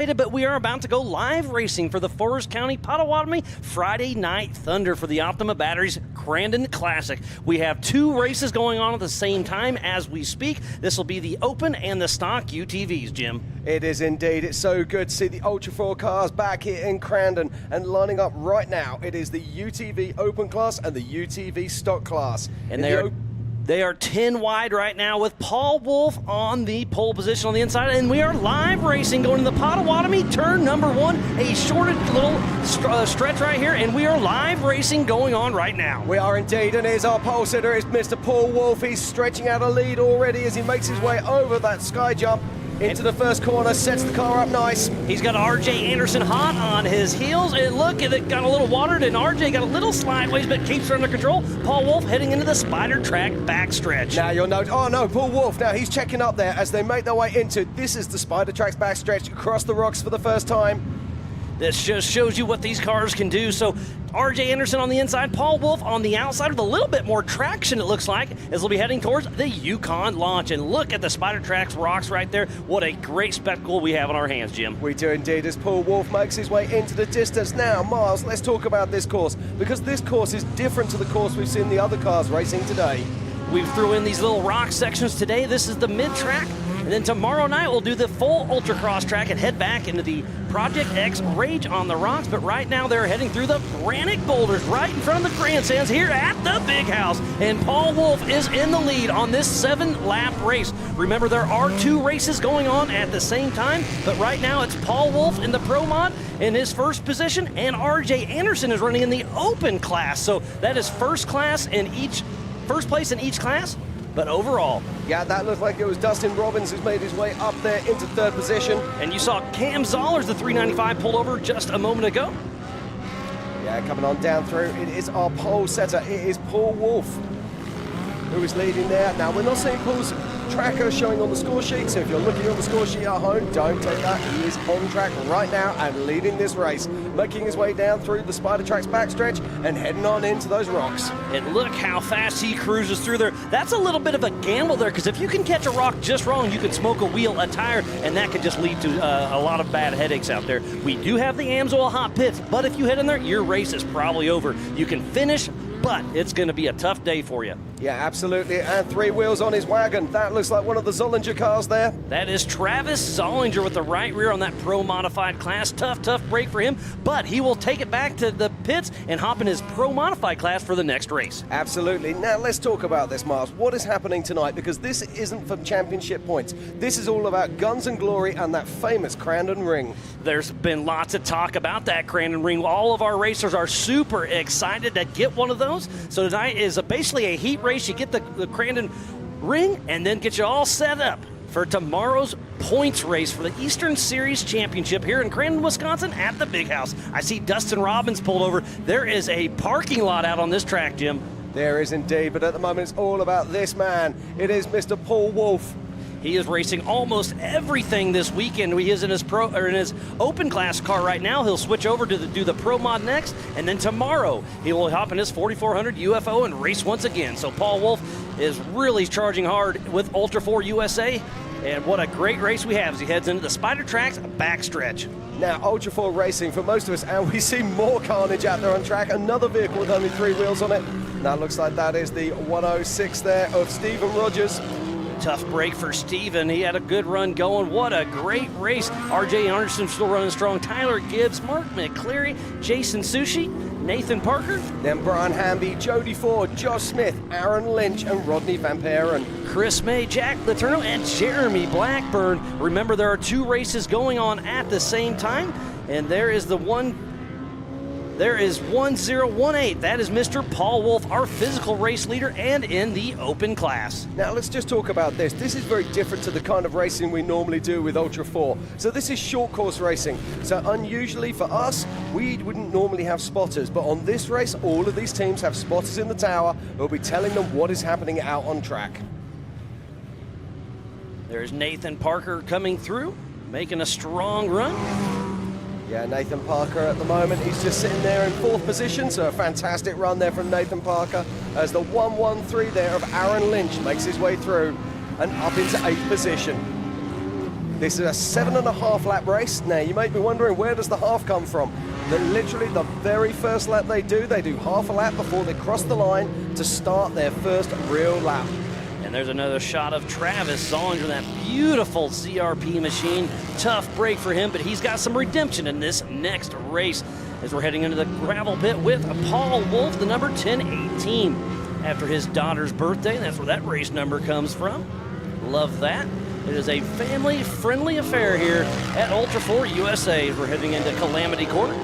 But we are about to go live racing for the Forest County Potawatomi Friday Night Thunder for the Optima Batteries Crandon Classic. We have two races going on at the same time as we speak. This will be the Open and the Stock UTVs, Jim. It is indeed. It's so good to see the Ultra 4 cars back here in Crandon and lining up right now. It is the UTV Open class and the UTV Stock class. And they are 10 wide right now with Paul Wolf on the pole position on the inside, and we are live racing going to the Potawatomi turn number 1, a shorted little stretch right here, and we are live racing going on right now. We are indeed, and here's our pole sitter, is Mr. Paul Wolf. He's stretching out a lead already as he makes his way over that sky jump into the first corner, sets the car up nice. He's got RJ Anderson hot on his heels, and look, it got a little watered, and RJ got a little sideways, but keeps her under control. Paul Wolf heading into the Spider Track backstretch. Now you'll note, oh no, Paul Wolf, now he's checking up there as they make their way into, this is the Spider Track's backstretch, across the rocks for the first time. This just shows you what these cars can do. So RJ Anderson on the inside, Paul Wolf on the outside with a little bit more traction, it looks like, as they'll be heading towards the Yukon launch. And look at the Spider Track's rocks right there. What a great spectacle we have on our hands, Jim. We do indeed, as Paul Wolf makes his way into the distance. Now, Miles, let's talk about this course, because this course is different to the course we've seen the other cars racing today. We threw in these little rock sections today. This is the mid-track. And then tomorrow night, we'll do the full Ultracross track and head back into the Project X Rage on the rocks. But right now, they're heading through the granite boulders right in front of the grandstands here at the Big House. And Paul Wolf is in the lead on this 7-lap race. Remember, there are 2 races going on at the same time. But right now, it's Paul Wolf in the Pro Mod in his first position. And RJ Anderson is running in the Open class. So that is first place in each class. But overall, yeah, that looked like it was Dustin Robbins who's made his way up there into 3rd position. And you saw Cam Zollers, the 395, pulled over just a moment ago. Yeah, coming on down through, it is our pole setter. It is Paul Wolf who is leading there. Now, we're not seeing Paul's tracker showing on the score sheet, so if you're looking on the score sheet at home, don't take that. He is on track right now and leading this race, making his way down through the Spider Track's backstretch and heading on into those rocks. And look how fast he cruises through there. That's a little bit of a gamble there, because if you can catch a rock just wrong, you can smoke a wheel, a tire, and that could just lead to a lot of bad headaches out there. We do have the Amsoil hot pits, but if you head in there, your race is probably over. You can finish, but it's going to be a tough day for you. Yeah, absolutely, and 3 wheels on his wagon. That looks like one of the Zollinger cars there. That is Travis Zollinger with the right rear on that Pro Modified class. Tough break for him, but he will take it back to the pits and hop in his Pro Modified class for the next race. Absolutely. Now, let's talk about this, Miles. What is happening tonight? Because this isn't for championship points. This is all about guns and glory and that famous Crandon ring. There's been lots of talk about that Crandon ring. All of our racers are super excited to get one of those. So tonight is basically a heat race. You get the Crandon ring and then get you all set up for tomorrow's points race for the Eastern Series Championship here in Crandon, Wisconsin at the Big House. I see Dustin Robbins pulled over. There is a parking lot out on this track, Jim. There is indeed, but at the moment it's all about this man. It is Mr. Paul Wolf. He is racing almost everything this weekend. He is in his Open class car right now. He'll switch over to do the Pro Mod next, and then tomorrow he will hop in his 4400 UFO and race once again. So Paul Wolf is really charging hard with Ultra 4 USA, and what a great race we have as he heads into the Spider Track's backstretch. Now, Ultra 4 racing for most of us, and we see more carnage out there on track. Another vehicle with only 3 wheels on it. Now, looks like that is the 106 there of Stephen Rogers. Tough break for Steven. He had a good run going. What a great race. RJ Anderson still running strong. Tyler Gibbs, Mark McCleary, Jason Sushi, Nathan Parker. Then Brian Hamby, Jody Ford, Josh Smith, Aaron Lynch, and Rodney Van Peren. Chris May, Jack Letourneau, and Jeremy Blackburn. Remember, there are 2 races going on at the same time, and there is 1018. That is Mr. Paul Wolf, our physical race leader, and in the Open class. Now, let's just talk about this. This is very different to the kind of racing we normally do with Ultra 4. So this is short course racing. So unusually for us, we wouldn't normally have spotters. But on this race, all of these teams have spotters in the tower who will be telling them what is happening out on track. There's Nathan Parker coming through, making a strong run. Yeah, Nathan Parker at the moment, he's just sitting there in 4th position, so a fantastic run there from Nathan Parker as the 113 there of Aaron Lynch makes his way through and up into 8th position. This is a 7.5 lap race. Now, you may be wondering, where does the half come from? Literally, the very first lap they do half a lap before they cross the line to start their first real lap. And there's another shot of Travis Zollinger, that beautiful CRP machine. Tough break for him, but he's got some redemption in this next race as we're heading into the gravel pit with Paul Wolf, the number 1018. After his daughter's birthday, that's where that race number comes from. Love that. It is a family-friendly affair here at Ultra 4 USA as we're heading into Calamity Court.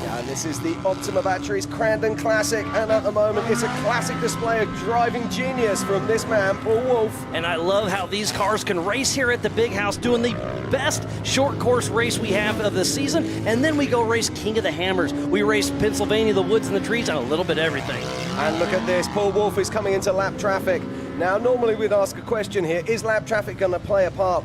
And this is the Optima Batteries Crandon Classic, and at the moment it's a classic display of driving genius from this man, Paul Wolf. And I love how these cars can race here at the Big House, doing the best short course race we have of the season, and then we go race King of the Hammers. We race Pennsylvania, the woods and the trees, and a little bit of everything. And look at this, Paul Wolf is coming into lap traffic. Now, normally we'd ask a question here, is lap traffic going to play a part?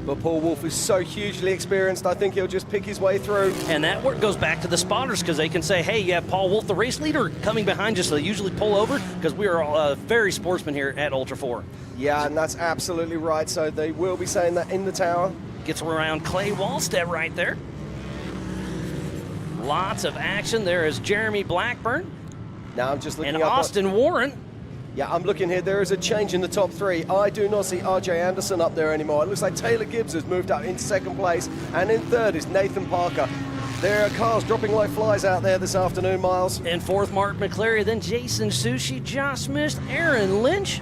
But Paul Wolf is so hugely experienced, I think he'll just pick his way through. And that goes back to the spotters, because they can say, hey, you have Paul Wolf, the race leader, coming behind you, so they usually pull over, because we are all very sportsmen here at Ultra 4. Yeah, and that's absolutely right, so they will be saying that in the tower. Gets around Clay Wallstead right there. Lots of action. There is Jeremy Blackburn. Now I'm just looking and up Austin Warren. Yeah, I'm looking here. There is a change in the top three. I do not see RJ Anderson up there anymore. It looks like Taylor Gibbs has moved up into second place, and in third is Nathan Parker. There are cars dropping like flies out there this afternoon, Miles. And fourth, Mark McCleary, then Jason Sushi, Josh Smith, Aaron Lynch.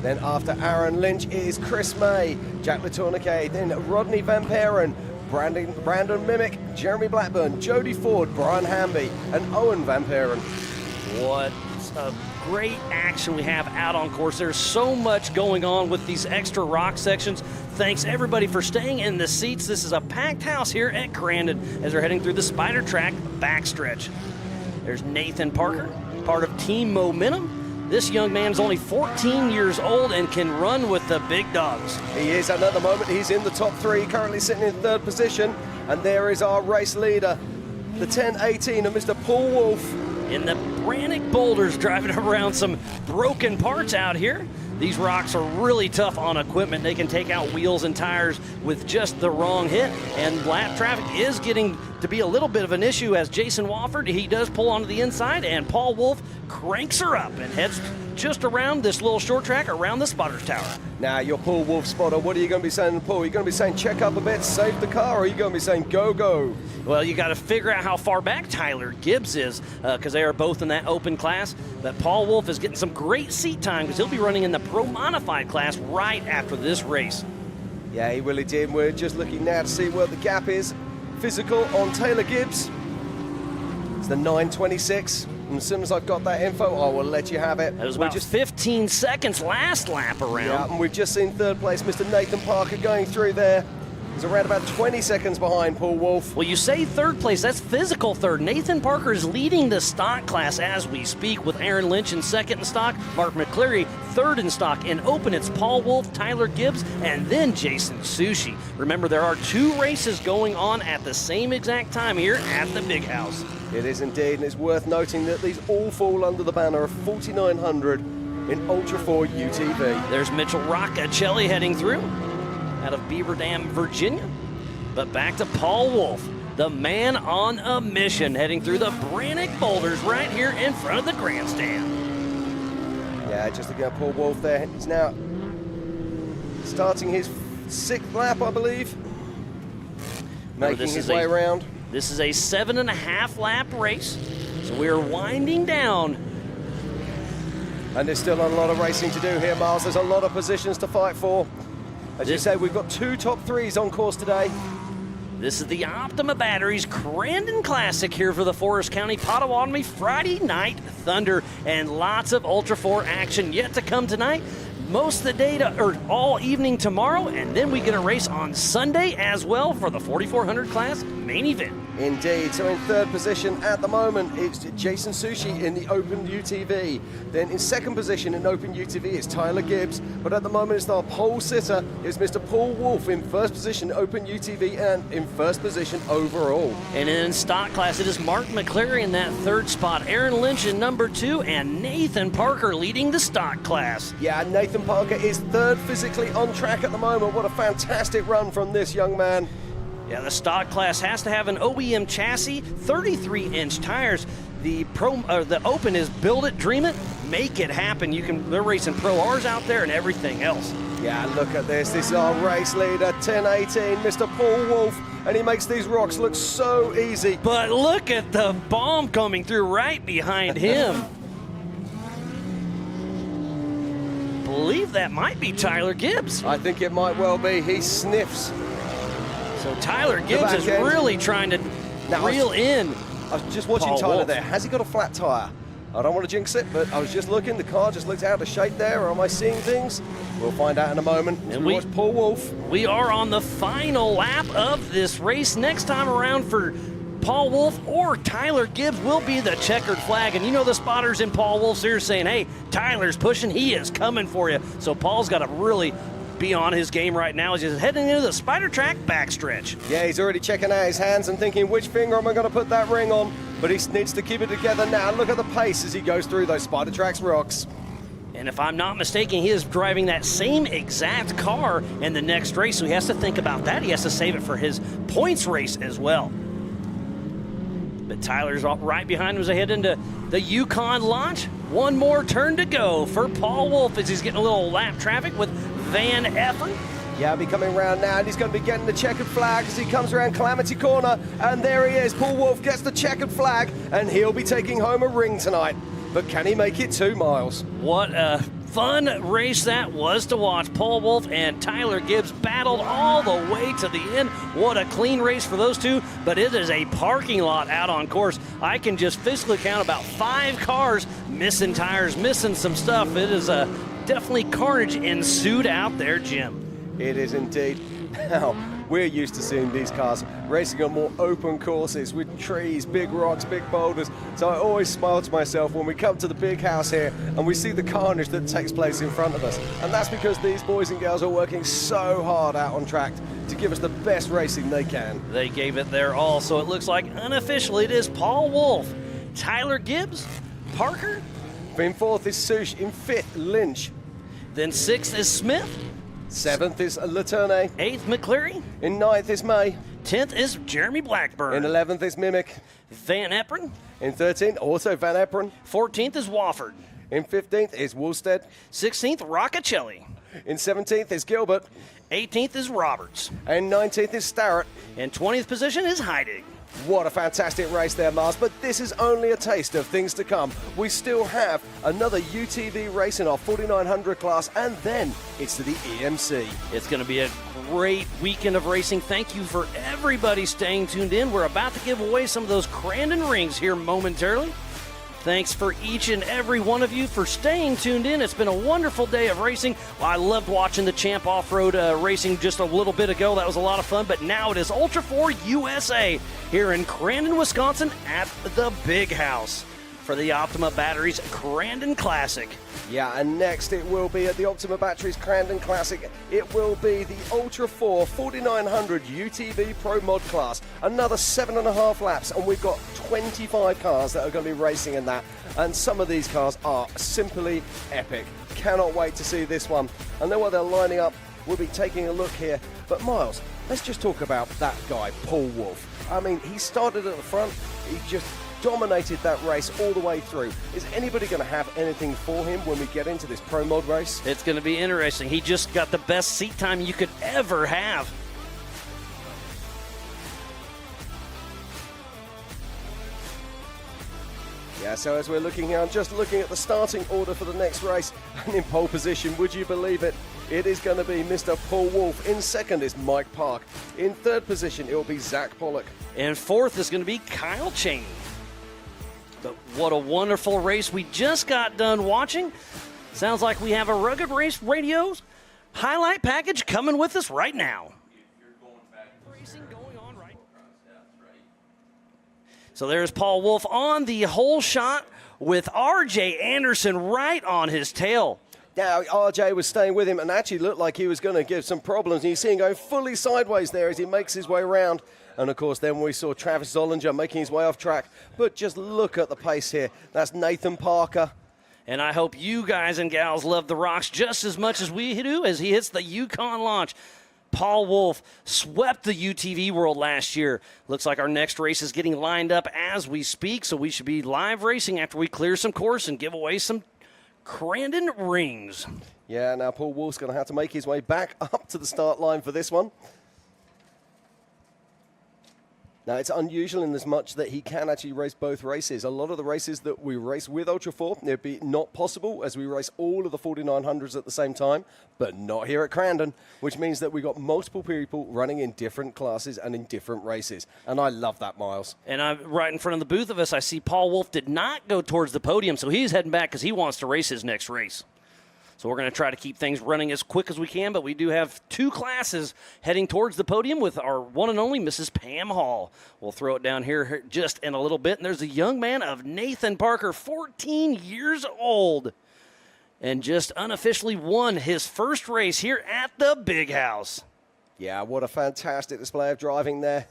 Then after Aaron Lynch is Chris May, Jack Latourniquet, then Rodney Van Peren, Brandon Mimic, Jeremy Blackburn, Jody Ford, Brian Hamby, and Owen Van Peren. What a great action we have out on course. There's so much going on with these extra rock sections. Thanks everybody for staying in the seats. This is a packed house here at Crandon as we're heading through the Spider Track backstretch. There's Nathan Parker, part of Team Momentum. This young man's only 14 years old and can run with the big dogs. He is, and at the moment he's in the top three, currently sitting in third position. And there is our race leader, the 1018 of Mr. Paul Wolf. In the Brannick Boulders, driving around some broken parts out here. These rocks are really tough on equipment. They can take out wheels and tires with just the wrong hit. And lap traffic is getting to be a little bit of an issue as Jason Wofford, he does pull onto the inside, and Paul Wolf cranks her up and heads just around this little short track around the spotter's tower. Now, your Paul Wolf spotter, what are you going to be saying to Paul? Are you going to be saying check up a bit, save the car, or are you going to be saying go, go? Well, you got to figure out how far back Tyler Gibbs is because they are both in that open class. But Paul Wolf is getting some great seat time because he'll be running in the Pro Modified class right after this race. Yeah, he really did. We're just looking now to see where the gap is. Physical on Taylor Gibbs. It's the 9:26. And as soon as I've got that info, I will let you have it. It was about 15 seconds last lap around. Yeah, and we've just seen third place, Mr. Nathan Parker going through there. He's around about 20 seconds behind Paul Wolf. Well, you say third place, that's physical third. Nathan Parker is leading the stock class as we speak with Aaron Lynch in second in stock, Mark McCleary third in stock. In open, it's Paul Wolf, Tyler Gibbs, and then Jason Sushi. Remember, there are two races going on at the same exact time here at the Big House. It is indeed, and it's worth noting that these all fall under the banner of 4,900 in Ultra 4 UTV. There's Mitchell Roccacelli heading through out of Beaver Dam, Virginia. But back to Paul Wolf, the man on a mission, heading through the Brannick Boulders right here in front of the grandstand. Yeah, just looking at Paul Wolf there. He's now starting his 6th lap, I believe. Making his way around. This is a 7.5 lap race, so we are winding down. And there's still a lot of racing to do here, Miles. There's a lot of positions to fight for. As you say, we've got 2 top 3s on course today. This is the Optima Batteries Crandon Classic here for the Forest County Potawatomi Friday Night Thunder, and lots of Ultra 4 action yet to come tonight. Most of the day or all evening tomorrow, and then we get a race on Sunday as well for the 4,400 class main event. Indeed. So in third position at the moment, it's Jason Sushi in the Open UTV. Then in second position in Open UTV is Tyler Gibbs. But at the moment, it's our pole sitter is Mr. Paul Wolf in first position in Open UTV and in first position overall. And in stock class, it is Mark McCleary in that third spot, Aaron Lynch in number 2, and Nathan Parker leading the stock class. Yeah, Nathan Parker is third physically on track at the moment. What a fantastic run from this young man. Yeah, the stock class has to have an OEM chassis, 33-inch tires. The Open is build it, dream it, make it happen. They're racing Pro Rs out there and everything else. Yeah, look at this. This is our race leader, 1018, Mr. Paul Wolf, and he makes these rocks look so easy. But look at the bomb coming through right behind him. Believe that might be Tyler Gibbs. I think it might well be. He sniffs. So Tyler Gibbs is really trying to reel in. I was just watching Tyler there. Has he got a flat tire? I don't want to jinx it, but I was just looking. The car just looked out of shape there. Or am I seeing things? We'll find out in a moment. And we watch Paul Wolf. We are on the final lap of this race. Next time around for Paul Wolf or Tyler Gibbs will be the checkered flag. And you know the spotters in Paul Wolf's ear saying, hey, Tyler's pushing. He is coming for you. So Paul's got to really be on his game right now as he's heading into the Spider Track backstretch. Yeah, he's already checking out his hands and thinking, which finger am I going to put that ring on? But he needs to keep it together now. Look at the pace as he goes through those Spider Tracks rocks. And if I'm not mistaken, he is driving that same exact car in the next race, so he has to think about that. He has to save it for his points race as well. But Tyler's right behind him as they head into the Yukon launch. One more turn to go for Paul Wolf as he's getting a little lap traffic with Van Effern. Yeah, he'll be coming around now, and he's going to be getting the checkered flag as he comes around Calamity Corner. And there he is. Paul Wolf gets the checkered flag, and he'll be taking home a ring tonight. But can he make it 2 miles? What a fun race that was to watch. Paul Wolf and Tyler Gibbs battled all the way to the end. What a clean race for those two, but it is a parking lot out on course. I can just physically count about 5 cars missing tires, missing some stuff. It is definitely carnage ensued out there, Jim. It is indeed. Now, we're used to seeing these cars racing on more open courses with trees, big rocks, big boulders. So I always smile to myself when we come to the big house here and we see the carnage that takes place in front of us. And that's because these boys and girls are working so hard out on track to give us the best racing they can. They gave it their all, so it looks like unofficially it is Paul Wolf, Tyler Gibbs, Parker. In 4th is Sush, in 5th, Lynch. Then 6th is Smith. 7th is Laterne. 8th, McCleary. In 9th is May. 10th is Jeremy Blackburn. In 11th is Mimic. Van Effern. In 13th, also Van Efferen. 14th is Wofford. In 15th is Woolstead. 16th, Roccacelli. In 17th is Gilbert. 18th is Roberts. And 19th is Starrett. In 20th position is Heidig. What a fantastic race there, Mars, but this is only a taste of things to come. We still have another UTV race in our 4900 class, and then it's to the EMC. It's going to be a great weekend of racing. Thank you for everybody staying tuned in. We're about to give away some of those Crandon rings here momentarily. Thanks for each and every one of you for staying tuned in. It's been a wonderful day of racing. Well, I loved watching the Champ Off-Road racing just a little bit ago. That was a lot of fun. But now it is Ultra 4 USA here in Crandon, Wisconsin at the Big House for the Optima Batteries Crandon Classic. Yeah, and next it will be at the Optima Batteries Crandon Classic. It will be the Ultra 4 4900 UTV Pro Mod class. Another 7.5 laps, and we've got 25 cars that are going to be racing in that. And some of these cars are simply epic. Cannot wait to see this one. And then while they're lining up, we'll be taking a look here. But Miles, let's just talk about that guy, Paul Wolf. I mean, he started at the front. He just dominated that race all the way through. Is anybody going to have anything for him when we get into this Pro Mod race? It's going to be interesting. He just got the best seat time you could ever have. Yeah, so as we're looking here, I'm just looking at the starting order for the next race. And in pole position, would you believe it? It is going to be Mr. Paul Wolf. In second is Mike Park. In third position, it will be Zach Pollock. And fourth is going to be Kyle Cheney. But what a wonderful race we just got done watching. Sounds like we have a Rugged Race Radio's highlight package coming with us right now. Racing going on right. So there's Paul Wolf on the hole shot with R.J. Anderson right on his tail. Now, RJ was staying with him and actually looked like he was going to give some problems. And you see him going fully sideways there as he makes his way around. And, of course, then we saw Travis Zollinger making his way off track. But just look at the pace here. That's Nathan Parker. And I hope you guys and gals love the rocks just as much as we do as he hits the Yukon launch. Paul Wolf swept the UTV World last year. Looks like our next race is getting lined up as we speak, so we should be live racing after we clear some course and give away some Crandon rings. Yeah, now Paul Wolf's going to have to make his way back up to the start line for this one. Now, it's unusual in as much that he can actually race both races. A lot of the races that we race with Ultra 4, it'd be not possible as we race all of the 4900s at the same time, but not here at Crandon, which means that we've got multiple people running in different classes and in different races. And I love that, Miles. And right in front of the booth of us, I see Paul Wolf did not go towards the podium, so he's heading back because he wants to race his next race. So we're going to try to keep things running as quick as we can, but we do have two classes heading towards the podium with our one and only Mrs. Pam Hall. We'll throw it down here just in a little bit. And there's a young man of Nathan Parker, 14 years old, and just unofficially won his first race here at the Big House. Yeah, what a fantastic display of driving there.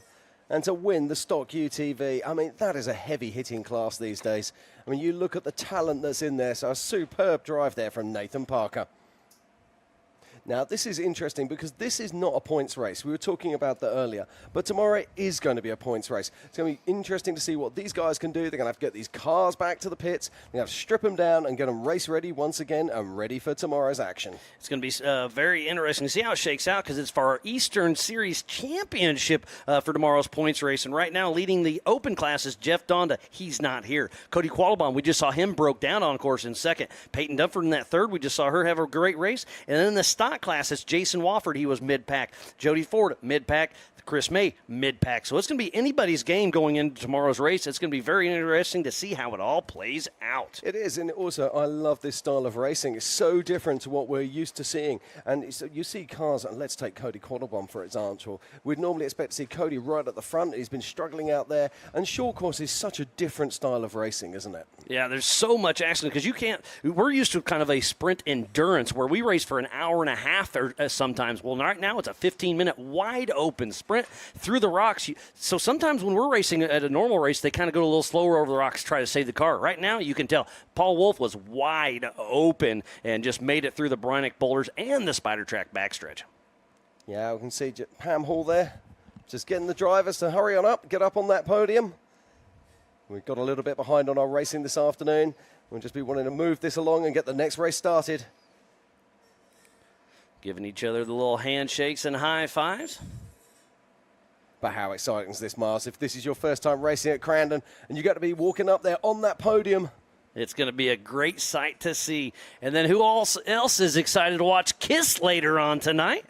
And to win the stock UTV, I mean, that is a heavy-hitting class these days. I mean, you look at the talent that's in there, so a superb drive there from Nathan Parker. Now, this is interesting because this is not a points race. We were talking about that earlier. But tomorrow is going to be a points race. It's going to be interesting to see what these guys can do. They're going to have to get these cars back to the pits. They're going to have to strip them down and get them race ready once again and ready for tomorrow's action. It's going to be very interesting to see how it shakes out because it's for our Eastern Series Championship for tomorrow's points race. And right now, leading the open class is Jeff Donda. He's not here. Cody Qualabon, we just saw him broke down on course in second. Peyton Dunford in that third. We just saw her have a great race. And then in the stock class, it's Jason Wofford. He was mid-pack. Jody Ford, mid-pack. Chris May, mid-pack. So it's going to be anybody's game going into tomorrow's race. It's going to be very interesting to see how it all plays out. It is, and also I love this style of racing. It's so different to what we're used to seeing. And so you see cars, and let's take Cody Quattlebaum, for example. We'd normally expect to see Cody right at the front. He's been struggling out there. And short course is such a different style of racing, isn't it? Yeah, there's so much action because we're used to kind of a sprint endurance where we race for an hour and a half or sometimes. Well, right now it's a 15-minute wide open sprint through the rocks. So sometimes when we're racing at a normal race, they kind of go a little slower over the rocks to try to save the car. Right now, you can tell Paul Wolf was wide open and just made it through the Brynick boulders and the Spider Track backstretch. Yeah, we can see Pam Hall there, just getting the drivers to hurry on up, get up on that podium. We've got a little bit behind on our racing this afternoon. We'll just be wanting to move this along and get the next race started. Giving each other the little handshakes and high fives. But how exciting is this, Miles? If this is your first time racing at Crandon and you got to be walking up there on that podium. It's going to be a great sight to see. And then who else is excited to watch Kiss later on tonight?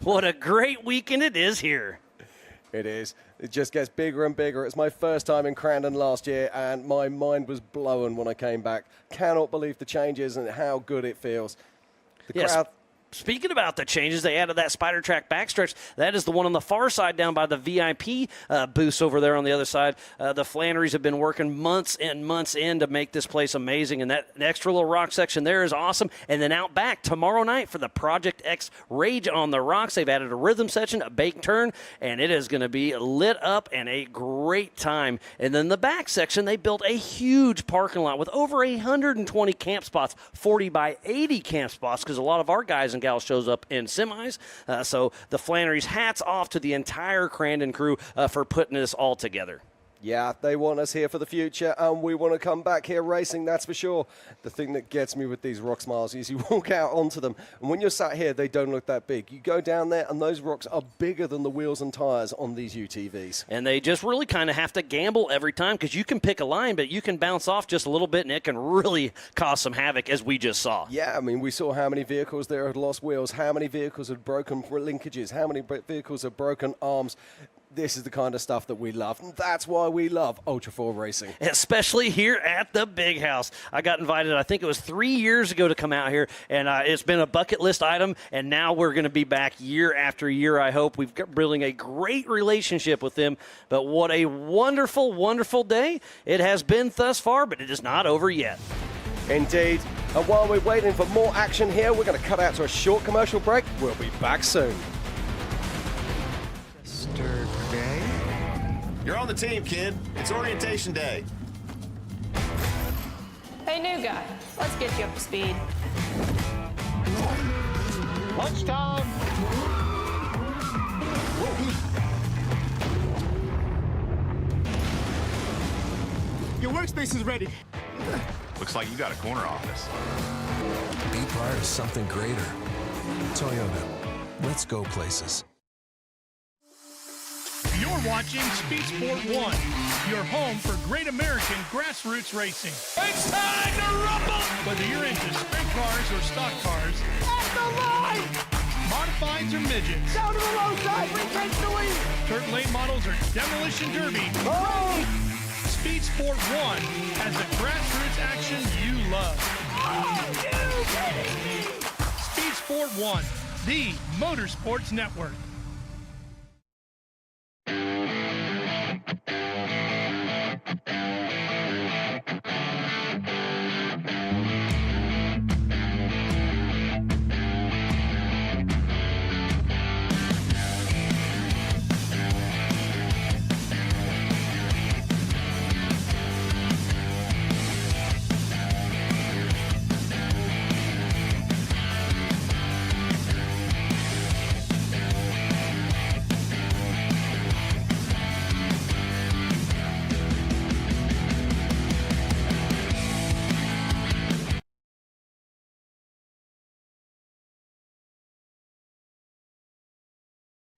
What a great weekend it is here. It is. It just gets bigger and bigger. It's my first time in Crandon last year, and my mind was blown when I came back. Cannot believe the changes and how good it feels. The crowd... Speaking about the changes, they added that Spider Track backstretch. That is the one on the far side down by the VIP booths over there on the other side. The Flannerys have been working months and months in to make this place amazing, and that extra little rock section there is awesome. And then out back tomorrow night for the Project X Rage on the Rocks, they've added a rhythm section, a bake turn, and it is going to be lit up and a great time. And then the back section, they built a huge parking lot with over 120 camp spots, 40 by 80 camp spots, because a lot of our guys and gals shows up in semis. So the Flannery's hats off to the entire Crandon crew for putting this all together. Yeah, they want us here for the future, and we want to come back here racing, that's for sure. The thing that gets me with these rocks, Miles, is you walk out onto them, and when you're sat here, they don't look that big. You go down there, and those rocks are bigger than the wheels and tires on these UTVs. And they just really kind of have to gamble every time, because you can pick a line, but you can bounce off just a little bit, and it can really cause some havoc, as we just saw. Yeah, I mean, we saw how many vehicles there had lost wheels, how many vehicles had broken linkages, how many vehicles had broken arms. this is the kind of stuff that we love. And that's why we love Ultra 4 racing. Especially here at the Big House. I got invited, I think it was 3 years ago, to come out here, and it's been a bucket list item, and now we're going to be back year after year, I hope. We've got building a great relationship with them, but what a wonderful, wonderful day it has been thus far, but it is not over yet. Indeed. And while we're waiting for more action here, we're going to cut out to a short commercial break. We'll be back soon. Yesterday. You're on the team, kid. It's orientation day. Hey, new guy, let's get you up to speed. Lunchtime. Your workspace is ready. Looks like you got a corner office. Be part of something greater. Toyota. Let's go places. You're watching Speed Sport 1, your home for great American grassroots racing. It's time to rumble! Whether you're into sprint cars or stock cars, At the line! modifieds or midgets, Down to the low side, retake the lead! dirt lane models or demolition derby, Oh! Speed Sport 1 has the grassroots action you love. Are you kidding me? Speed Sport 1, the Motorsports Network.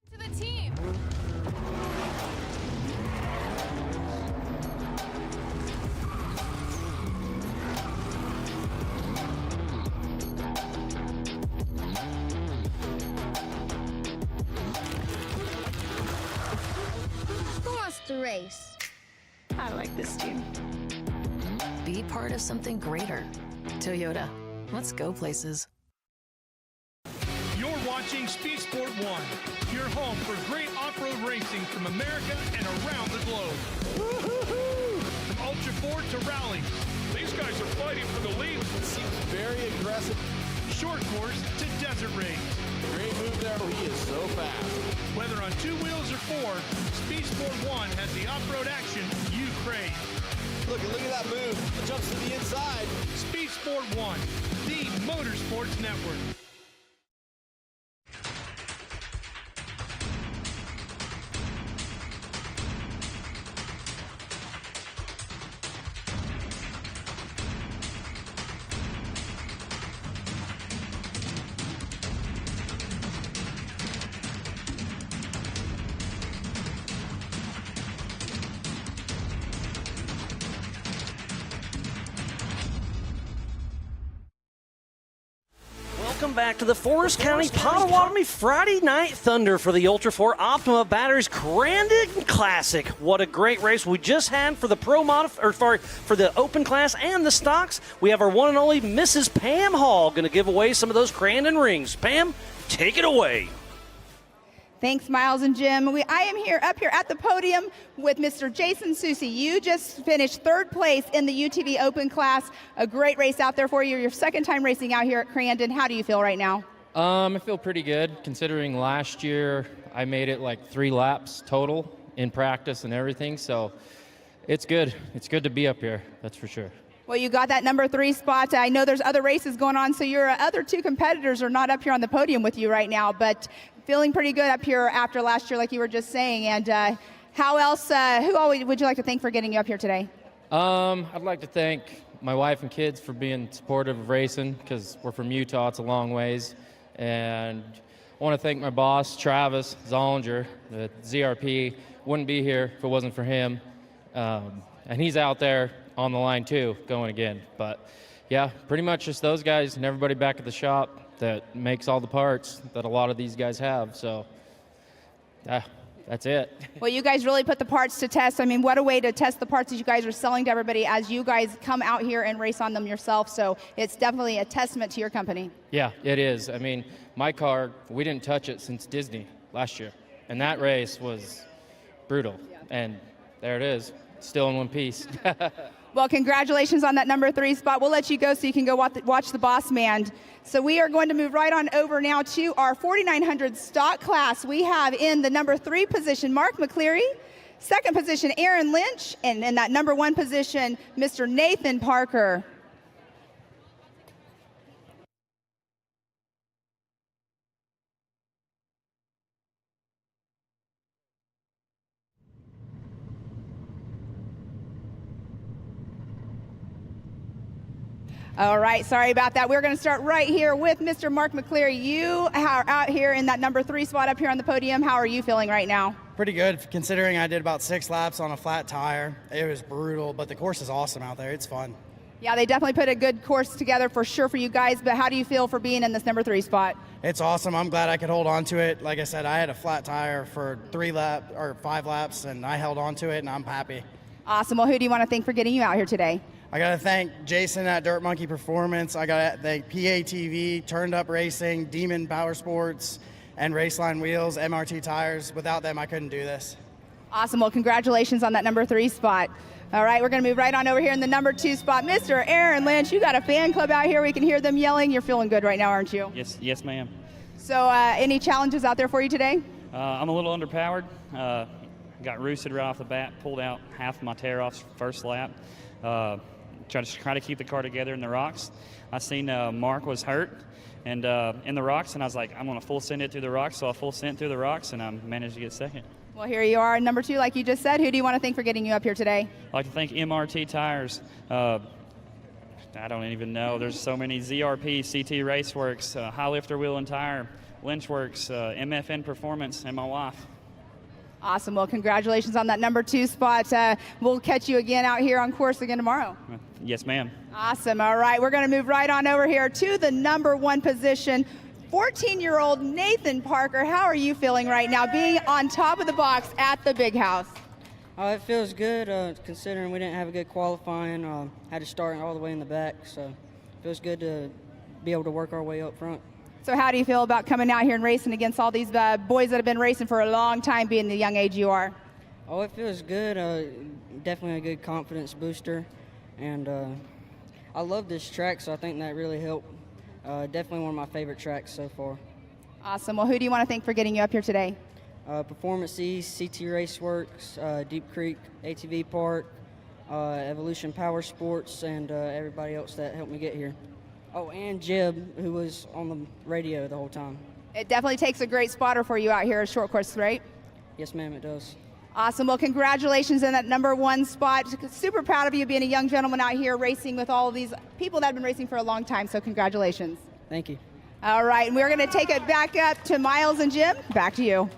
To the team. Who wants to race? I like this team. Be part of something greater. Toyota. Let's go places. You're watching Speed Sport 1, your home for great off-road racing from America and around the globe. From Ultra 4 to rallies, these guys are fighting for the lead. Seems very aggressive. Short course to desert race. Great move there. He is so fast. Whether on 2 wheels or 4, Speed Sport 1 has the off-road action you crave. Look at that move. It jumps to the inside. Speed Sport 1, the Motorsports Network. Welcome back to the Forest County Potawatomi Friday Night Thunder for the Ultra 4 Optima Batteries Crandon Classic. What a great race we just had for the for the open class and the stocks. We have our one and only Mrs. Pam Hall going to give away some of those Crandon rings. Pam, take it away. Thanks, Miles and Jim. I am up here at the podium with Mr. Jason Susie. You just finished 3rd place in the UTV Open class. A great race out there for you. Your 2nd time racing out here at Crandon. How do you feel right now? I feel pretty good, considering last year I made it like 3 laps total in practice and everything. So it's good. It's good to be up here, that's for sure. Well, you got that number 3 spot. I know there's other races going on, so your other 2 competitors are not up here on the podium with you right now, but feeling pretty good up here after last year, like you were just saying. And how else, who all would you like to thank for getting you up here today? I'd like to thank my wife and kids for being supportive of racing, because we're from Utah, it's a long ways. And I want to thank my boss, Travis Zollinger, the ZRP. Wouldn't be here if it wasn't for him. And he's out there on the line too, going again. But yeah, pretty much just those guys and everybody back at the shop that makes all the parts that a lot of these guys have. So that's it. Well, you guys really put the parts to test. I mean, what a way to test the parts that you guys are selling to everybody as you guys come out here and race on them yourself. So it's definitely a testament to your company. Yeah, it is. I mean, my car, we didn't touch it since Disney last year. And that race was brutal. And there it is, still in one piece. Well, congratulations on that number 3 spot. We'll let you go so you can go watch the boss man. So we are going to move right on over now to our 4,900 stock class. We have in the number 3 position, Mark McCleary. Second position, Aaron Lynch. And in that number 1 position, Mr. Nathan Parker. All right, sorry about that. We're going to start right here with Mr. Mark McCleary. You are out here in that number 3 spot up here on the podium. How are you feeling right now? Pretty good, considering I did about 6 laps on a flat tire. It was brutal, but the course is awesome out there. It's fun. Yeah, they definitely put a good course together for sure for you guys, but how do you feel for being in this number 3 spot? It's awesome. I'm glad I could hold on to it. Like I said, I had a flat tire for 5 laps, and I held on to it, and I'm happy. Awesome. Well, who do you want to thank for getting you out here today? I got to thank Jason at Dirt Monkey Performance. I got to thank PATV, Turned Up Racing, Demon Power Sports, and Raceline Wheels, MRT Tires. Without them, I couldn't do this. Awesome. Well, congratulations on that number 3 spot. All right, we're going to move right on over here in the number 2 spot. Mr. Aaron Lynch, you got a fan club out here. We can hear them yelling. You're feeling good right now, aren't you? Yes, ma'am. So any challenges out there for you today? I'm a little underpowered. Got roosted right off the bat, pulled out half of my tear off first lap. Try to keep the car together in the rocks. I seen Mark was hurt and in the rocks, and I was like, I'm going to full send it through the rocks. So I full sent through the rocks, and I managed to get second. Well, here you are, number 2, like you just said. Who do you want to thank for getting you up here today? I'd like to thank MRT Tires. I don't even know. There's so many. ZRP, CT Raceworks, High Lifter Wheel and Tire, Lynchworks, MFN Performance, and my wife. Awesome. Well, congratulations on that number 2 spot. We'll catch you again out here on course again tomorrow. Yes, ma'am. Awesome. All right, we're going to move right on over here to the number 1 position. 14-year-old Nathan Parker. How are you feeling right now, being on top of the box at the big house? It feels good, considering we didn't have a good qualifying. Had to start all the way in the back, so it feels good to be able to work our way up front. So how do you feel about coming out here and racing against all these boys that have been racing for a long time, being the young age you are? Oh, it feels good. Definitely a good confidence booster. And I love this track, so I think that really helped. Definitely one of my favorite tracks so far. Awesome. Well, who do you want to thank for getting you up here today? Performance East, CT Raceworks, Deep Creek ATV Park, Evolution Power Sports, and everybody else that helped me get here. Oh, and Jeb, who was on the radio the whole time. It definitely takes a great spotter for you out here at short course, right? Yes, ma'am, it does. Awesome. Well, congratulations on that number 1 spot. Super proud of you being a young gentleman out here racing with all of these people that have been racing for a long time, so congratulations. Thank you. All right, and we're going to take it back up to Miles and Jim. Back to you.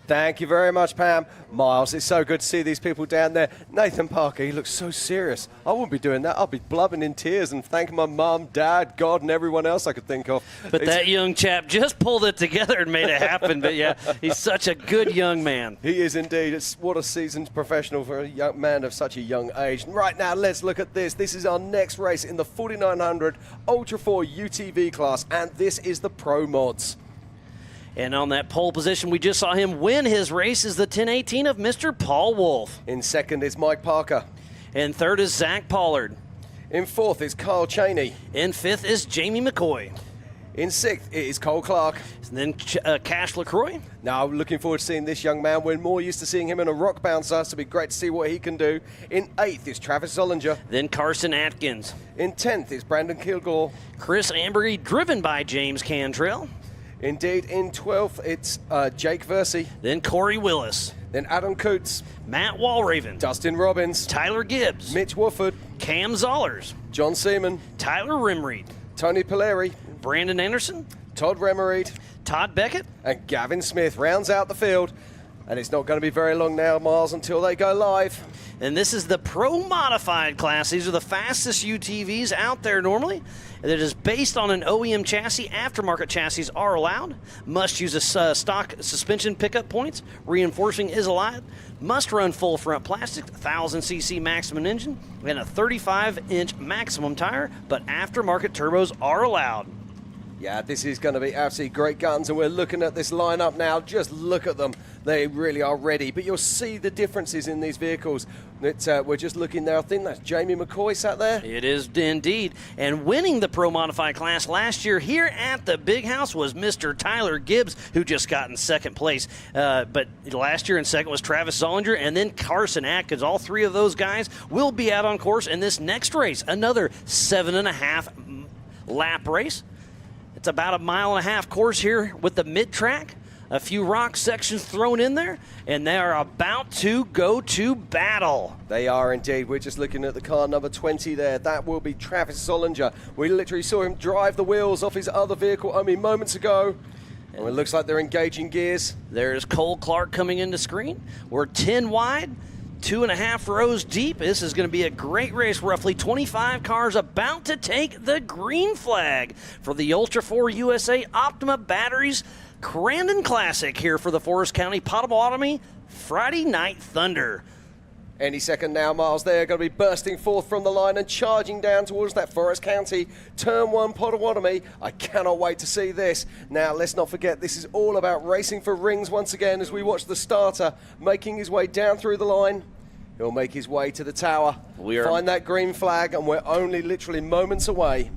Thank you very much, Pam. Miles, it's so good to see these people down there. Nathan Parker, he looks so serious. I wouldn't be doing that. I'd be blubbing in tears and thanking my mum, dad, God, and everyone else I could think of. But that young chap just pulled it together and made it happen. But, yeah, he's such a good young man. He is indeed. What a seasoned professional for a young man of such a young age. And right now, let's look at this. This is our next race in the 4900 Ultra 4 UTV class, and this is the Pro Mods. And on that pole position, we just saw him win his race is the 1018 of Mr. Paul Wolf. In second is Mike Parker. In third is Zach Pollard. In fourth is Kyle Cheney. In fifth is Jamie McCoy. In sixth, it is Cole Clark. And then Cash LaCroix. Now, looking forward to seeing this young man. We're more used to seeing him in a rock bouncer, so it'll be great to see what he can do. In eighth is Travis Zollinger. Then Carson Atkins. In 10th is Brandon Kilgore. Chris Ambery, driven by James Cantrell. Indeed, in 12th, it's Jake Versey. Then Corey Willis. Then Adam Coots. Matt Walraven. Dustin Robbins. Tyler Gibbs. Mitch Wofford. Cam Zollers. John Seaman. Tyler Rimreed. Tony Polari. Brandon Anderson. Todd Remereed. Todd Beckett. And Gavin Smith rounds out the field. And it's not going to be very long now, Miles, until they go live. And this is the Pro Modified class. These are the fastest UTVs out there normally. It is based on an OEM chassis. Aftermarket chassis are allowed. Must use a stock suspension pickup points. Reinforcing is allowed. Must run full front plastic, 1000cc maximum engine, and a 35-inch maximum tire, but aftermarket turbos are allowed. Yeah, this is going to be absolutely great guns, and we're looking at this lineup now. Just look at them. They really are ready, but you'll see the differences in these vehicles. We're just looking there. I think that's Jamie McCoy sat there. It is indeed. And winning the Pro Modified class last year here at the Big House was Mr. Tyler Gibbs, who just got in second place. But last year in second was Travis Zollinger and then Carson Atkins. All three of those guys will be out on course in this next race, another 7.5 lap race. It's about a 1.5 mile course here with the mid-track. A few rock sections thrown in there, and they are about to go to battle. They are indeed. We're just looking at the car number 20 there. That will be Travis Zollinger. We literally saw him drive the wheels off his other vehicle only moments ago. And it looks like they're engaging gears. There's Cole Clark coming into screen. We're 10 wide. 2.5 rows deep. This is going to be a great race. Roughly 25 cars about to take the green flag for the Ultra 4 USA Optima Batteries Crandon Classic here for the Forest County Potawatomi Friday Night Thunder. Any second now, Miles. They're going to be bursting forth from the line and charging down towards that Forest County Turn 1 Potawatomi. I cannot wait to see this. Now, let's not forget, this is all about racing for rings once again as we watch the starter making his way down through the line. He'll make his way to the tower, find that green flag, and we're only literally moments away.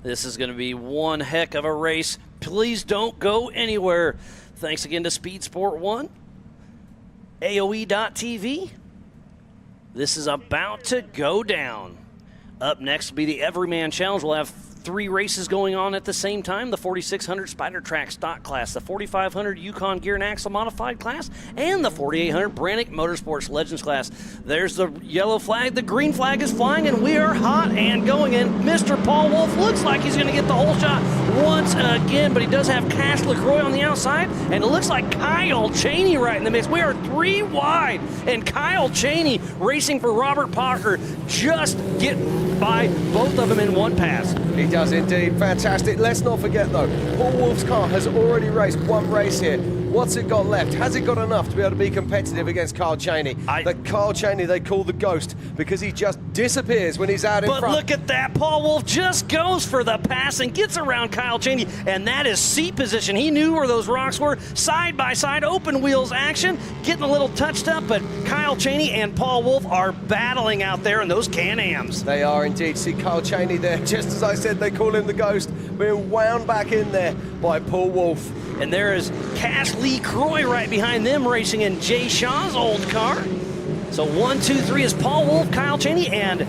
This is going to be one heck of a race. Please don't go anywhere. Thanks again to Speed Sport 1, AOE.TV. This is about to go down. Up next will be the Everyman Challenge. We'll have 3 races going on at the same time. The 4600 Spider Track Stock Class, the 4500 Yukon Gear and Axle Modified Class, and the 4800 Brannick Motorsports Legends Class. There's the yellow flag. The green flag is flying, and we are hot and going in. Mr. Paul Wolf looks like he's going to get the whole shot once again, but he does have Cash LaCroix on the outside, and it looks like Kyle Cheney right in the mix. We are 3 wide, and Kyle Cheney racing for Robert Parker just getting by both of them in one pass. He does indeed. Fantastic. Let's not forget, though, Paul Wolf's car has already raced one race here. What's it got left? Has it got enough to be able to be competitive against Kyle Cheney? Kyle Cheney they call the ghost because he just disappears when he's out in front. But look at that. Paul Wolf just goes for the pass and gets around Kyle Cheney, and that is seat position. He knew where those rocks were. Side by side, open wheels action, getting a little touched up, but Kyle Cheney and Paul Wolf are battling out there in those Can-Ams. They are indeed. See Kyle Cheney there, just as I said, they call him the ghost, being wound back in there by Paul Wolf. And there is Cash Lee Croy right behind them, racing in Jay Shaw's old car. So 1, 2, 3 is Paul Wolf, Kyle Cheney, and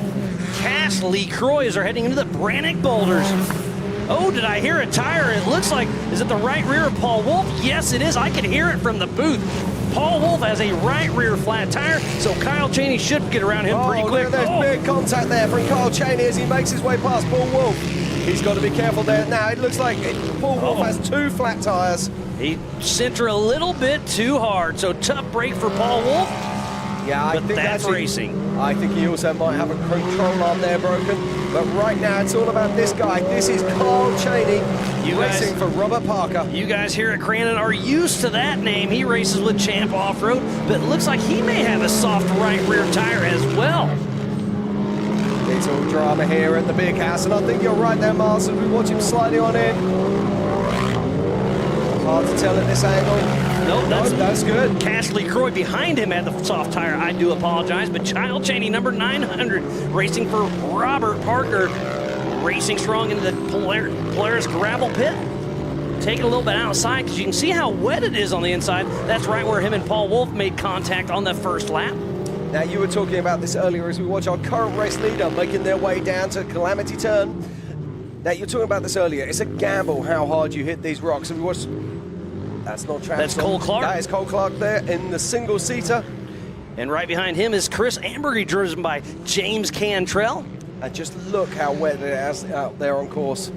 Cash Lee Croy as they're heading into the Brannick Boulders. Oh, did I hear a tire? It looks like, is it the right rear of Paul Wolf? Yes, it is. I can hear it from the booth. Paul Wolf has a right rear flat tire, so Kyle Cheney should get around him pretty quick. There's big contact there from Kyle Cheney as he makes his way past Paul Wolf. He's got to be careful there. Now, it looks like Paul Wolf has 2 flat tires. He sent her a little bit too hard, so tough break for Paul Wolf. Yeah, I think that's racing. I think he also might have a control arm there broken. But right now, it's all about this guy. This is Kyle Cheney racing for Robert Parker. You guys here at Crandon are used to that name. He races with Champ Off-Road, but it looks like he may have a soft right rear tire as well. It's all drama here at the Big House, and I think you're right there, Miles, as we watch him sliding on in. Hard to tell at this angle. Nope, that's good. Cash Lee Croy behind him had the soft tire. I do apologize, but Kyle Cheney, number 900, racing for Robert Parker, racing strong into the Polaris gravel pit. Taking a little bit outside because you can see how wet it is on the inside. That's right where him and Paul Wolf made contact on the first lap. Now, you were talking about this earlier as we watch our current race leader making their way down to Calamity Turn. Now, you're talking about this earlier. It's a gamble how hard you hit these rocks. And we watch. That's not Travis. That's Cole Clark. That is Cole Clark there in the single-seater. And right behind him is Chris Ambergy, driven by James Cantrell. And just look how wet it is out there on course.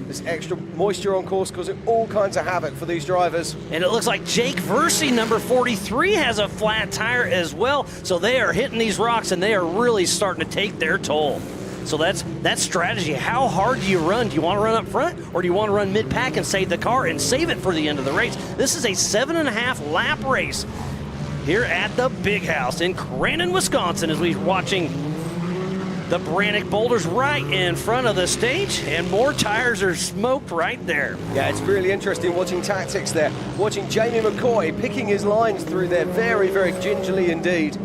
This extra moisture on course causing all kinds of havoc for these drivers. And it looks like Jake Versey, number 43, has a flat tire as well. So they are hitting these rocks, and they are really starting to take their toll. So that's strategy. How hard do you run? Do you want to run up front, or do you want to run mid-pack and save the car and save it for the end of the race? This is a 7.5 lap race here at the Big House in Crandon, Wisconsin, as we're watching the Brannick boulders right in front of the stage, and more tires are smoked right there. Yeah, it's really interesting watching tactics there. Watching Jamie McCoy picking his lines through there very, very gingerly indeed.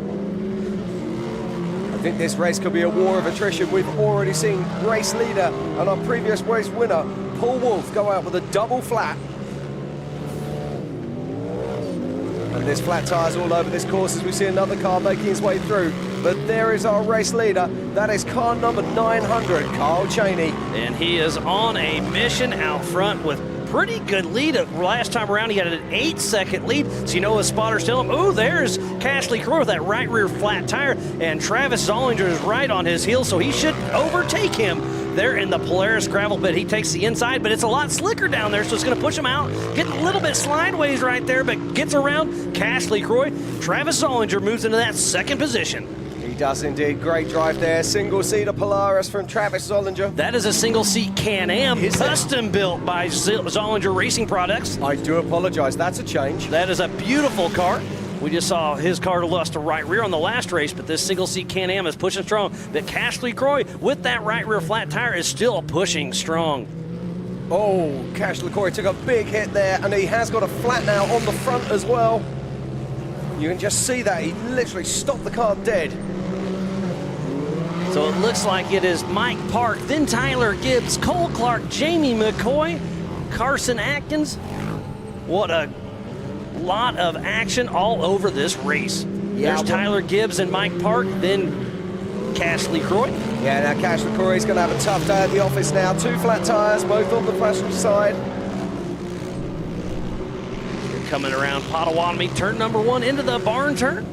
I think this race could be a war of attrition. We've already seen race leader and our previous race winner, Paul Wolf, go out with a double flat. And there's flat tires all over this course as we see another car making its way through. But there is our race leader. That is car number 900, Carl Cheney. And he is on a mission out front with pretty good lead. Last time around, he had an 8-second lead. So you know his spotters tell him, oh, there's Cashley Crowe with that right rear flat tire. And Travis Zollinger is right on his heels, so he should overtake him there in the Polaris gravel pit. He takes the inside, but it's a lot slicker down there, so it's going to push him out. Getting a little bit slideways right there, but gets around Cashley Crowe. Travis Zollinger moves into that second position. He does indeed. Great drive there. Single-seater Polaris from Travis Zollinger. That is a single-seat Can-Am, custom built by Zollinger Racing Products. I do apologize. That's a change. That is a beautiful car. We just saw his car lost a right rear on the last race, but this single-seat Can-Am is pushing strong. But Cashley Crowe, with that right rear flat tire, is still pushing strong. Oh, Cashley Crowe took a big hit there, and he has got a flat now on the front as well. You can just see that. He literally stopped the car dead. So it looks like it is Mike Park, then Tyler Gibbs, Cole Clark, Jamie McCoy, Carson Atkins. What a lot of action all over this race. Yeah, there's Tyler Gibbs and Mike Park, then Cashley Crowe. Yeah, now Cashley Crowe is going to have a tough day at the office now. 2 flat tires, both on the passenger side. They're coming around Potawatomi, turn number 1 into the barn turn.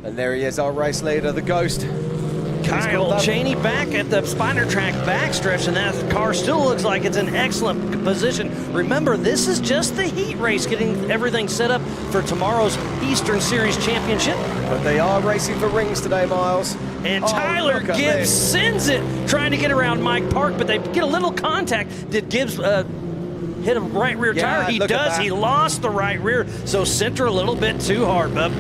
And there he is, our race leader, the Ghost. Kyle Cheney back at the Spider Track backstretch, and that car still looks like it's in excellent position. Remember, this is just the heat race, getting everything set up for tomorrow's Eastern Series Championship. But they are racing for rings today, Miles. And Tyler Gibbs sends it, trying to get around Mike Park, but they get a little contact. Did Gibbs hit a right rear tire? He does. He lost the right rear, so center a little bit too hard, bub.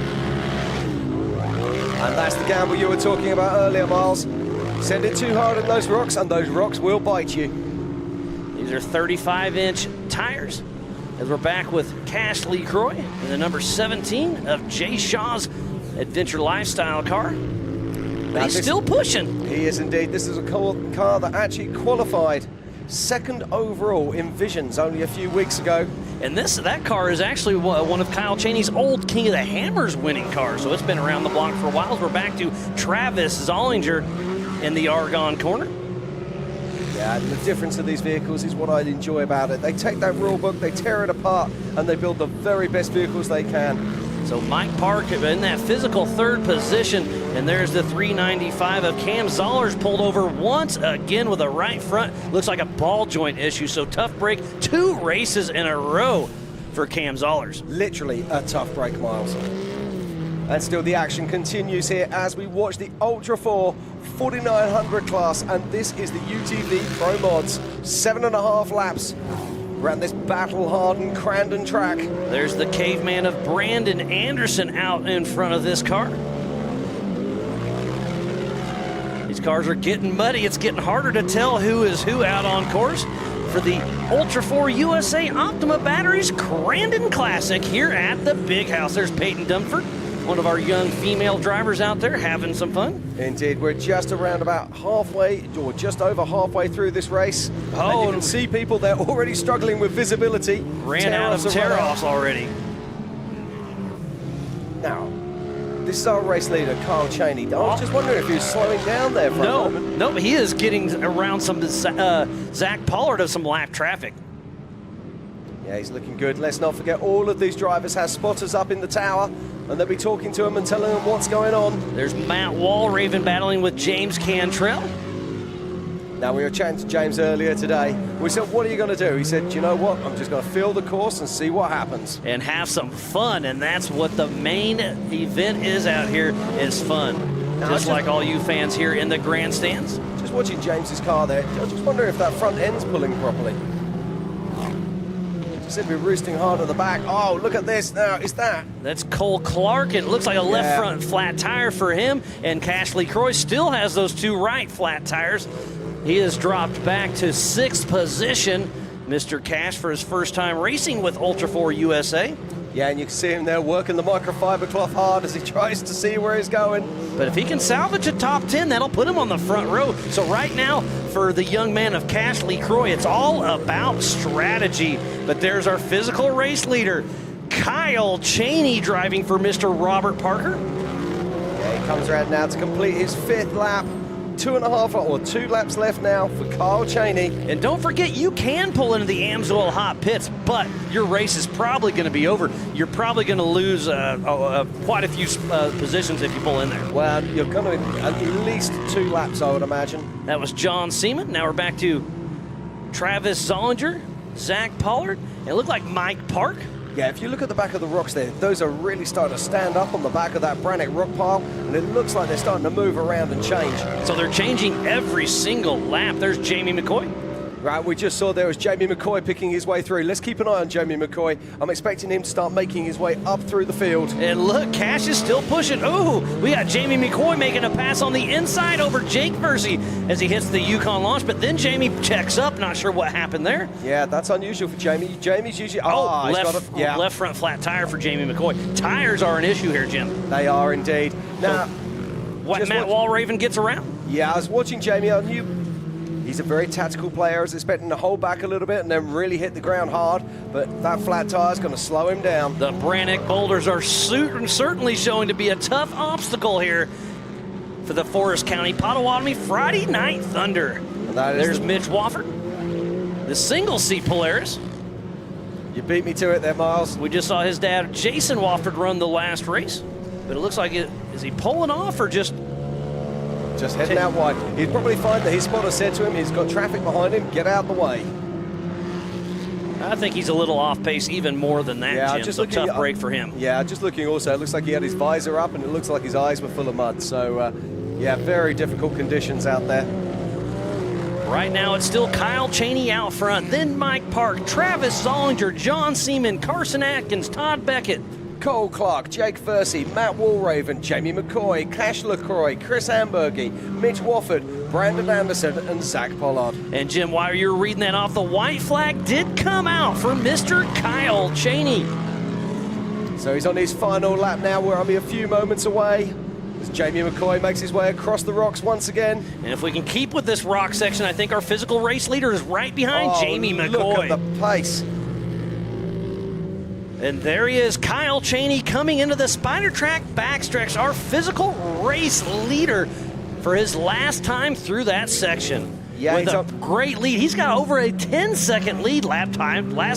And that's the gamble you were talking about earlier, Miles. Send it too hard in those rocks, and those rocks will bite you. These are 35-inch tires, as we're back with Cashley Crowe in the number 17 of Jay Shaw's Adventure Lifestyle car. But he's still pushing. He is indeed. This is a car that actually qualified second overall in Visions only a few weeks ago. And that car is actually one of Kyle Cheney's old King of the Hammers winning cars, so it's been around the block for a while. We're back to Travis Zollinger in the Argonne corner. Yeah, the difference of these vehicles is what I enjoy about it. They take that rule book, they tear it apart, and they build the very best vehicles they can. So Mike Park in that physical third position, and there's the 395 of Cam Zollers, pulled over once again with a right front. Looks like a ball joint issue, so tough break 2 races in a row for Cam Zollers. Literally a tough break, Miles. And still the action continues here as we watch the Ultra 4 4900 class, and this is the UTV Pro Mods. 7.5 laps around this battle-hardened Crandon track. There's the caveman of Brandon Anderson out in front of this car. These cars are getting muddy. It's getting harder to tell who is who out on course for the Ultra 4 USA Optima Batteries Crandon Classic here at the Big House. There's Peyton Dunford, one of our young female drivers out there having some fun. Indeed, we're just around about halfway, or just over halfway through this race. Oh, and you can see people, they're already struggling with visibility. Ran out of tear-offs already. Now, this is our race leader, Carl Cheney. I was just wondering if he was slowing down there for a moment. No, he is getting around some Zach Pollard of some lap traffic. Yeah, he's looking good. Let's not forget, all of these drivers have spotters up in the tower, and they'll be talking to him and telling them what's going on. There's Matt Walraven battling with James Cantrell. Now, we were chatting to James earlier today. We said, what are you going to do? He said, you know what? I'm just going to fill the course and see what happens. And have some fun, and that's what the main event is out here, is fun. Now, just like all you fans here in the grandstands. Just watching James's car there, I just wonder if that front end's pulling properly. Seem to be roosting hard at the back. Oh, look at this now. Is that? That's Cole Clark. It looks like a left front flat tire for him. And Cashley Croy still has those two right flat tires. He has dropped back to 6th position. Mr. Cash for his first time racing with Ultra 4 USA. Yeah, and you can see him there working the microfiber cloth hard as he tries to see where he's going. But if he can salvage a top 10, that'll put him on the front row. So right now, for the young man of Cashley Croy, it's all about strategy. But there's our physical race leader, Kyle Cheney, driving for Mr. Robert Parker. Yeah, he comes around now to complete his 5th lap. 2.5 or 2 laps left now for Kyle Cheney. And don't forget, you can pull into the Amsoil hot pits, but your race is probably going to be over. You're probably going to lose quite a few positions if you pull in there. Well, you're going to at least 2 laps, I would imagine. That was John Seaman. Now we're back to Travis Zollinger, Zach Pollard, and it looked like Mike Park. Yeah, if you look at the back of the rocks there, those are really starting to stand up on the back of that Brannock rock pile, and it looks like they're starting to move around and change. So they're changing every single lap. There's Jamie McCoy. Right, we just saw there was Jamie McCoy picking his way through. Let's keep an eye on Jamie McCoy. I'm expecting him to start making his way up through the field. And look, Cash is still pushing. Oh, we got Jamie McCoy making a pass on the inside over Jake Versey as he hits the Yukon launch, but then Jamie checks up. Not sure what happened there. Yeah, that's unusual for Jamie. Jamie's usually... left front flat tire for Jamie McCoy. Tires are an issue here, Jim. They are indeed. Now, what Matt Walraven gets around? Yeah, I was watching Jamie. I knew he's a very tactical player. I was expecting to hold back a little bit and then really hit the ground hard, but that flat tire is going to slow him down. The Brannock boulders are certainly showing to be a tough obstacle here for the Forest County Potawatomi Friday Night Thunder. There's Mitch Wofford, the single-seat Polaris. You beat me to it there, Miles. We just saw his dad, Jason Wofford, run the last race, but it looks like is he pulling off or just heading out wide? He'd probably find that his spotter said to him, he's got traffic behind him, get out the way. I think he's a little off pace even more than that, yeah, Jim, just so looking, tough break for him. Yeah, just looking also, it looks like he had his visor up and it looks like his eyes were full of mud. So, yeah, very difficult conditions out there. Right now, it's still Kyle Cheney out front, then Mike Park, Travis Zollinger, John Seaman, Carson Atkins, Todd Beckett, Cole Clark, Jake Versey, Matt Walraven, Jamie McCoy, Cash LaCroix, Chris Hamburgy, Mitch Wofford, Brandon Anderson, and Zach Pollard. And Jim, while you're reading that off, the white flag did come out for Mr. Kyle Cheney. So he's on his final lap now. We're only a few moments away as Jamie McCoy makes his way across the rocks once again. And if we can keep with this rock section, I think our physical race leader is right behind Jamie McCoy. Look at the pace. And there he is, Kyle Cheney coming into the Spider Track backstretch, our physical race leader for his last time through that section. Yeah, with a great lead. He's got over a 10-second lead last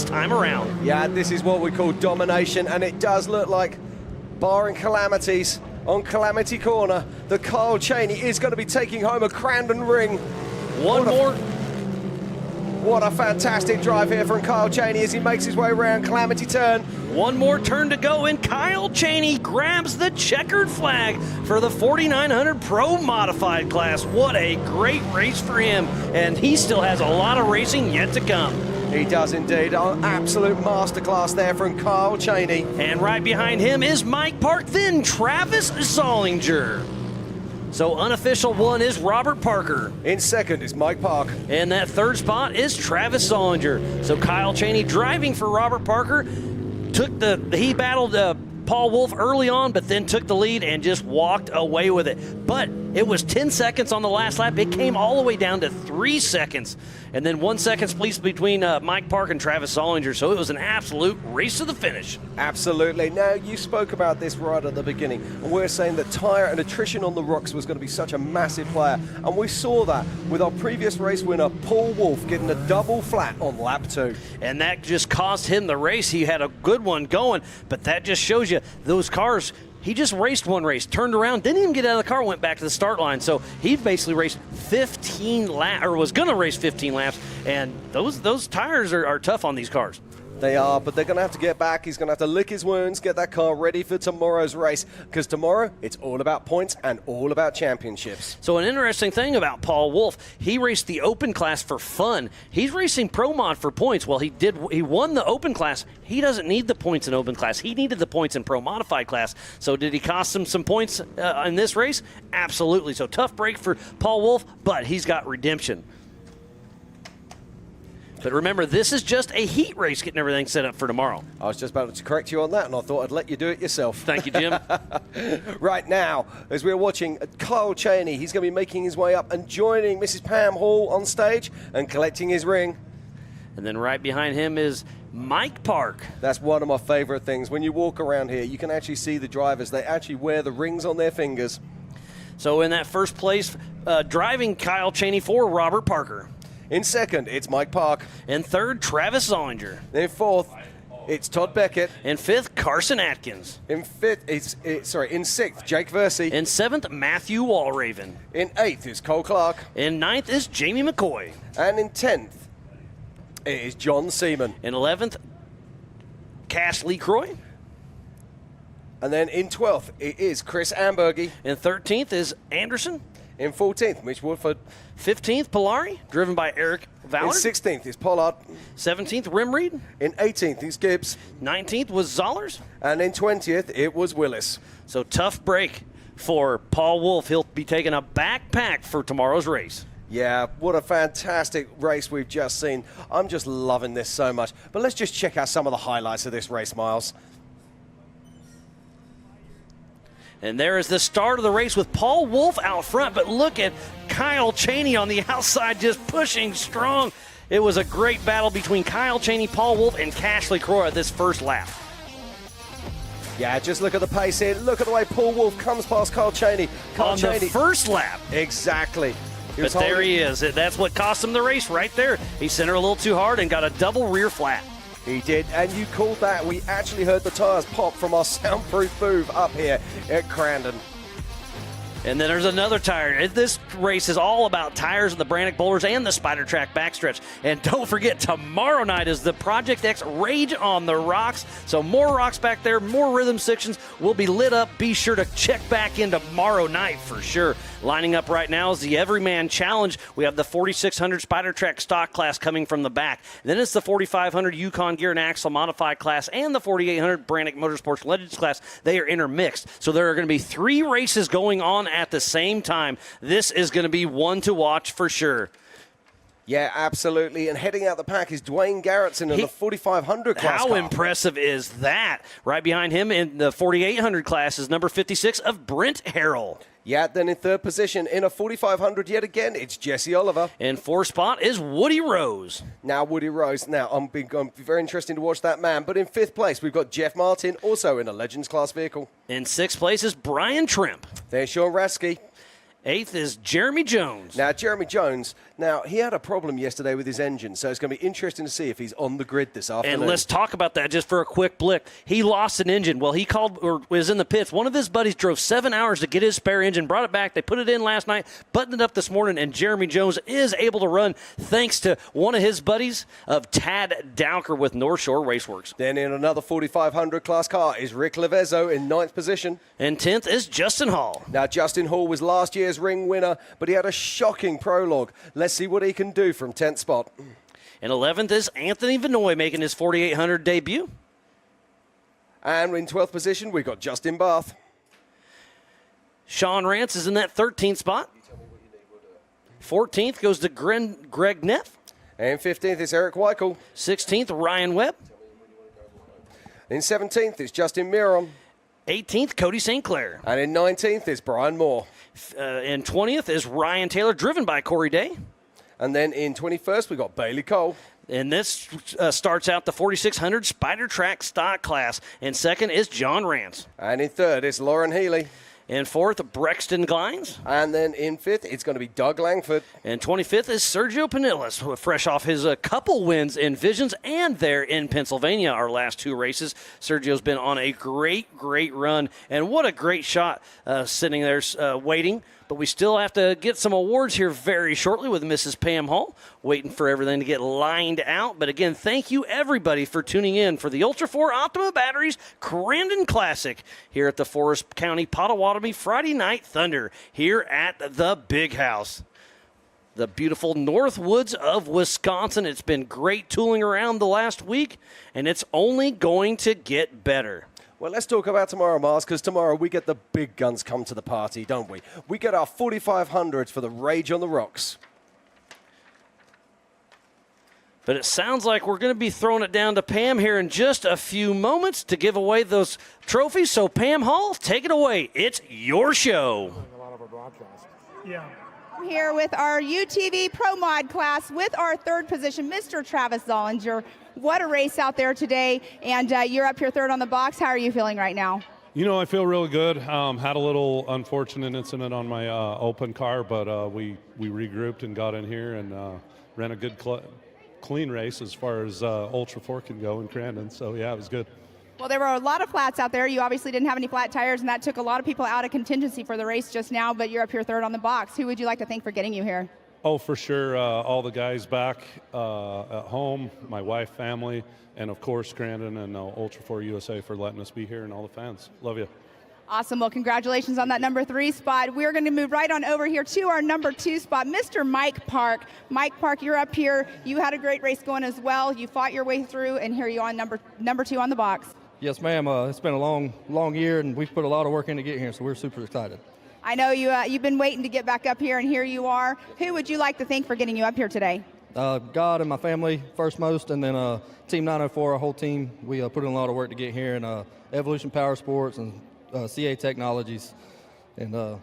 time around. Yeah, this is what we call domination, and it does look like, barring calamities, on Calamity Corner, the Kyle Cheney is going to be taking home a Crandon ring. What a fantastic drive here from Kyle Cheney as he makes his way around Calamity Turn. One more turn to go, and Kyle Cheney grabs the checkered flag for the 4900 Pro Modified class. What a great race for him, and he still has a lot of racing yet to come. He does indeed. An absolute masterclass there from Kyle Cheney. And right behind him is Mike Park, then Travis Zollinger. So unofficial one is Robert Parker. In second is Mike Park. And that third spot is Travis Zollinger. So Kyle Cheney driving for Robert Parker. He battled Paul Wolf early on, but then took the lead and just walked away with it. But it was 10 seconds on the last lap. It came all the way down to 3 seconds. And then 1 second split between Mike Park and Travis Zollinger. So it was an absolute race to the finish. Absolutely. Now, you spoke about this right at the beginning. And we're saying that tire and attrition on the rocks was going to be such a massive player. And we saw that with our previous race winner, Paul Wolf, getting a double flat on lap 2. And that just cost him the race. He had a good one going, but that just shows you those cars. He just raced one race, turned around, didn't even get out of the car, went back to the start line. So he basically raced 15 15 laps, or was going to race 15 laps, and those tires are tough on these cars. They are, but they're going to have to get back. He's going to have to lick his wounds, get that car ready for tomorrow's race, because tomorrow it's all about points and all about championships. So an interesting thing about Paul Wolf, he raced the open class for fun. He's racing Pro Mod for points. Well, he won the open class. He doesn't need the points in open class. He needed the points in Pro Modified class. So did he cost him some points in this race? Absolutely. So tough break for Paul Wolf, but he's got redemption. But remember, this is just a heat race getting everything set up for tomorrow. I was just about to correct you on that, and I thought I'd let you do it yourself. Thank you, Jim. Right now, as we're watching Kyle Cheney, he's going to be making his way up and joining Mrs. Pam Hall on stage and collecting his ring. And then right behind him is Mike Park. That's one of my favorite things. When you walk around here, you can actually see the drivers. They actually wear the rings on their fingers. So in that first place, driving Kyle Cheney for Robert Parker. In second, it's Mike Park. In third, Travis Zollinger. In fourth, it's Todd Beckett. In fifth, Carson Atkins. In sixth, Jake Versey. In seventh, Matthew Walraven. In eighth is Cole Clark. In ninth is Jamie McCoy. And in 10th, it is John Seaman. In 11th, Cash Lee Croy. And then in 12th, it is Chris Ambergy. In 13th is Anderson. In 14th, Mitch Woodford. 15th, Polari, driven by Eric Vallard. In 16th is Pollard. 17th, Rimreed. In 18th is Gibbs. 19th was Zollers. And in 20th, it was Willis. So tough break for Paul Wolf. He'll be taking a backpack for tomorrow's race. Yeah, what a fantastic race we've just seen. I'm just loving this so much. But let's just check out some of the highlights of this race, Miles. And there is the start of the race with Paul Wolf out front, but look at Kyle Cheney on the outside just pushing strong. It was a great battle between Kyle Cheney, Paul Wolf, and Cashley Croy at this first lap. Yeah, just look at the pace here. Look at the way Paul Wolf comes past Kyle Cheney. The first lap. Exactly. But there he is. That's what cost him the race right there. He sent her a little too hard and got a double rear flat. He did, and you called that. We actually heard the tires pop from our soundproof booth up here at Crandon. And then there's another tire. This race is all about tires and the Brannock boulders and the Spider Track backstretch. And don't forget, tomorrow night is the Project X Rage on the Rocks. So more rocks back there, more rhythm sections will be lit up. Be sure to check back in tomorrow night for sure. Lining up right now is the Everyman Challenge. We have the 4600 Spider Track stock class coming from the back. Then it's the 4500 Yukon Gear and Axle modified class and the 4800 Brannock Motorsports Legends class. They are intermixed. So there are going to be 3 races going on at the same time. This is going to be one to watch for sure. Yeah, absolutely. And heading out the pack is Dwayne Garrettson in the 4500 class. How impressive is that? Right behind him in the 4800 class is number 56 of Brent Harrell. Yeah, then in third position in a 4500 yet again, it's Jesse Oliver. In fourth spot is Woody Rose. Now, Woody Rose. Now, I'm very interesting to watch that man. But in fifth place, we've got Jeff Martin, also in a Legends class vehicle. In sixth place is Brian Trimp. There's Sean Rasky. Eighth is Jeremy Jones. Now, Jeremy Jones, he had a problem yesterday with his engine, so it's going to be interesting to see if he's on the grid this afternoon. And let's talk about that just for a quick blick. He lost an engine. Well, he called or was in the pits. One of his buddies drove 7 hours to get his spare engine, brought it back. They put it in last night, buttoned it up this morning, and Jeremy Jones is able to run thanks to one of his buddies of Tad Dowker with North Shore Raceworks. Then in another 4500 class car is Rick Levezzo in 9th position. And 10th is Justin Hall. Now, Justin Hall was last year's ring winner, but he had a shocking prologue. Let's see what he can do from 10th spot. And 11th is Anthony Vinoy making his 4800 debut. And in 12th position, we've got Justin Barth. Sean Rance is in that 13th spot. 14th goes to Greg Neff. And 15th is Eric Weichel. 16th, Ryan Webb. In 17th is Justin Miron. 18th, Cody St. Clair. And in 19th is Brian Moore. And 20th is Ryan Taylor, driven by Corey Day. And then in 21st, we got Bailey Cole. And this starts out the 4600 Spider Track stock class. And second is John Rance. And in third is Lauren Healy. In fourth, Brexton Glines. And then in fifth, it's going to be Doug Langford. And 25th is Sergio Pinillas, fresh off his couple wins in Visions and there in Pennsylvania, our last two races. Sergio's been on a great run, and what a great shot sitting there waiting. But we still have to get some awards here very shortly with Mrs. Pam Hall, waiting for everything to get lined out. But again, thank you everybody for tuning in for the Ultra 4 Optima Batteries Crandon Classic here at the Forest County Potawatomi Friday Night Thunder here at the Big House. The beautiful North Woods of Wisconsin. It's been great tooling around the last week, and it's only going to get better. Well, let's talk about tomorrow, Mars, because tomorrow we get the big guns come to the party, don't we? We get our 4500s for the Rage on the Rocks. But it sounds like we're going to be throwing it down to Pam here in just a few moments to give away those trophies. So, Pam Hall, take it away. It's your show. Yeah. I'm here with our UTV Pro Mod class with our third position, Mr. Travis Zollinger. What a race out there today, and you're up here third on the box. How are you feeling right now? You know, I feel really good. Had a little unfortunate incident on my open car, but we regrouped and got in here and ran a good clean race as far as Ultra 4 can go in Crandon. So, yeah, it was good. Well, there were a lot of flats out there. You obviously didn't have any flat tires, and that took a lot of people out of contingency for the race just now, but you're up here third on the box. Who would you like to thank for getting you here? Oh, for sure. All the guys back at home, my wife, family, and, of course, Crandon and Ultra 4 USA for letting us be here, and all the fans. Love you. Awesome. Well, congratulations on that number 3 spot. We're going to move right on over here to our number 2 spot, Mr. Mike Park. Mike Park, you're up here. You had a great race going as well. You fought your way through, and here you are, number 2 on the box. Yes, ma'am. It's been a long year, and we've put a lot of work in to get here, so we're super excited. I know you've been waiting to get back up here, and here you are. Who would you like to thank for getting you up here today? God and my family first most, and then Team 904, our whole team. We put in a lot of work to get here, and Evolution Power Sports and CA Technologies, and Mr.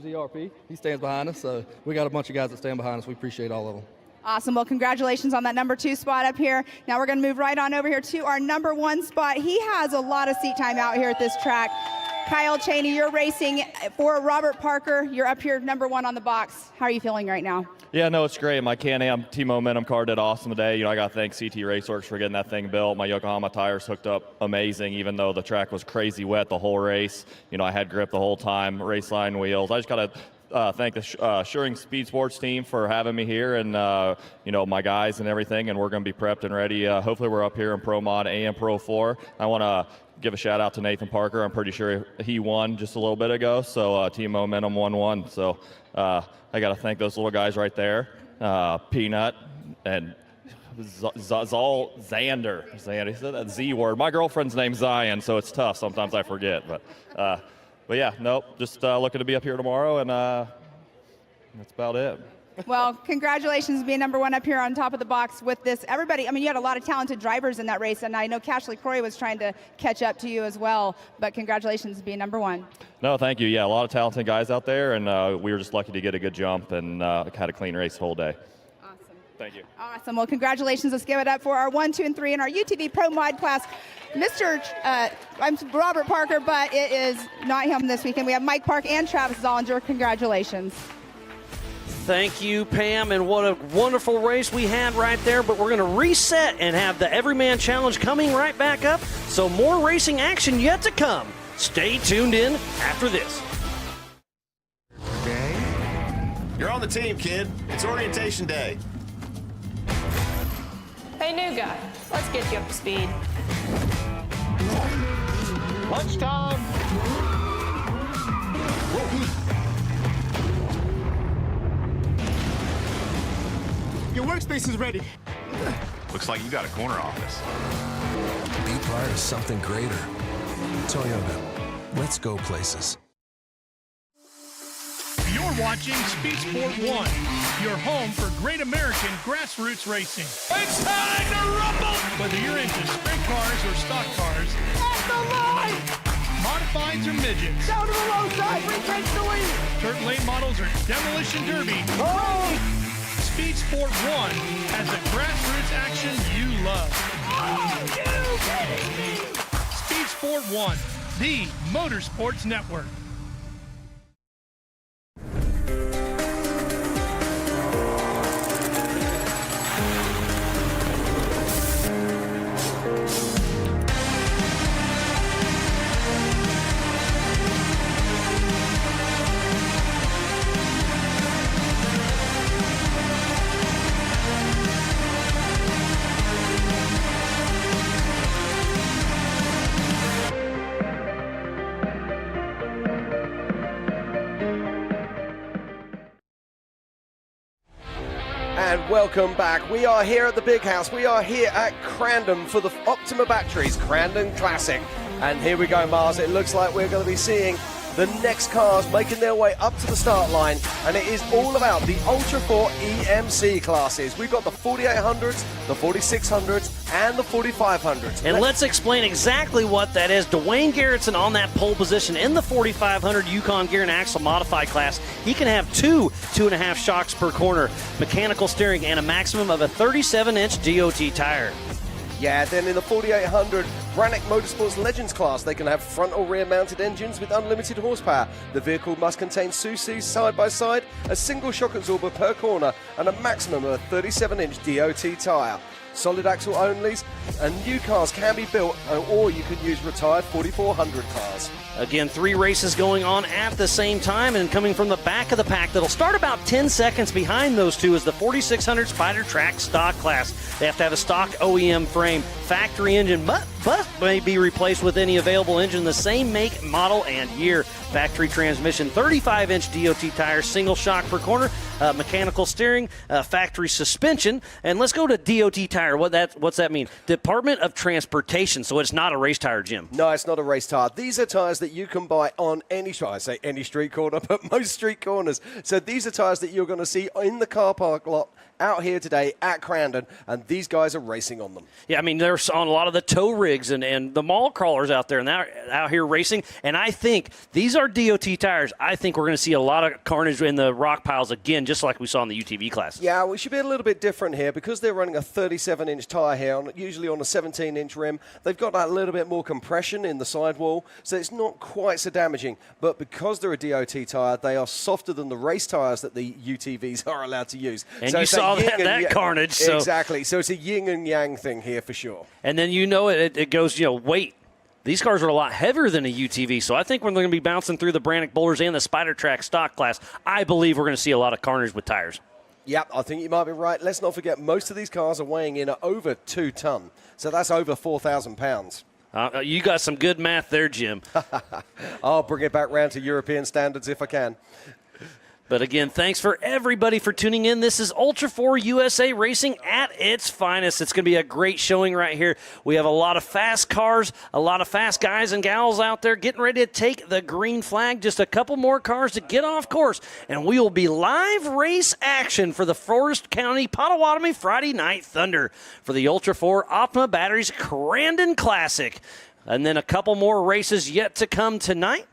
ZRP, he stands behind us. So we got a bunch of guys that stand behind us. We appreciate all of them. Awesome. Well, congratulations on that number 2 spot up here. Now we're going to move right on over here to our number 1 spot. He has a lot of seat time out here at this track. Kyle Cheney, you're racing for Robert Parker. You're up here number 1 on the box. How are you feeling right now? Yeah, no, it's great. My Can-Am Team Momentum car did awesome today. You know, I got to thank CT Raceworks for getting that thing built. My Yokohama tires hooked up amazing, even though the track was crazy wet the whole race. You know, I had grip the whole time, race line wheels. I just got to thank the Assuring Speed Sports team for having me here and, you know, my guys and everything, and we're going to be prepped and ready. Hopefully we're up here in Pro Mod and Pro 4. I want to give a shout out to Nathan Parker. I'm pretty sure he won just a little bit ago, so Team Momentum 1-1. So I got to thank those little guys right there, Peanut and Xander. He said that Z word. My girlfriend's name's Zion, so it's tough. Sometimes I forget. But yeah, nope, just looking to be up here tomorrow, and that's about it. Well, congratulations being number 1 up here on top of the box with this. Everybody, I mean, you had a lot of talented drivers in that race, and I know Cashley Croy was trying to catch up to you as well, but congratulations being number 1. No, thank you. Yeah, a lot of talented guys out there, and we were just lucky to get a good jump and had a clean race the whole day. Awesome. Thank you. Awesome. Well, congratulations. Let's give it up for our 1, 2, and 3 in our UTV Pro Mod class. I'm Robert Parker, but it is not him this weekend. We have Mike Park and Travis Zollinger. Congratulations. Thank you, Pam, and what a wonderful race we had right there. But we're going to reset and have the Everyman Challenge coming right back up. So more racing action yet to come. Stay tuned in after this. You're on the team, kid. It's orientation day. Hey, new guy, let's get you up to speed. Lunchtime. Your workspace is ready. Looks like you got a corner office. Be part of something greater. Toyota. Let's go places. You're watching Speed Sport 1, your home for great American grassroots racing. It's time to rumble! Whether you're into sprint cars or stock cars, At the line! modifieds or midgets, Down to the low side, retake the lead! dirt late models or demolition derby, Speed Sport 1 has the grassroots action you love. Are you kidding me? Speed Sport 1, the motorsports network. And welcome back. We are here at the Big House. We are here at Crandon for the Optima Batteries Crandon Classic. And here we go, Mars. It looks like we're going to be seeing the next cars making their way up to the start line, and it is all about the Ultra 4 EMC classes. We've got the 4800s, the 4600s, and the 4500s. And let's explain exactly what that is. Dwayne Garrettson on that pole position in the 4500 Yukon Gear and Axle Modified class. He can have 2.5 shocks per corner, mechanical steering, and a maximum of a 37-inch DOT tire. Yeah, then in the 4800 Brannick Motorsports Legends class, they can have front or rear mounted engines with unlimited horsepower. The vehicle must contain SUSI side by side, a single shock absorber per corner, and a maximum of a 37-inch DOT tyre. Solid axle onlys, and new cars can be built, or you can use retired 4400 cars. Again, 3 races going on at the same time, and coming from the back of the pack that'll start about 10 seconds behind those two is the 4600 Spider Track stock class. They have to have a stock OEM frame, factory engine, but may be replaced with any available engine, the same make, model, and year. Factory transmission, 35-inch DOT tires, single shock per corner, mechanical steering, factory suspension. And let's go to DOT tire. What's that mean? Department of Transportation. So it's not a race tire, Jim. No, it's not a race tire. These are tires that you can buy on any street corner, but most street corners. So these are tires that you're going to see in the car park lot out here today at Crandon, and these guys are racing on them. Yeah, I mean, they're on a lot of the tow rigs and the mall crawlers out there, and they're out here racing. And I think these are DOT tires. I think we're going to see a lot of carnage in the rock piles again, just like we saw in the UTV classes. Yeah, we should be a little bit different here because they're running a 37-inch tire here, usually on a 17-inch rim. They've got that little bit more compression in the sidewall, so it's not quite so damaging. But because they're a DOT tire, they are softer than the race tires that the UTVs are allowed to use. And so you saw that carnage. So. Exactly. So it's a yin and yang thing here for sure. And then it goes, weight. These cars are a lot heavier than a UTV, so I think when they're going to be bouncing through the Brannick Boulders and the Spider Track stock class, I believe we're going to see a lot of carnage with tires. Yep, I think you might be right. Let's not forget, most of these cars are weighing in at over 2 ton, so that's over 4,000 pounds. You got some good math there, Jim. I'll bring it back round to European standards if I can. But again, thanks for everybody for tuning in. This is Ultra 4 USA Racing at its finest. It's going to be a great showing right here. We have a lot of fast cars, a lot of fast guys and gals out there getting ready to take the green flag. Just a couple more cars to get off course, and we will be live race action for the Forest County Potawatomi Friday Night Thunder for the Ultra 4 Optima Batteries Crandon Classic. And then a couple more races yet to come tonight.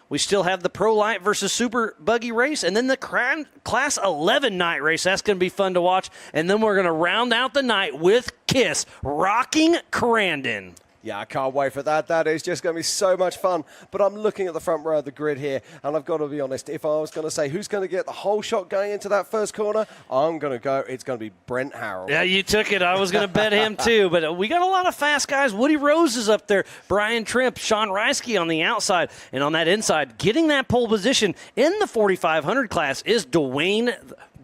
We still have the Pro Light versus Super Buggy race, and then the Class 11 night race. That's going to be fun to watch. And then we're going to round out the night with KISS rocking Crandon. Yeah, I can't wait for that. That is just going to be so much fun. But I'm looking at the front row of the grid here, and I've got to be honest. If I was going to say who's going to get the whole shot going into that first corner, I'm going to go, it's going to be Brent Harrell. Yeah, you took it. I was going to bet him too. But we got a lot of fast guys. Woody Rose is up there. Brian Trimp, Sean Reisky on the outside. And on that inside, getting that pole position in the 4,500 class is Dwayne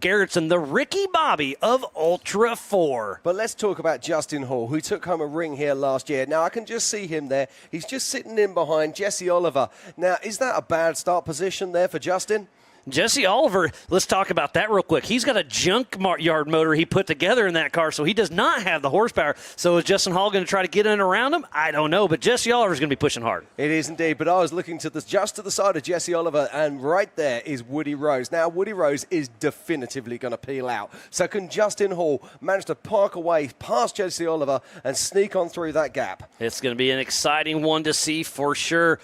Garrettson, the Ricky Bobby of Ultra 4. But let's talk about Justin Hall, who took home a ring here last year. Now, I can just see him there. He's just sitting in behind Jesse Oliver. Now, is that a bad start position there for Justin? Jesse Oliver, let's talk about that real quick. He's got a junkyard motor he put together in that car, so he does not have the horsepower. So is Justin Hall going to try to get in around him? I don't know, but Jesse Oliver is going to be pushing hard. It is indeed, but I was looking to just to the side of Jesse Oliver, and right there is Woody Rose. Now, Woody Rose is definitively going to peel out. So can Justin Hall manage to park away past Jesse Oliver and sneak on through that gap? It's going to be an exciting one to see for sure.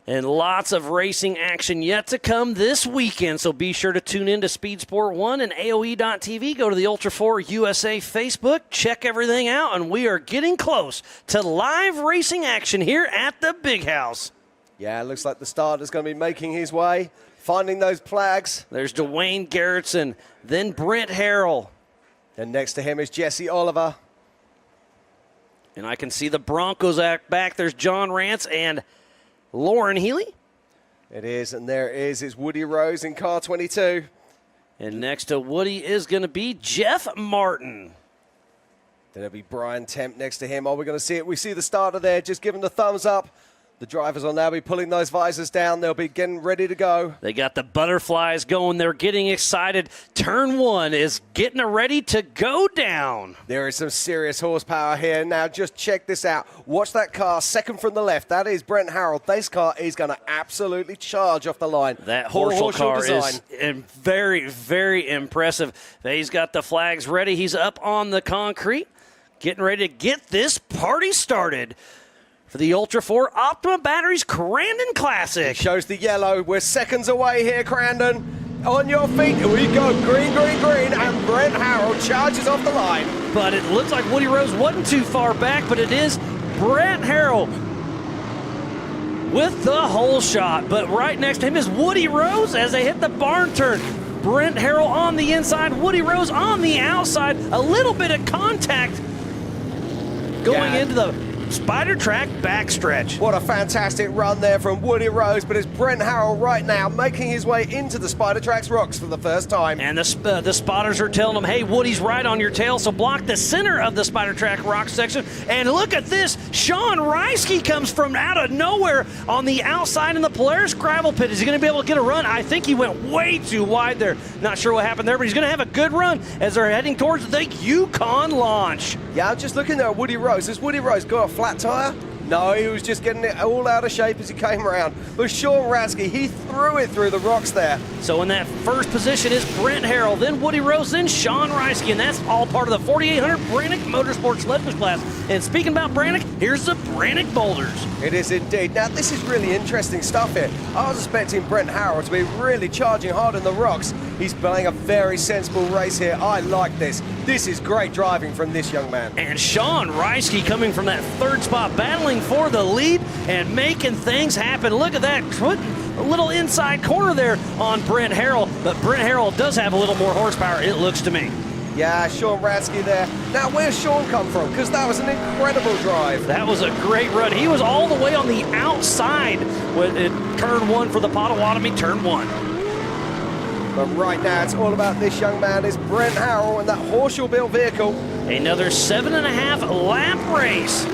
And lots of racing action yet to come this weekend, so be sure to tune in to Speed Sport 1 and AOE.TV. Go to the Ultra 4 USA Facebook, check everything out, and we are getting close to live racing action here at the Big House. Yeah, it looks like the starter's going to be making his way, finding those flags. There's Dwayne Garrettson, then Brent Harrell. And next to him is Jesse Oliver. And I can see the Broncos back. There's John Rance and Lauren Healy. It is, and there is Woody Rose in car 22. And next to Woody is going to be Jeff Martin. Then it'll be Brian Temp next to him. Oh, we're going to see it. We see the starter there, just giving the thumbs up. The drivers will now be pulling those visors down. They'll be getting ready to go. They got the butterflies going. They're getting excited. Turn 1 is getting ready to go down. There is some serious horsepower here. Now, just check this out. Watch that car, second from the left. That is Brent Harrell. This car is going to absolutely charge off the line. That Horschel car is very, very impressive. He's got the flags ready. He's up on the concrete, getting ready to get this party started for the Ultra 4 Optima Batteries Crandon Classic. It shows the yellow. We're seconds away here, Crandon. On your feet, here we go. Green, green, green, and Brent Harrell charges off the line. But it looks like Woody Rose wasn't too far back, but it is Brent Harrell with the hole shot. But right next to him is Woody Rose as they hit the barn turn. Brent Harrell on the inside, Woody Rose on the outside. A little bit of contact going into the Spider Track backstretch. What a fantastic run there from Woody Rose, but it's Brent Harrell right now making his way into the Spider Track's rocks for the first time. And the spotters are telling him, hey, Woody's right on your tail, so block the center of the Spider Track rock section. And look at this, Sean Reisky comes from out of nowhere on the outside in the Polaris gravel pit. Is he going to be able to get a run? I think he went way too wide there. Not sure what happened there, but he's going to have a good run as they're heading towards the Yukon launch. Yeah, I'm just looking there at Woody Rose. Has Woody Rose got a flat tire? No, he was just getting it all out of shape as he came around. But Sean Rasky, he threw it through the rocks there. So in that first position is Brent Harrell, then Woody Rose, then Sean Reisky, and that's all part of the 4800 Brannick Motorsports Legends class. And speaking about Brannick, here's the Brannick Boulders. It is indeed. Now, this is really interesting stuff here. I was expecting Brent Harrell to be really charging hard in the rocks. He's playing a very sensible race here. I like this. This is great driving from this young man. And Sean Reisky coming from that third spot, battling for the lead and making things happen. Look at that, putting a little inside corner there on Brent Harrell. But Brent Harrell does have a little more horsepower, it looks to me. Yeah, Sean Rasky there. Now, where's Sean come from? Because that was an incredible drive. That was a great run. He was all the way on the outside in turn 1 for the Potawatomi, turn 1. But right now, it's all about this young man. It's Brent Harrell and that Horschel-built vehicle. Another 7.5 lap race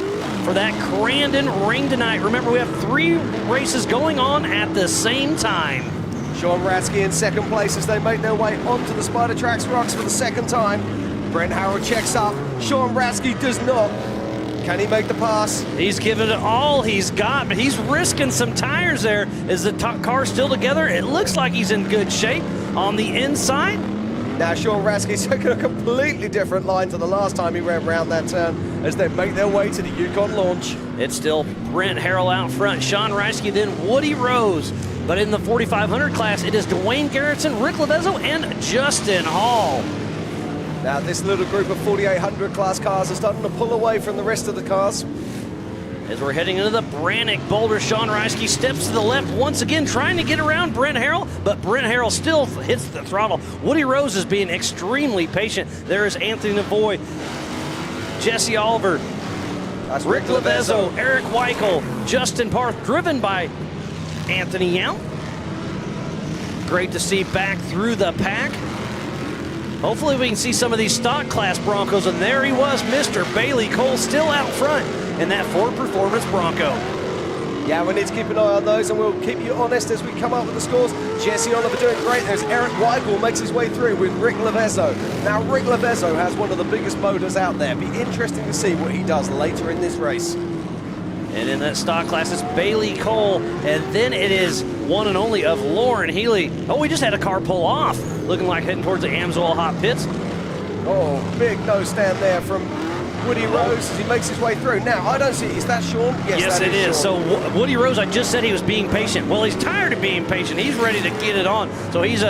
for that Crandon ring tonight. Remember, we have 3 races going on at the same time. Sean Rasky in second place as they make their way onto the Spider Track's rocks for the second time. Brent Harrell checks up. Sean Rasky does not. Can he make the pass? He's given it all he's got, but he's risking some tires there. Is the car still together? It looks like he's in good shape on the inside. Now Sean Rasky's taking a completely different line to the last time he went around that turn as they make their way to the Yukon launch. It's still Brent Harrell out front, Sean Reisky, then Woody Rose. But in the 4500 class, it is Dwayne Garrettson, Rick Levezzo, and Justin Hall. Now this little group of 4800 class cars are starting to pull away from the rest of the cars. As we're heading into the Brannick Boulder, Sean Reisky steps to the left once again, trying to get around Brent Harrell, but Brent Harrell still hits the throttle. Woody Rose is being extremely patient. There is Anthony Navoy, Jesse Oliver, Rick Levezzo, Eric Weichel, Justin Parth, driven by Anthony Young. Great to see back through the pack. Hopefully we can see some of these stock class Broncos, and there he was, Mr. Bailey Cole, still out front in that Ford Performance Bronco. Yeah, we need to keep an eye on those, and we'll keep you honest as we come up with the scores. Jesse Oliver doing great. There's Eric Weichel makes his way through with Rick Levezzo. Now, Rick Levezzo has one of the biggest motors out there. Be interesting to see what he does later in this race. And in that stock class, it's Bailey Cole, and then it is one and only of Lauren Healy. Oh, we just had a car pull off, looking like heading towards the Amsoil Hot Pits. Oh, big nose stand there from Woody Rose as he makes his way through. Now, I don't see, is that Sean? Yes, it is. So Woody Rose, I just said he was being patient. Well, he's tired of being patient. He's ready to get it on. So he's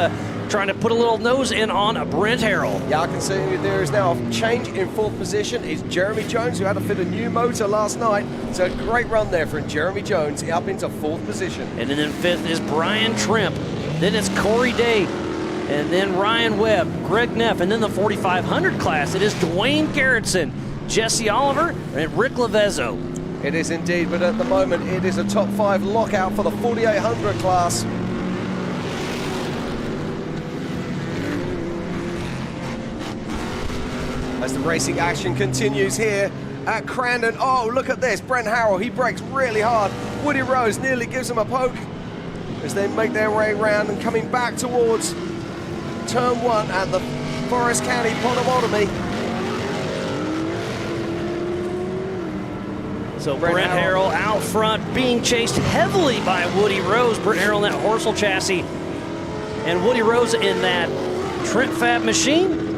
trying to put a little nose in on Brent Harrell. Yeah, I can see there is now a change in fourth position. It's Jeremy Jones, who had to fit a new motor last night. So a great run there from Jeremy Jones up into fourth position. And then in fifth is Brian Trimp. Then it's Corey Day. And then Ryan Webb, Greg Neff. And then the 4500 class, it is Dwayne Garrettson, Jesse Oliver, and Rick Levezzo. It is indeed, but at the moment it is a top 5 lockout for the 4800 class. As the racing action continues here at Crandon. Oh, look at this. Brent Harrell, he brakes really hard. Woody Rose nearly gives them a poke as they make their way around and coming back towards turn 1 at the Forest County POTAWATOMI. So Brent Harrell out front, being chased heavily by Woody Rose. Brent Harrell in that Horsel chassis, and Woody Rose in that Trent Fab machine.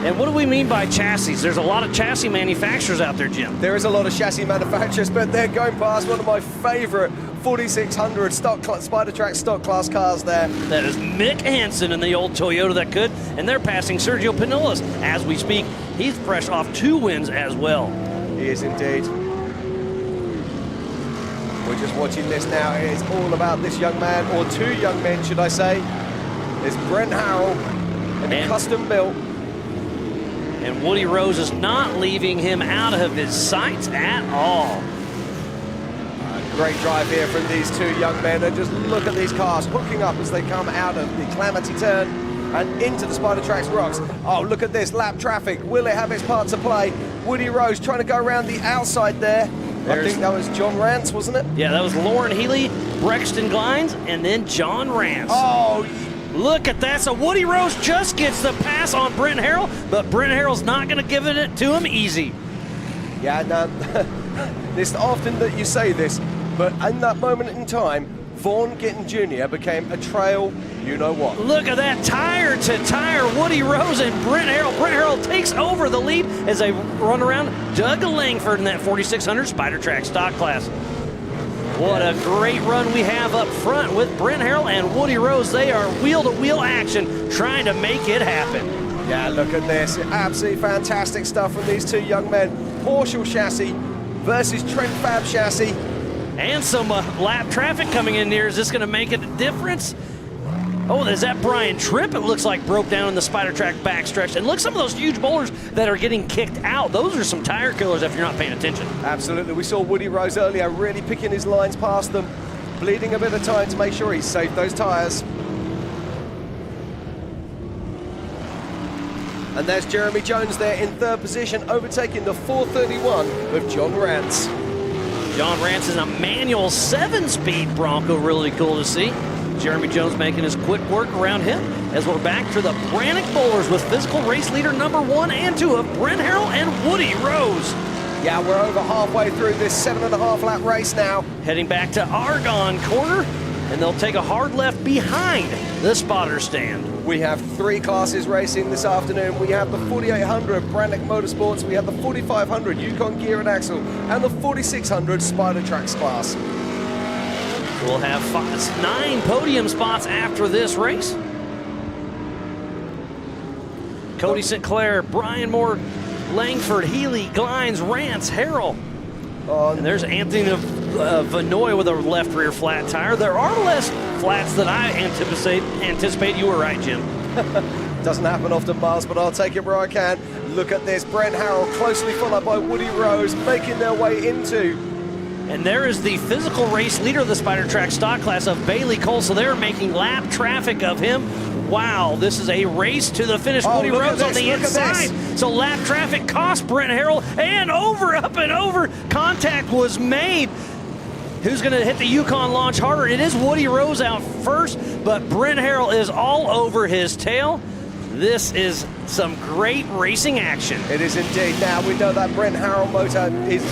And what do we mean by chassis? There's a lot of chassis manufacturers out there, Jim. There is a lot of chassis manufacturers, but they're going past one of my favorite 4600 Spider Track stock class cars there. That is Mick Hansen in the old Toyota that could, and they're passing Sergio Pinillas as we speak. He's fresh off 2 wins as well. He is indeed. We're just watching this now. It is all about this young man, or 2 young men, should I say. It's Brent Harrell and custom built. And Woody Rose is not leaving him out of his sights at all. Great drive here from these 2 young men. And just look at these cars hooking up as they come out of the Calamity turn and into the Spider Tracks rocks. Oh, look at this lap traffic. Will it have its part to play? Woody Rose trying to go around the outside there. I think that was John Rance, wasn't it? Yeah, that was Lauren Healy, Brexton Glines, and then John Rance. Oh, look at that. So Woody Rose just gets the pass on Brent Harrell, but Brent Harrell's not going to give it to him easy. Yeah, no, it's often that you say this, but in that moment in time, Vaughn Gittin Jr. became a trail, you know what. Look at that, tire to tire, Woody Rose and Brent Harrell. Brent Harrell takes over the lead as they run around Doug Langford in that 4600 Spider Track stock class. What a great run we have up front with Brent Harrell and Woody Rose. They are wheel-to-wheel action trying to make it happen. Yeah, look at this. Absolutely fantastic stuff from these 2 young men. Porsche chassis versus Trent Fab chassis. And some lap traffic coming in here. Is this going to make a difference? Oh, is that Brian Tripp? It looks like broke down in the Spider Track backstretch. And look, some of those huge boulders that are getting kicked out. Those are some tire killers if you're not paying attention. Absolutely. We saw Woody Rose earlier really picking his lines past them, bleeding a bit of time to make sure he saved those tires. And there's Jeremy Jones there in 3rd position, overtaking the 431 of John Rance. John Rance is a manual 7-speed Bronco. Really cool to see. Jeremy Jones making his quick work around him as we're back to the Brannick Bowlers with physical race leader number 1 and 2 of Brent Harrell and Woody Rose. Yeah, we're over halfway through this 7.5 lap race now. Heading back to Argonne Corner, and they'll take a hard left behind the spotter stand. We have 3 classes racing this afternoon. We have the 4800 Brannick Motorsports, we have the 4500 Yukon Gear and Axle, and the 4600 Spider Tracks class. We'll have 9 podium spots after this race. Cody Sinclair, Brian Moore, Langford, Healy, Glines, Rance, Harrell. And there's Anthony Vanoy with a left rear flat tire. There are less flats than I anticipate. You were right, Jim. Doesn't happen often, Miles, but I'll take it where I can. Look at this. Brent Harrell closely followed by Woody Rose making their way into. And there is the physical race leader of the Spider Track stock class of Bailey Cole. So they're making lap traffic of him. Wow, this is a race to the finish. Woody Rose on the inside. So lap traffic cost Brent Harrell, and up and over. Contact was made. Who's going to hit the Yukon launch harder? It is Woody Rose out first, but Brent Harrell is all over his tail. This is some great racing action. It is indeed. Now we know that Brent Harrell motor is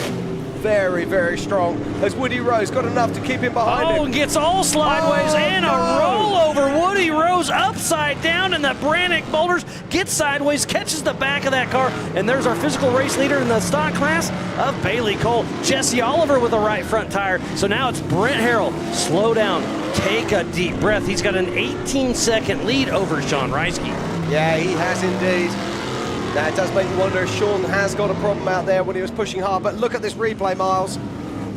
very, very strong. As Woody Rose got enough to keep him behind him. And gets all slideways and a rollover. Woody Rose upside down in the Brannick boulders, gets sideways, catches the back of that car, and there's our physical race leader in the stock class of Bailey Cole. Jesse Oliver with a right front tire. So now it's Brent Harrell. Slow down, take a deep breath. He's got an 18-second lead over Sean Reisky. Yeah, he has indeed. Now, it does make you wonder if Sean has got a problem out there when he was pushing hard, but look at this replay, Miles.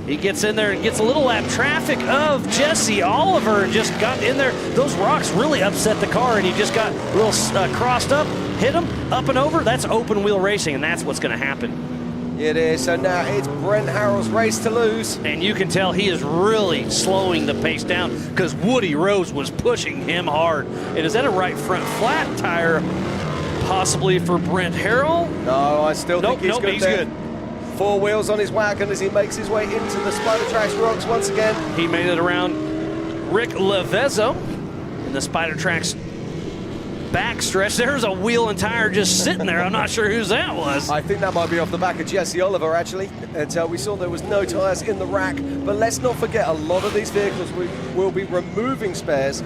He gets in there and gets a little lap traffic of Jesse Oliver and just got in there. Those rocks really upset the car, and he just got a little crossed up, hit him, up and over. That's open wheel racing, and that's what's going to happen. It is. So now it's Brent Harrell's race to lose. And you can tell he is really slowing the pace down because Woody Rose was pushing him hard. And is that a right front flat tire? Possibly for Brent Harrell? No, I still think he's good. He's good. 4 wheels on his wagon as he makes his way into the Spider Tracks rocks once again. He made it around Rick Levezzo in the Spider Tracks backstretch. There's a wheel and tire just sitting there. I'm not sure whose that was. I think that might be off the back of Jesse Oliver, actually. Until we saw there was no tires in the rack. But let's not forget, a lot of these vehicles will be removing spares.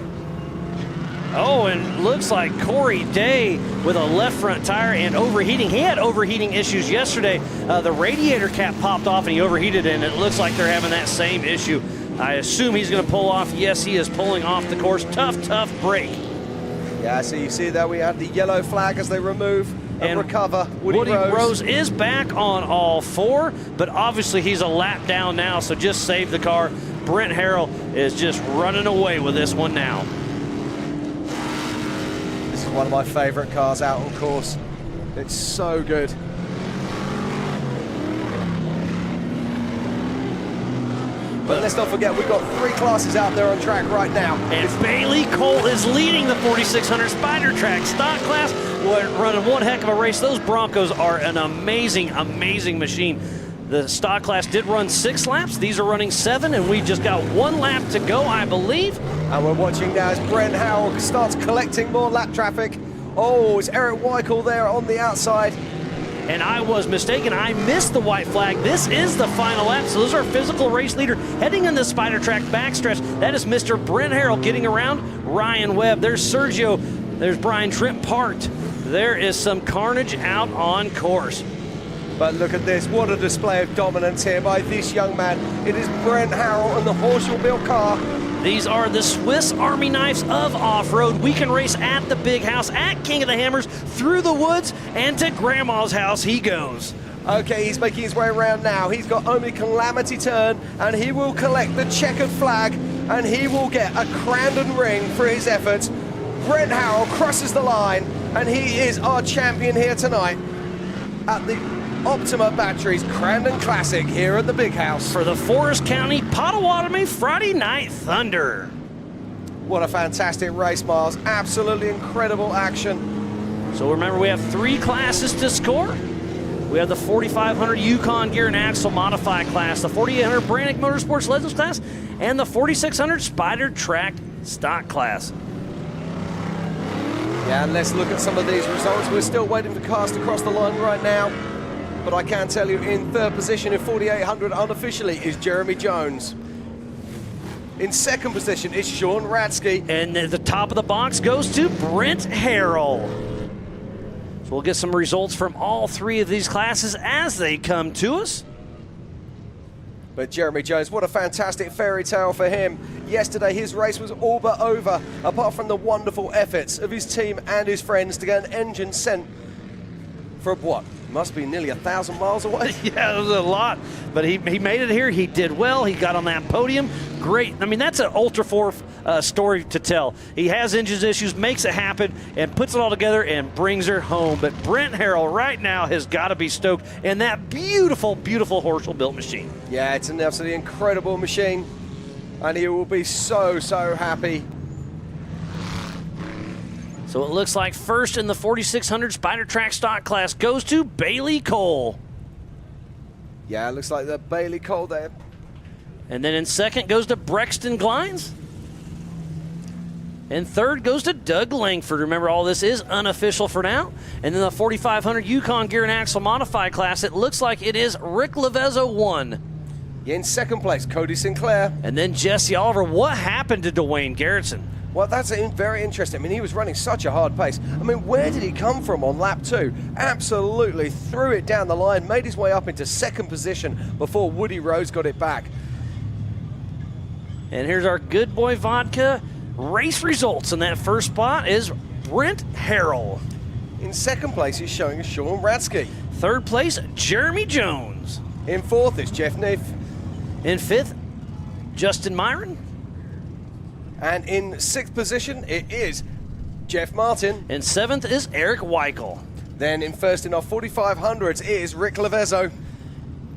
Oh, and looks like Corey Day with a left front tire and overheating. He had overheating issues yesterday. The radiator cap popped off and he overheated, and it looks like they're having that same issue. I assume he's going to pull off. Yes, he is pulling off the course. Tough break. Yeah, so you see there we have the yellow flag as they remove and recover. Woody Rose is back on all 4, but obviously he's a lap down now, so just save the car. Brent Harrell is just running away with this one now. This is one of my favorite cars out on course. It's so good. But let's not forget, we've got 3 classes out there on track right now. And Bailey Cole is leading the 4600 Spider Track stock class. Running one heck of a race. Those Broncos are an amazing machine. The stock class did run 6 laps. These are running 7, and we just got 1 lap to go, I believe. And we're watching now as Brent Howell starts collecting more lap traffic. Oh, it's Eric Weichel there on the outside. And I was mistaken. I missed the white flag. This is the final lap. So this is our physical race leader heading in the Spider Track backstretch. That is Mr. Brent Harrell getting around Ryan Webb. There's Sergio. There's Brian Trent parked. There is some carnage out on course. But look at this. What a display of dominance here by this young man. It is Brent Harrell and the Horschel-built car. These are the Swiss Army knives of off-road. We can race at the big house, at King of the Hammers, through the woods, and to Grandma's house he goes. Okay, he's making his way around now. He's got only Calamity Turn, and he will collect the checkered flag, and he will get a Crandon ring for his efforts. Brent Harrell crosses the line, and he is our champion here tonight at the Optima Batteries Crandon Classic here at the Big House. For the Forest County Potawatomi Friday Night Thunder. What a fantastic race, Miles. Absolutely incredible action. So remember, we have 3 classes to score. We have the 4500 Yukon Gear and Axle Modified class, the 4800 Brannick Motorsports Legends class, and the 4600 Spider Track Stock class. Yeah, and let's look at some of these results. We're still waiting for cars to cross the line right now. But I can tell you, in 3rd position in 4800 unofficially is Jeremy Jones. In 2nd position is Sean Radsky. And at the top of the box goes to Brent Harrell. So we'll get some results from all 3 of these classes as they come to us. But Jeremy Jones, what a fantastic fairy tale for him. Yesterday, his race was all but over, apart from the wonderful efforts of his team and his friends to get an engine sent from what? Must be nearly 1,000 miles away. Yeah, it was a lot, but he made it here. He did well. He got on that podium. Great. I mean, that's an Ultra 4 story to tell. He has engine issues, makes it happen, and puts it all together and brings her home. But Brent Harrell right now has got to be stoked in that beautiful, beautiful Horschel-built machine. Yeah, it's an absolutely incredible machine, and he will be so happy. So it looks like first in the 4600 Spider Track stock class goes to Bailey Cole. Yeah, it looks like the Bailey Cole there. And then in 2nd goes to Brexton Glines. And 3rd goes to Doug Langford. Remember, all this is unofficial for now. And then the 4500 Yukon Gear and Axle Modified class, it looks like it is Rick Levezzo 1. In 2nd place, Cody Sinclair. And then Jesse Oliver. What happened to Dwayne Garrettson? Well, that's very interesting. I mean, he was running such a hard pace. I mean, where did he come from on lap 2? Absolutely threw it down the line, made his way up into 2nd position before Woody Rose got it back. And here's our Good Boy Vodka race results. And that first spot is Brent Harrell. In 2nd place, he's showing us Sean Radsky. 3rd place, Jeremy Jones. In 4th is Jeff Neff. In 5th, Justin Myron. And in 6th position, it is Jeff Martin. And 7th is Eric Weichel. Then in 1st in our 4500s is Rick Levezzo.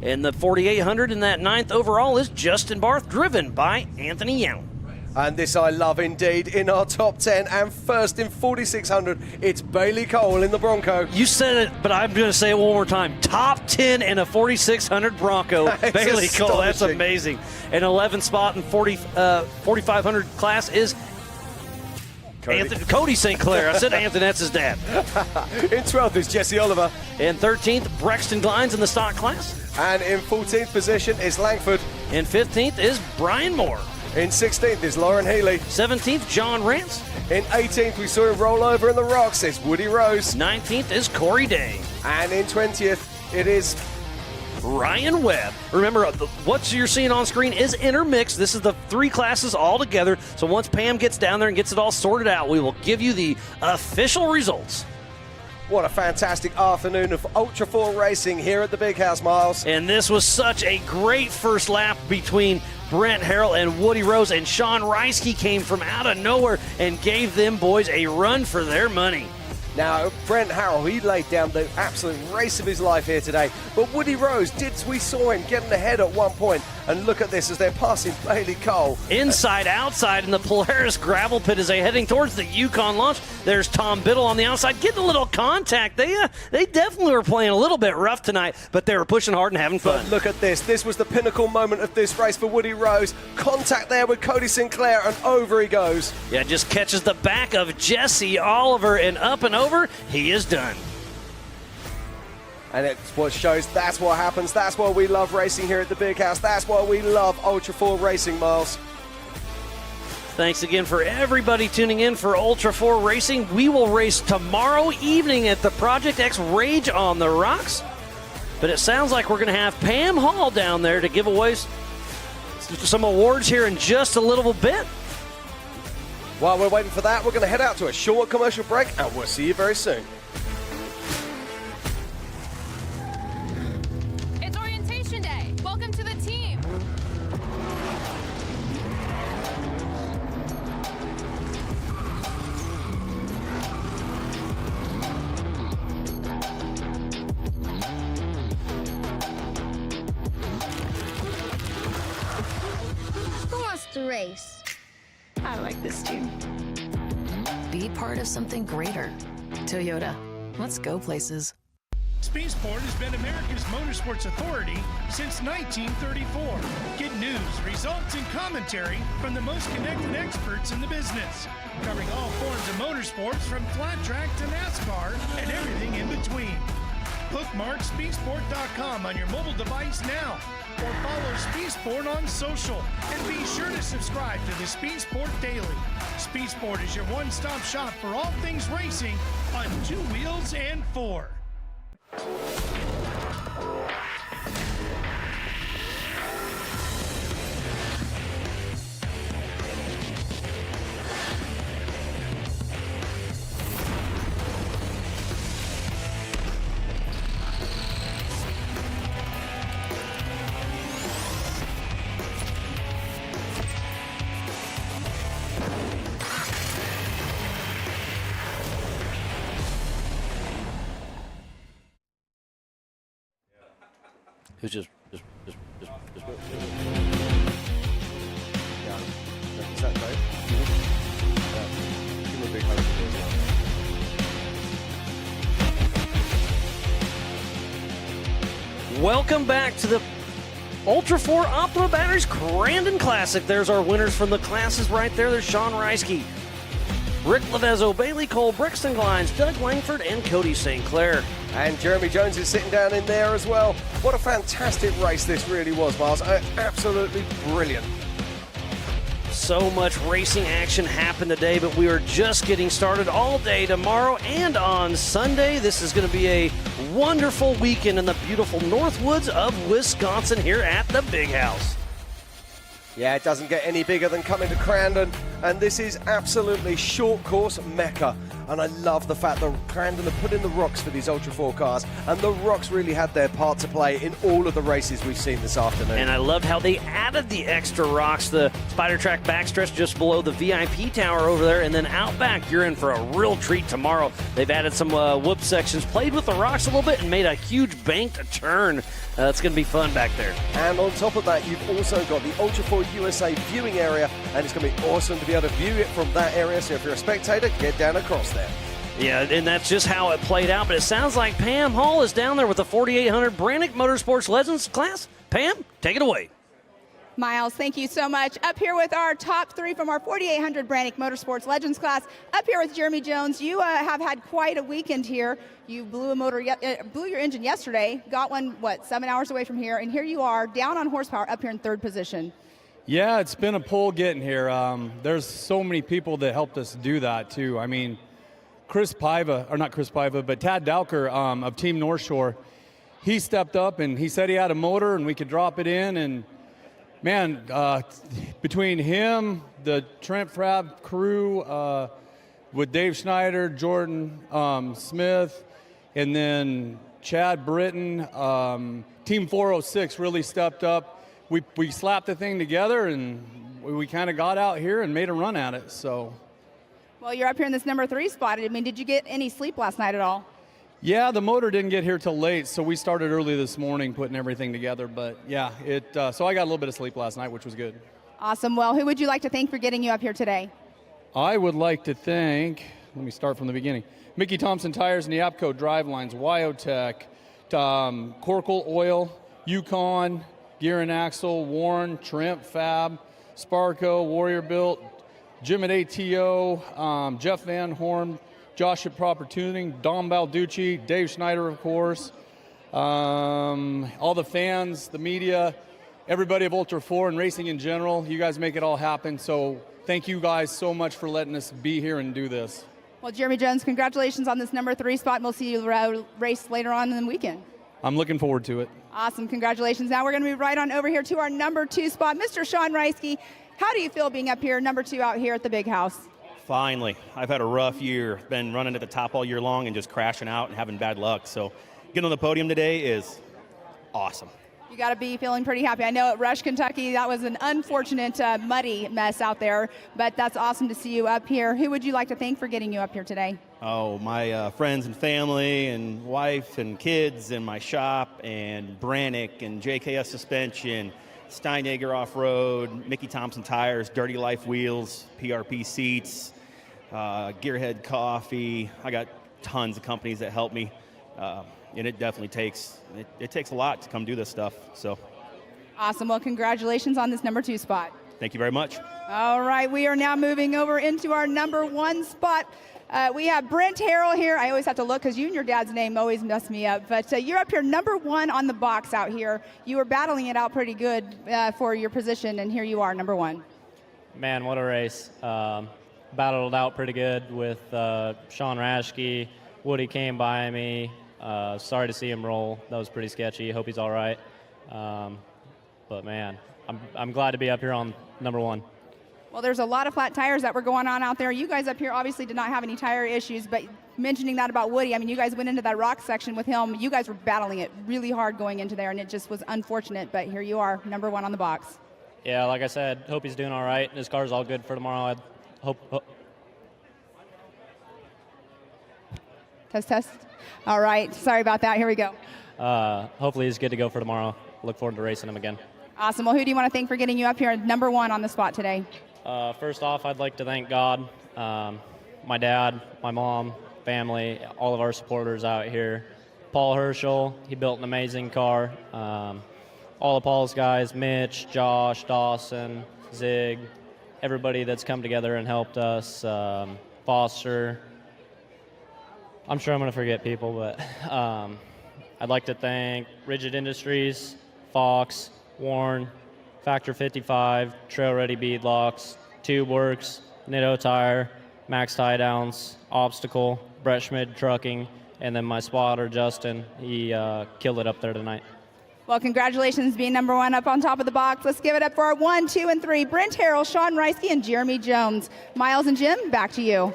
In the 4800 in that 9th overall is Justin Barth, driven by Anthony Young. And this I love indeed in our top 10. And first in 4,600, it's Bailey Cole in the Bronco. You said it, but I'm going to say it one more time. Top 10 in a 4,600 Bronco. Bailey Cole, that's amazing. An 11th spot in 4,500 class is Cody St. Clair. I said Anthony, that's his dad. In 12th is Jesse Oliver. In 13th, Brexton Glines in the stock class. And in 14th position is Langford. In 15th is Brian Moore. In 16th is Lauren Healy. 17th, John Rance. In 18th, we saw him roll over in the rocks. It's Woody Rose. 19th is Corey Day. And in 20th, it is Ryan Webb. Remember, what you're seeing on screen is intermixed. This is the 3 classes all together. So once Pam gets down there and gets it all sorted out, we will give you the official results. What a fantastic afternoon of Ultra 4 racing here at the Big House, Miles. And this was such a great first lap between Brent Harrell and Woody Rose, and Sean Reisky came from out of nowhere and gave them boys a run for their money. Now, Brent Harrell, he laid down the absolute race of his life here today. But Woody Rose, we saw him getting ahead at one point. And look at this as they're passing Bailey Cole. Inside, outside in the Polaris gravel pit as they're heading towards the Yukon launch. There's Tom Biddle on the outside getting a little contact. They definitely were playing a little bit rough tonight, but they were pushing hard and having fun. But look at this. This was the pinnacle moment of this race for Woody Rose. Contact there with Cody Sinclair, and over he goes. Yeah, just catches the back of Jesse Oliver, and up and over, he is done. And it's what shows that's what happens. That's why we love racing here at the Big House. That's why we love Ultra 4 racing, Miles. Thanks again for everybody tuning in for Ultra 4 Racing. We will race tomorrow evening at the Project X Rage on the Rocks. But it sounds like we're going to have Pam Hall down there to give away some awards here in just a little bit. While we're waiting for that, we're going to head out to a short commercial break, and we'll see you very soon. It's orientation day. Welcome to the team. Who wants to race? I like this tune. Be part of something greater. Toyota. Let's go places. Speed Sport has been America's motorsports authority since 1934. Get news, results, and commentary from the most connected experts in the business, covering all forms of motorsports from flat track to NASCAR and everything in between. Bookmark speedsport.com on your mobile device now, or follow Speed Sport on social, and be sure to subscribe to the Speed Sport Daily. Speed Sport is your one-stop shop for all things racing on 2 wheels and 4. Who's just Yeah, is that right? Yeah. Give him a big hug as well. Welcome back to the Ultra 4 Optima Batteries Crandon Classic. There's our winners from the classes right there. There's Sean Reisky, Rick Levezzo, Bailey Cole, Brixton Glines, Doug Langford, and Cody St. Clair. And Jeremy Jones is sitting down in there as well. What a fantastic race this really was, Miles. Absolutely brilliant. So much racing action happened today, but we are just getting started all day tomorrow and on Sunday. This is going to be a wonderful weekend in the beautiful Northwoods of Wisconsin here at the Big House. Yeah, it doesn't get any bigger than coming to Crandon and this is absolutely short course mecca. And I love the fact that Crandon have put in the rocks for these Ultra 4 cars, and the rocks really had their part to play in all of the races we've seen this afternoon. And I loved how they added the extra rocks, the Spider Track backstretch just below the VIP tower over there, and then out back, you're in for a real treat tomorrow. They've added some whoop sections, played with the rocks a little bit, and made a huge banked turn. It's going to be fun back there. And on top of that, you've also got the Ultra 4 USA viewing area, and it's going to be awesome to be able to view it from that area. So if you're a spectator, get down across there. Yeah, and that's just how it played out. But it sounds like Pam Hall is down there with the 4800 Brannick Motorsports Legends class. Pam, take it away. Miles, thank you so much. Up here with our top three from our 4800 Brannick Motorsports Legends class. Up here with Jeremy Jones. You have had quite a weekend here. You blew your engine yesterday. Got one, 7 hours away from here, and here you are, down on horsepower, up here in third position. Yeah, it's been a pull getting here. There's so many people that helped us do that too. I mean, Tad Dowker of Team North Shore, he stepped up and he said he had a motor and we could drop it in, and man, between him, the Trent Frab crew, with Dave Schneider, Jordan Smith, and then Chad Britton, Team 406 really stepped up. We slapped the thing together and we kind of got out here and made a run at it. So, well, you're up here in this number 3 spot. I mean, did you get any sleep last night at all? Yeah, the motor didn't get here till late, so we started early this morning putting everything together. But yeah, so I got a little bit of sleep last night, which was good. Awesome. Well, who would you like to thank for getting you up here today? I would like to thank, let me start from the beginning, Mickey Thompson Tires and Yapco Drivelines, Wyotech, Corkle Oil, Yukon, Gear and Axle, Warren, Trent Fab, Sparco, Warrior Built, Jim at ATO, Jeff Van Horn, Josh at Proper Tuning, Dom Balducci, Dave Schneider, of course, all the fans, the media, everybody of Ultra 4 and racing in general. You guys make it all happen. So thank you guys so much for letting us be here and do this. Well, Jeremy Jones, congratulations on this number 3 spot, and we'll see you race later on in the weekend. I'm looking forward to it. Awesome, congratulations. Now we're going to move right on over here to our number 2 spot. Mr. Sean Reisky, how do you feel being up here, number 2 out here at the Big House? Finally. I've had a rough year. Been running at the top all year long and just crashing out and having bad luck. So getting on the podium today is awesome. You got to be feeling pretty happy. I know at Rush, Kentucky, that was an unfortunate muddy mess out there, but that's awesome to see you up here. Who would you like to thank for getting you up here today? Oh, my friends and family and wife and kids and my shop and Brannick and JKS Suspension, Steinegger Off-Road, Mickey Thompson Tires, Dirty Life Wheels, PRP Seats, Gearhead Coffee. I got tons of companies that help me. And it definitely takes a lot to come do this stuff. So awesome. Well, congratulations on this number 2 spot. Thank you very much. All right, we are now moving over into our number 1 spot. We have Brent Harrell here. I always have to look because you and your dad's name always mess me up. But you're up here number 1 on the box out here. You were battling it out pretty good for your position, and here you are, number 1. Man, what a race. Battled out pretty good with Sean Raschke. Woody came by me. Sorry to see him roll. That was pretty sketchy. Hope he's all right. But man, I'm glad to be up here on number 1. Well, there's a lot of flat tires that were going on out there. You guys up here obviously did not have any tire issues, but mentioning that about Woody, I mean, you guys went into that rock section with him. You guys were battling it really hard going into there, and it just was unfortunate. But here you are, number 1 on the box. Yeah, like I said, hope he's doing all right. His car's all good for tomorrow. I hope. Test. All right. Sorry about that. Here we go. Hopefully he's good to go for tomorrow. Look forward to racing him again. Awesome. Well, who do you want to thank for getting you up here at number 1 on the spot today? First off, I'd like to thank God, my dad, my mom, family, all of our supporters out here. Paul Herschel, he built an amazing car. All of Paul's guys, Mitch, Josh, Dawson, Zig, everybody that's come together and helped us, Foster. I'm sure I'm going to forget people, but I'd like to thank Rigid Industries, Fox, Warren, Factor 55, Trail Ready Beadlocks, Tube Works, Nitto Tire, Max Tie Downs, Obstacle, Brett Schmidt Trucking, and then my spotter, Justin. He killed it up there tonight. Well, congratulations being number one up on top of the box. Let's give it up for our 1, 2, and 3. Brent Harrell, Sean Reisky, and Jeremy Jones. Miles and Jim, back to you.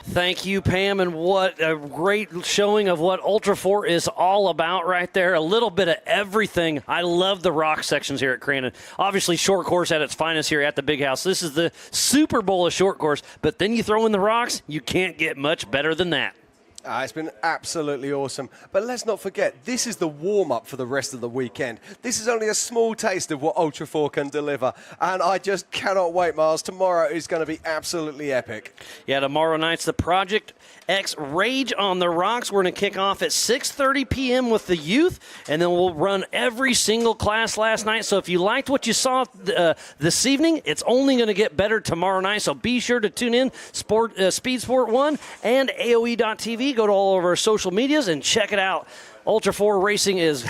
Thank you, Pam, and what a great showing of what Ultra 4 is all about right there. A little bit of everything. I love the rock sections here at Crandon. Obviously, short course at its finest here at the Big House. This is the Super Bowl of short course, but then you throw in the rocks, you can't get much better than that. It's been absolutely awesome. But let's not forget, this is the warm-up for the rest of the weekend. This is only a small taste of what Ultra 4 can deliver. And I just cannot wait, Miles. Tomorrow is going to be absolutely epic. Yeah, tomorrow night's the Project X Rage on the Rocks. We're going to kick off at 6:30 p.m. with the youth, and then we'll run every single class last night. So if you liked what you saw this evening, it's only going to get better tomorrow night. So be sure to tune in, Speed Sport 1 and AOE.tv. Go to all of our social medias and check it out. Ultra 4 Racing is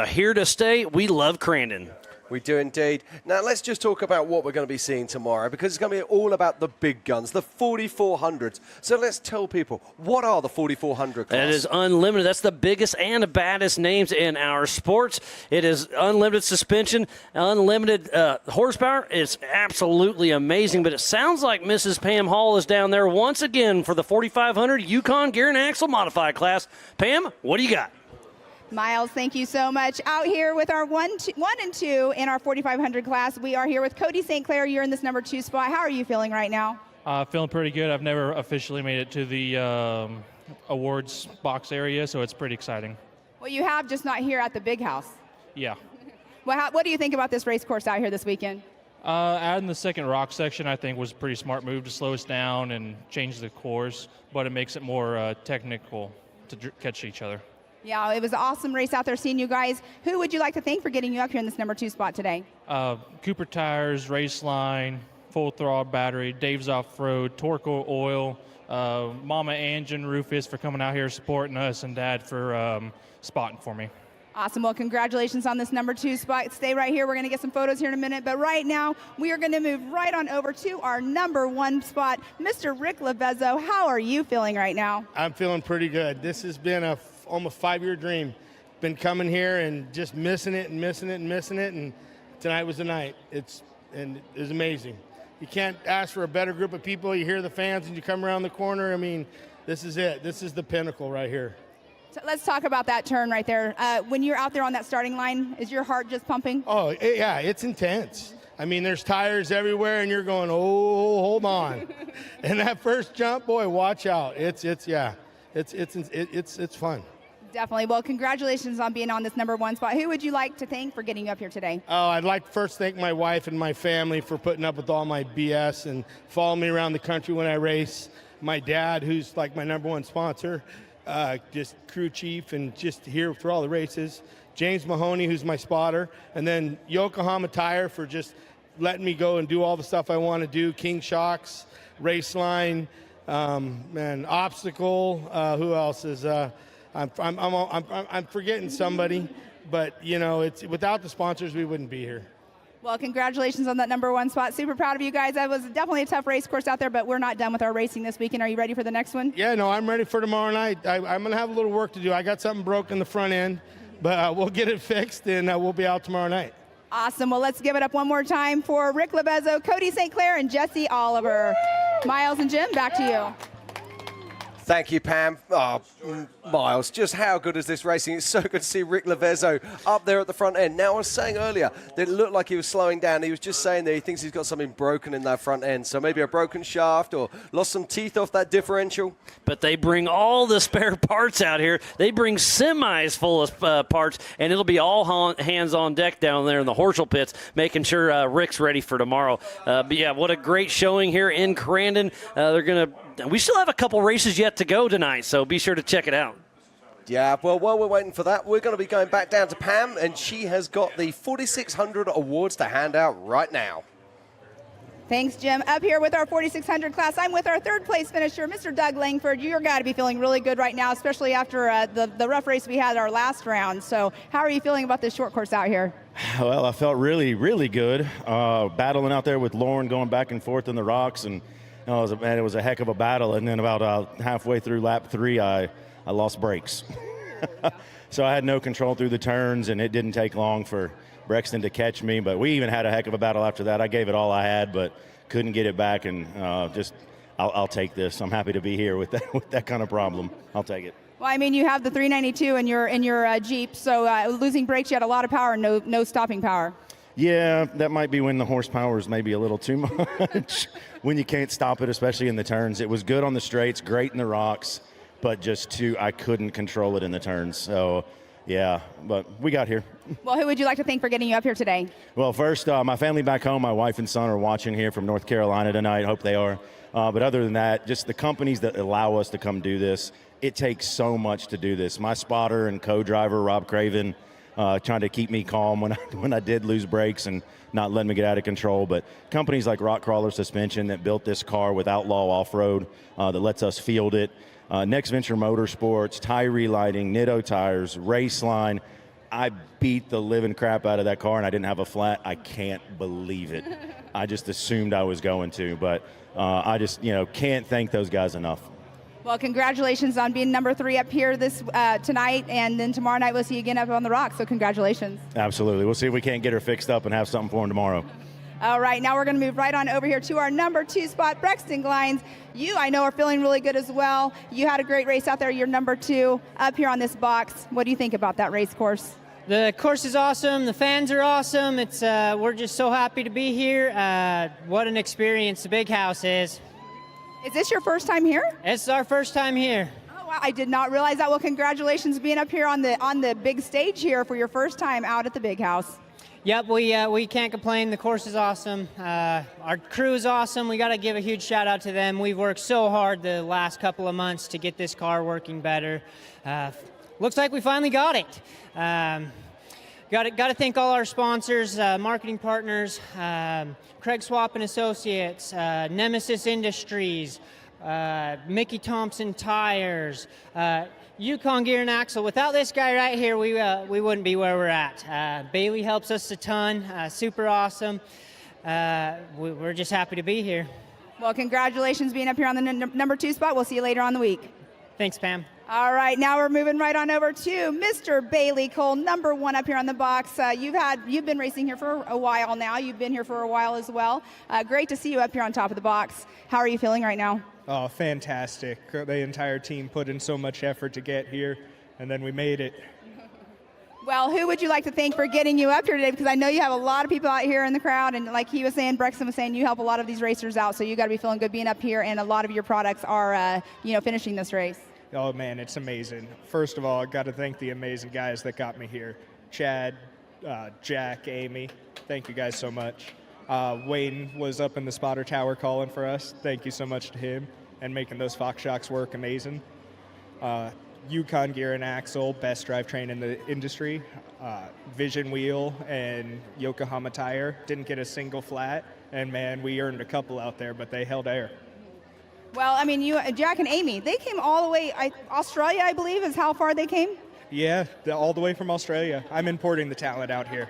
here to stay. We love Crandon. We do indeed. Now, let's just talk about what we're going to be seeing tomorrow, because it's going to be all about the big guns, the 4400s. So let's tell people, what are the 4400 class? It is unlimited. That's the biggest and the baddest names in our sports. It is unlimited suspension, unlimited horsepower. It's absolutely amazing, but it sounds like Mrs. Pam Hall is down there once again for the 4500 Yukon Gear and Axle Modified class. Pam, what do you got? Miles, thank you so much. Out here with our 1 and 2 in our 4500 class, we are here with Cody St. Clair. You're in this number 2 spot. How are you feeling right now? Feeling pretty good. I've never officially made it to the awards box area, so it's pretty exciting. Well, you have, just not here at the Big House. Yeah. Well, what do you think about this race course out here this weekend? Adding the second rock section, I think, was a pretty smart move to slow us down and change the course, but it makes it more technical to catch each other. Yeah, it was an awesome race out there seeing you guys. Who would you like to thank for getting you up here in this number 2 spot today? Cooper Tires, Raceline, Full Throttle Battery, Dave's Off-Road, Torco Oil, Mama Angie and Rufus for coming out here supporting us, and Dad for spotting for me. Awesome. Well, congratulations on this number 2 spot. Stay right here. We're going to get some photos here in a minute. But right now, we are going to move right on over to our number 1 spot. Mr. Rick Levezzo, how are you feeling right now? I'm feeling pretty good. This has been a almost 5-year dream. Been coming here and just missing it, and tonight was the night. It was amazing. You can't ask for a better group of people. You hear the fans and you come around the corner. I mean, this is it. This is the pinnacle right here. So let's talk about that turn right there. When you're out there on that starting line, is your heart just pumping? Oh, yeah, it's intense. I mean, there's tires everywhere, and you're going, oh, hold on. And that first jump, boy, watch out. It's fun. Definitely. Well, congratulations on being on this number 1 spot. Who would you like to thank for getting you up here today? Oh, I'd like to first thank my wife and my family for putting up with all my BS and following me around the country when I race. My dad, who's like my number 1 sponsor, just crew chief and just here for all the races. James Mahoney, who's my spotter. And then Yokohama Tire for just letting me go and do all the stuff I want to do. King Shocks, Raceline, and Obstacle. Who else is... I'm forgetting somebody, but you know, it's without the sponsors we wouldn't be here. Well, congratulations on that number 1 spot. Super proud of you guys. That was definitely a tough race course out there, but we're not done with our racing this weekend. Are you ready for the next one? Yeah, no, I'm ready for tomorrow night. I'm going to have a little work to do. I got something broke in the front end, but we'll get it fixed, and we'll be out tomorrow night. Awesome. Well, let's give it up one more time for Rick Levezzo, Cody St. Clair, and Jesse Oliver. Miles and Jim, back to you. Thank you, Pam. Oh, Miles, just how good is this racing? It's so good to see Rick Levezzo up there at the front end. Now, I was saying earlier that it looked like he was slowing down. He was just saying that he thinks he's got something broken in that front end. So maybe a broken shaft or lost some teeth off that differential. But they bring all the spare parts out here. They bring semis full of parts, and it'll be all hands on deck down there in the Horschel pits, making sure Rick's ready for tomorrow. But yeah, what a great showing here in Crandon. We still have a couple races yet to go tonight, so be sure to check it out. Yeah, well, while we're waiting for that, we're going to be going back down to Pam, and she has got the 4600 awards to hand out right now. Thanks, Jim. Up here with our 4600 class, I'm with our 3rd place finisher, Mr. Doug Langford. You're got to be feeling really good right now, especially after the rough race we had our last round. So how are you feeling about this short course out here? Well, I felt really, really good. Battling out there with Lauren, going back and forth in the rocks, and it was a heck of a battle. And then about halfway through lap 3, I lost brakes. So I had no control through the turns, and it didn't take long for Brexton to catch me. But we even had a heck of a battle after that. I gave it all I had, but couldn't get it back, and I'll take this. I'm happy to be here with that kind of problem. I'll take it. Well, I mean, you have the 392 in your Jeep, so losing brakes, you had a lot of power, no stopping power. Yeah, that might be when the horsepower is maybe a little too much, when you can't stop it, especially in the turns. It was good on the straights, great in the rocks, but I couldn't control it in the turns. So, yeah, but we got here. Well, who would you like to thank for getting you up here today? Well, first, my family back home, my wife and son are watching here from North Carolina tonight. Hope they are. But other than that, just the companies that allow us to come do this. It takes so much to do this. My spotter and co-driver, Rob Craven, trying to keep me calm when I did lose brakes and not letting me get out of control. But companies like Rock Crawler Suspension that built this car with Outlaw Off-Road that lets us field it. Next Venture Motorsports, Tyree Lighting, Nitto Tires, Raceline. I beat the living crap out of that car and I didn't have a flat. I can't believe it. I just assumed I was going to, but I just can't thank those guys enough. Well, congratulations on being number 3 up here tonight, and then tomorrow night we'll see you again up on the Rock, so congratulations. Absolutely. We'll see if we can't get her fixed up and have something for him tomorrow. All right, now we're going to move right on over here to our number 2 spot, Brexton Glines. You, I know, are feeling really good as well. You had a great race out there. You're number 2 up here on this box. What do you think about that race course? The course is awesome. The fans are awesome. It's we're just so happy to be here. What an experience the big house is. Is this your first time here? It's our first time here. Oh, wow. I did not realize that. Well, congratulations being up here on the big stage here for your first time out at the big house. Yep, we can't complain. The course is awesome. Our crew is awesome. We got to give a huge shout out to them. We've worked so hard the last couple of months to get this car working better. Looks like we finally got it. Got to thank all our sponsors, marketing partners, Craig Swap and Associates, Nemesis Industries, Mickey Thompson Tires, Yukon Gear and Axle. Without this guy right here, we wouldn't be where we're at. Bailey helps us a ton, super awesome. We're just happy to be here. Well, congratulations being up here on the number 2 spot. We'll see you later on the week. Thanks, Pam. All right, now we're moving right on over to Mr. Bailey Cole, number 1 up here on the box. You've been racing here for a while now. You've been here for a while as well. Great to see you up here on top of the box. How are you feeling right now? Oh, fantastic. The entire team put in so much effort to get here, and then we made it. Well, who would you like to thank for getting you up here today? Because I know you have a lot of people out here in the crowd, and like he was saying, Brexton was saying, you help a lot of these racers out, so you got to be feeling good being up here, and a lot of your products are, finishing this race. Oh, man, it's amazing. First of all, I got to thank the amazing guys that got me here. Chad, Jack, Amy, thank you guys so much. Wayne was up in the spotter tower calling for us. Thank you so much to him and making those Fox shocks work amazing. Yukon Gear and Axle, best drivetrain in the industry. Vision Wheel and Yokohama Tire didn't get a single flat, and man, we earned a couple out there, but they held air. Well, I mean, Jack and Amy, they came all the way, Australia, I believe, is how far they came? Yeah, all the way from Australia. I'm importing the talent out here.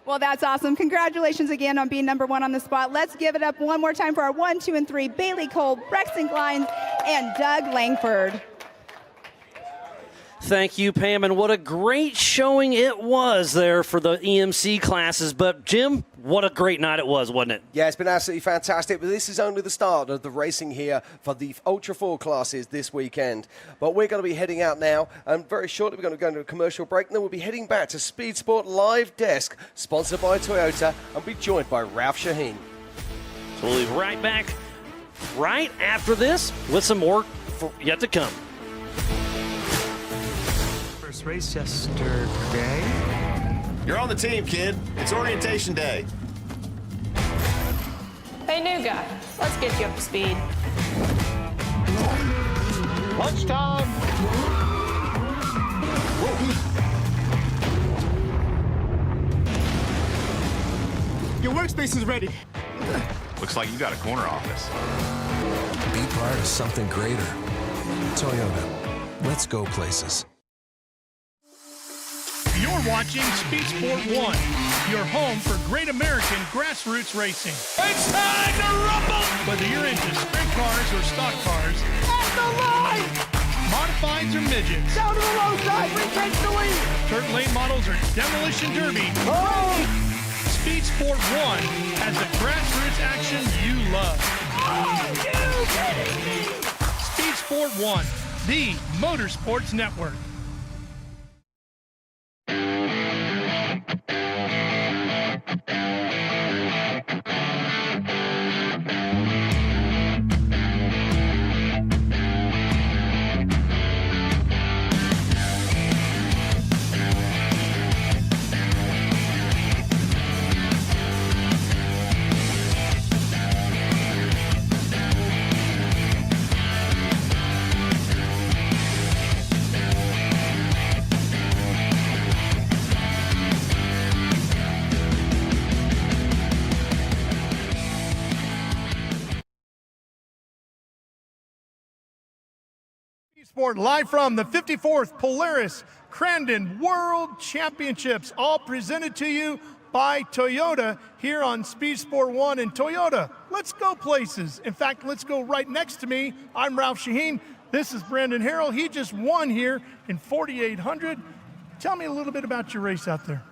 Well, that's awesome. Congratulations again on being number 1 on the spot. Let's give it up one more time for our 1, 2, and 3, Bailey Cole, Brexton Glines, and Doug Langford. Thank you, Pam, and what a great showing it was there for the EMC classes. But, Jim, what a great night it was, wasn't it? Yeah, it's been absolutely fantastic, but this is only the start of the racing here for the Ultra 4 classes this weekend. But we're going to be heading out now, and very shortly we're going to go into a commercial break, and then we'll be heading back to Speed Sport Live Desk, sponsored by Toyota, and be joined by Ralph Shaheen. So we'll be right back right after this with some more yet to come. Race yesterday. You're on the team, kid. It's orientation day. Hey, new guy, let's get you up to speed. Lunchtime. Your workspace is ready. Looks like you got a corner office. Be part of something greater. Toyota. Let's go places. You're watching Speed Sport 1, your home for great American grassroots racing. It's time to rumble! Whether you're into sprint cars or stock cars, at the line! modifieds, or midgets. Down to the low side, retake the lead. Dirt late models or demolition derby. Speed Sport 1 has the grassroots action you love. Are you kidding me? Speed Sport 1, the Motorsports Network. Sport live from the 54th Polaris Crandon World Championships, all presented to you by Toyota here on Speed Sport 1. And Toyota, let's go places. In fact, let's go right next to me. I'm Ralph Shaheen. This is Brandon Harrell. He just won here in 4,800. Tell me a little bit about your race out there.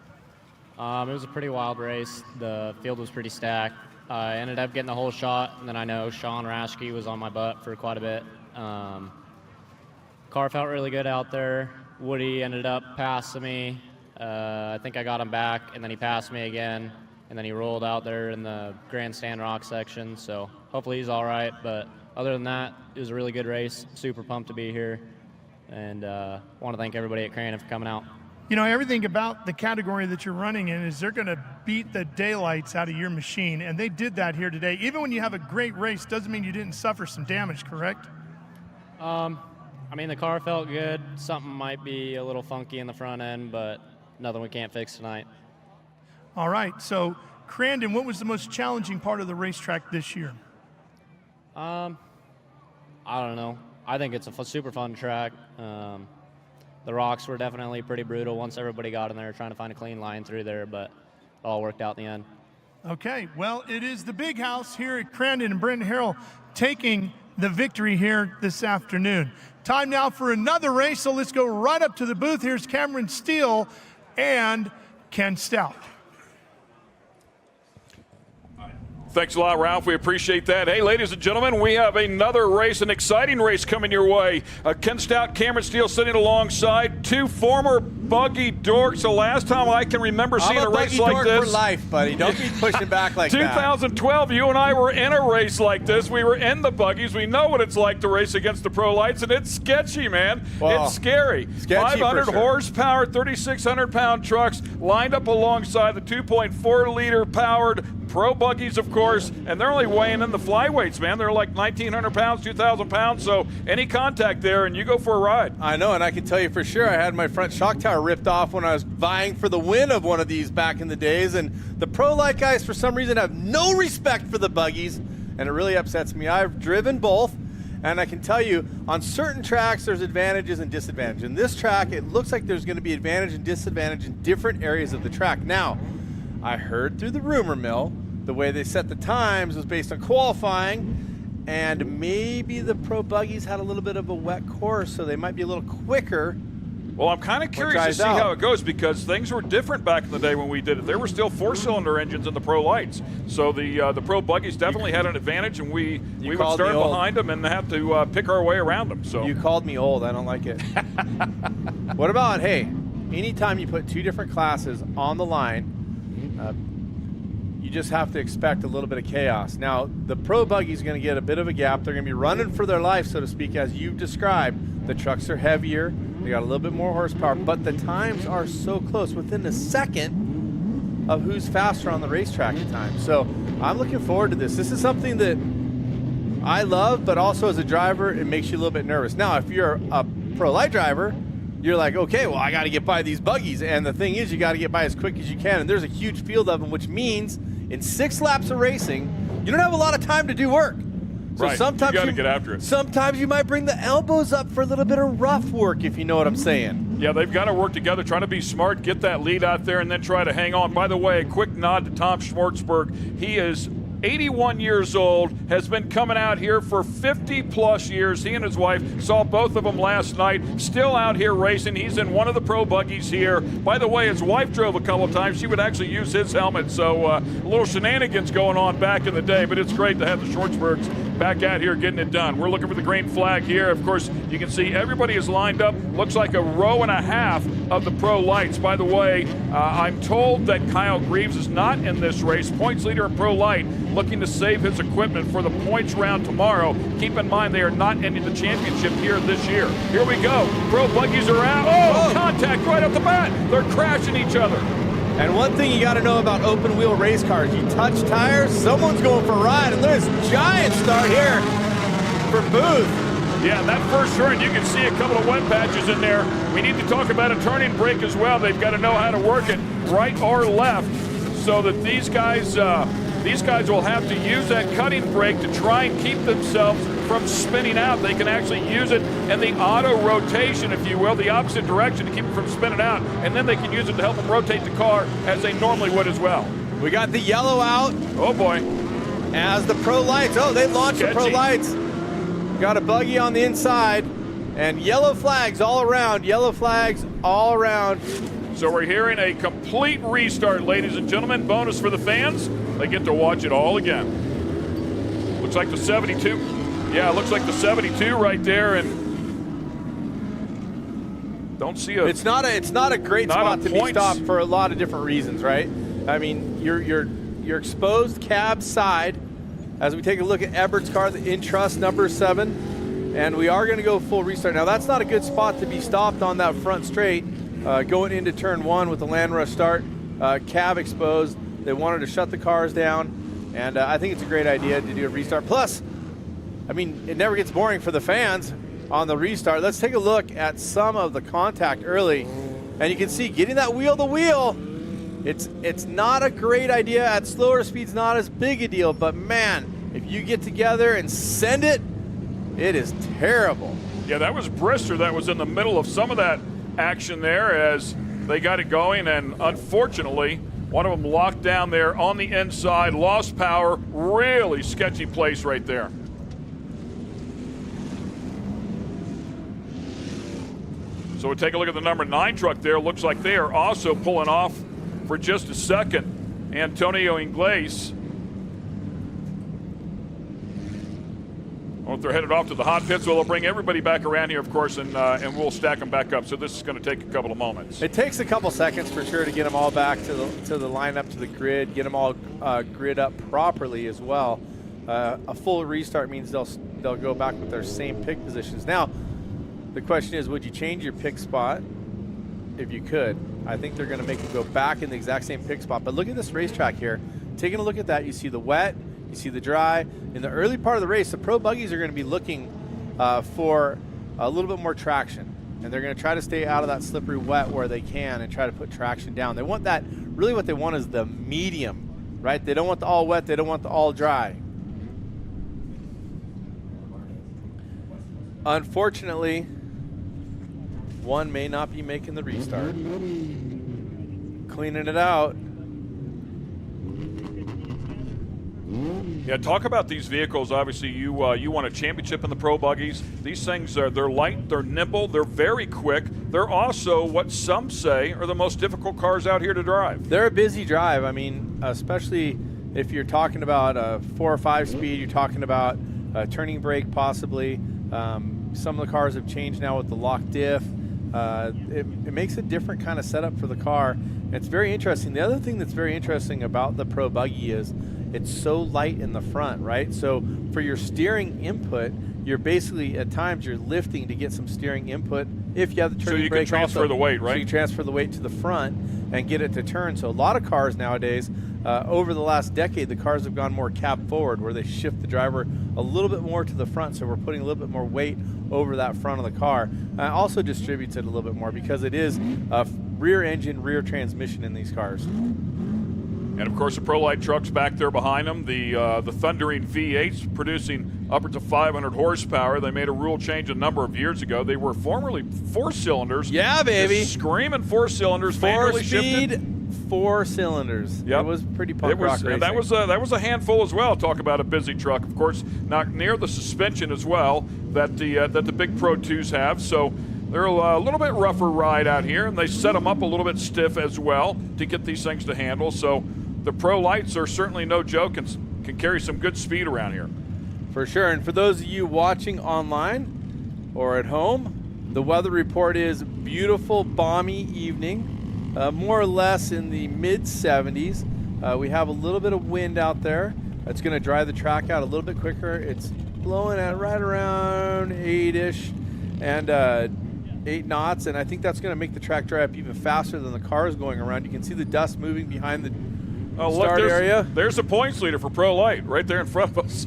It was a pretty wild race. The field was pretty stacked. I ended up getting the whole shot, and then I know Sean Raschke was on my butt for quite a bit. Car felt really good out there. Woody ended up passing me. I think I got him back, and then he passed me again, and then he rolled out there in the grandstand rock section, so hopefully he's all right. But other than that, it was a really good race. Super pumped to be here, and want to thank everybody at Crandon for coming out. You know, everything about the category that you're running in is they're going to beat the daylights out of your machine, and they did that here today. Even when you have a great race, doesn't mean you didn't suffer some damage, correct? I mean, the car felt good. Something might be a little funky in the front end, but nothing we can't fix tonight. All right, so Crandon, what was the most challenging part of the racetrack this year? I don't know. I think it's a super fun track. The rocks were definitely pretty brutal once everybody got in there trying to find a clean line through there, but it all worked out in the end. Okay, well, it is the big house here at Crandon, and Brandon Harrell taking the victory here this afternoon. Time now for another race, so let's go right up to the booth. Here's Cameron Steele and Ken Stout. Thanks a lot, Ralph. We appreciate that. Hey, ladies and gentlemen, we have another race, an exciting race coming your way. Ken Stout, Cameron Steele sitting alongside two former buggy dorks. The last time I can remember seeing a race like this. I'm a buggy dork for life, buddy. Don't be pushing back like that. 2012, you and I were in a race like this. We were in the buggies. We know what it's like to race against the pro lights, and it's sketchy, man. Well, it's scary. 500 horsepower, 3,600-pound trucks lined up alongside the 2.4-liter powered pro buggies, of course, and they're only weighing in the flyweights, man. They're like 1,900 pounds, 2,000 pounds, so any contact there, and you go for a ride. I know, and I can tell you for sure, I had my front shock tower ripped off when I was vying for the win of one of these back in the days, and the pro light guys, for some reason, have no respect for the buggies, and it really upsets me. I've driven both, and I can tell you, on certain tracks, there's advantages and disadvantages. In this track, it looks like there's going to be advantage and disadvantage in different areas of the track. Now, I heard through the rumor mill, the way they set the times was based on qualifying, and maybe the pro buggies had a little bit of a wet course, so they might be a little quicker. Well, I'm kind of curious to see how it goes, because things were different back in the day when we did it. There were still four-cylinder engines in the pro lights, so the pro buggies definitely had an advantage, and we would start behind them and have to pick our way around them. So you called me old. I don't like it. What about, hey, anytime you put two different classes on the line, you just have to expect a little bit of chaos. Now, the pro buggy is going to get a bit of a gap. They're going to be running for their life, so to speak, as you've described. The trucks are heavier. They got a little bit more horsepower, but the times are so close, within a second of who's faster on the racetrack at times. So I'm looking forward to this. This is something that I love, but also as a driver, it makes you a little bit nervous. Now, if you're a pro light driver, you're like, okay, well, I got to get by these buggies. And the thing is, you got to get by as quick as you can. And there's a huge field of them, which means in 6 laps of racing, you don't have a lot of time to do work. So right. sometimes you got to get after it. Sometimes you might bring the elbows up for a little bit of rough work, if you know what I'm saying. Yeah, they've got to work together, trying to be smart, get that lead out there, and then try to hang on. By the way, a quick nod to Tom Schwartzberg. He is 81 years old, has been coming out here for 50-plus years. He and his wife saw both of them last night, still out here racing. He's in one of the pro buggies here. By the way, his wife drove a couple of times. She would actually use his helmet, so a little shenanigans going on back in the day, but it's great to have the Schwartzbergs back out here getting it done. We're looking for the green flag here. Of course, you can see everybody is lined up. Looks like a row and a half of the pro lights. By the way, I'm told that Kyle Greaves is not in this race. Points leader in pro light, looking to save his equipment for the points round tomorrow. Keep in mind, they are not ending the championship here this year. Here we go. Pro buggies are out. Oh, contact right off the bat. They're crashing each other. And one thing you got to know about open wheel race cars, you touch tires, someone's going for a ride, and there's a giant start here for Booth. Yeah, that first turn, you can see a couple of wet patches in there. We need to talk about a turning brake as well. They've got to know how to work it right or left so that these guys will have to use that cutting brake to try and keep themselves from spinning out. They can actually use it in the auto rotation, if you will, the opposite direction to keep it from spinning out, and then they can use it to help them rotate the car as they normally would as well. We got the yellow out. Oh boy. As the pro lights, they launched the pro lights. Got a buggy on the inside, and yellow flags all around, So we're hearing a complete restart, ladies and gentlemen. Bonus for the fans. They get to watch it all again. Looks like the 72. Yeah, it looks like the 72 right there, and don't see a. It's not a great spot to be stopped for a lot of different reasons, right? I mean, you're exposed cab side. As we take a look at Everett's car, the Intrust number 7, and we are going to go full restart. Now that's not a good spot to be stopped on that front straight, going into turn 1 with the land rush start, cab exposed. They wanted to shut the cars down, and I think it's a great idea to do a restart. Plus, I mean, it never gets boring for the fans on the restart. Let's take a look at some of the contact early, and you can see getting that wheel to wheel. It's not a great idea. At slower speeds, not as big a deal, but man, if you get together and send it, it is terrible. Yeah, that was Brister that was in the middle of some of that action there as they got it going, and unfortunately, one of them locked down there on the inside, lost power, really sketchy place right there. So we'll take a look at the number 9 truck there. Looks like they are also pulling off for just a second. Antonio Ingles. Well, if they're headed off to the hot pits, well, they'll bring everybody back around here, of course, and we'll stack them back up. So this is going to take a couple of moments. It takes a couple seconds for sure to get them all back to the lineup, to the grid, get them all grid up properly as well. A full restart means they'll go back with their same pick positions. Now, the question is, would you change your pick spot if you could? I think they're going to make you go back in the exact same pick spot. But look at this racetrack here. Taking a look at that, you see the wet, you see the dry. In the early part of the race, the pro buggies are going to be looking for a little bit more traction. And they're going to try to stay out of that slippery wet where they can and try to put traction down. They want that, really what they want is the medium, right? They don't want the all wet, they don't want the all dry. Unfortunately, one may not be making the restart. Cleaning it out. Yeah, talk about these vehicles. Obviously, you won a championship in the pro buggies. These things they're light, they're nimble, they're very quick. They're also what some say are the most difficult cars out here to drive. They're a busy drive. I mean, especially if you're talking about a 4 or 5 speed, you're talking about a turning brake possibly. Some of the cars have changed now with the lock diff. It makes a different kind of setup for the car. It's very interesting. The other thing that's very interesting about the pro buggy is it's so light in the front, right? So for your steering input, you're basically, at times, you're lifting to get some steering input. If you have the turning brake, so you can transfer the weight, right? So you transfer the weight to the front and get it to turn. So a lot of cars nowadays, over the last decade, the cars have gone more cab forward, where they shift the driver a little bit more to the front. So we're putting a little bit more weight over that front of the car. Also distributes it a little bit more because it is a rear engine, rear transmission in these cars. And of course, the ProLite trucks back there behind them, the Thundering V8s producing upwards of 500 horsepower. They made a rule change a number of years ago. They were formerly 4 cylinders. Yeah, baby. Just screaming 4 cylinders, manually shifted. 4 cylinders. Yep. It was pretty punk rock racing. And that was a handful as well. Talk about a busy truck. Of course, not near the suspension as well that the big Pro 2s have. So they're a little bit rougher ride out here, and they set them up a little bit stiff as well to get these things to handle. So the Pro Lights are certainly no joke and can carry some good speed around here. For sure. And for those of you watching online or at home, the weather report is beautiful, balmy evening, more or less in the mid-70s. We have a little bit of wind out there. That's going to dry the track out a little bit quicker. It's blowing at right around 8-ish and 8 knots, and I think that's going to make the track dry up even faster than the cars going around. You can see the dust moving behind the start area. There's the points leader for Pro Light right there in front of us.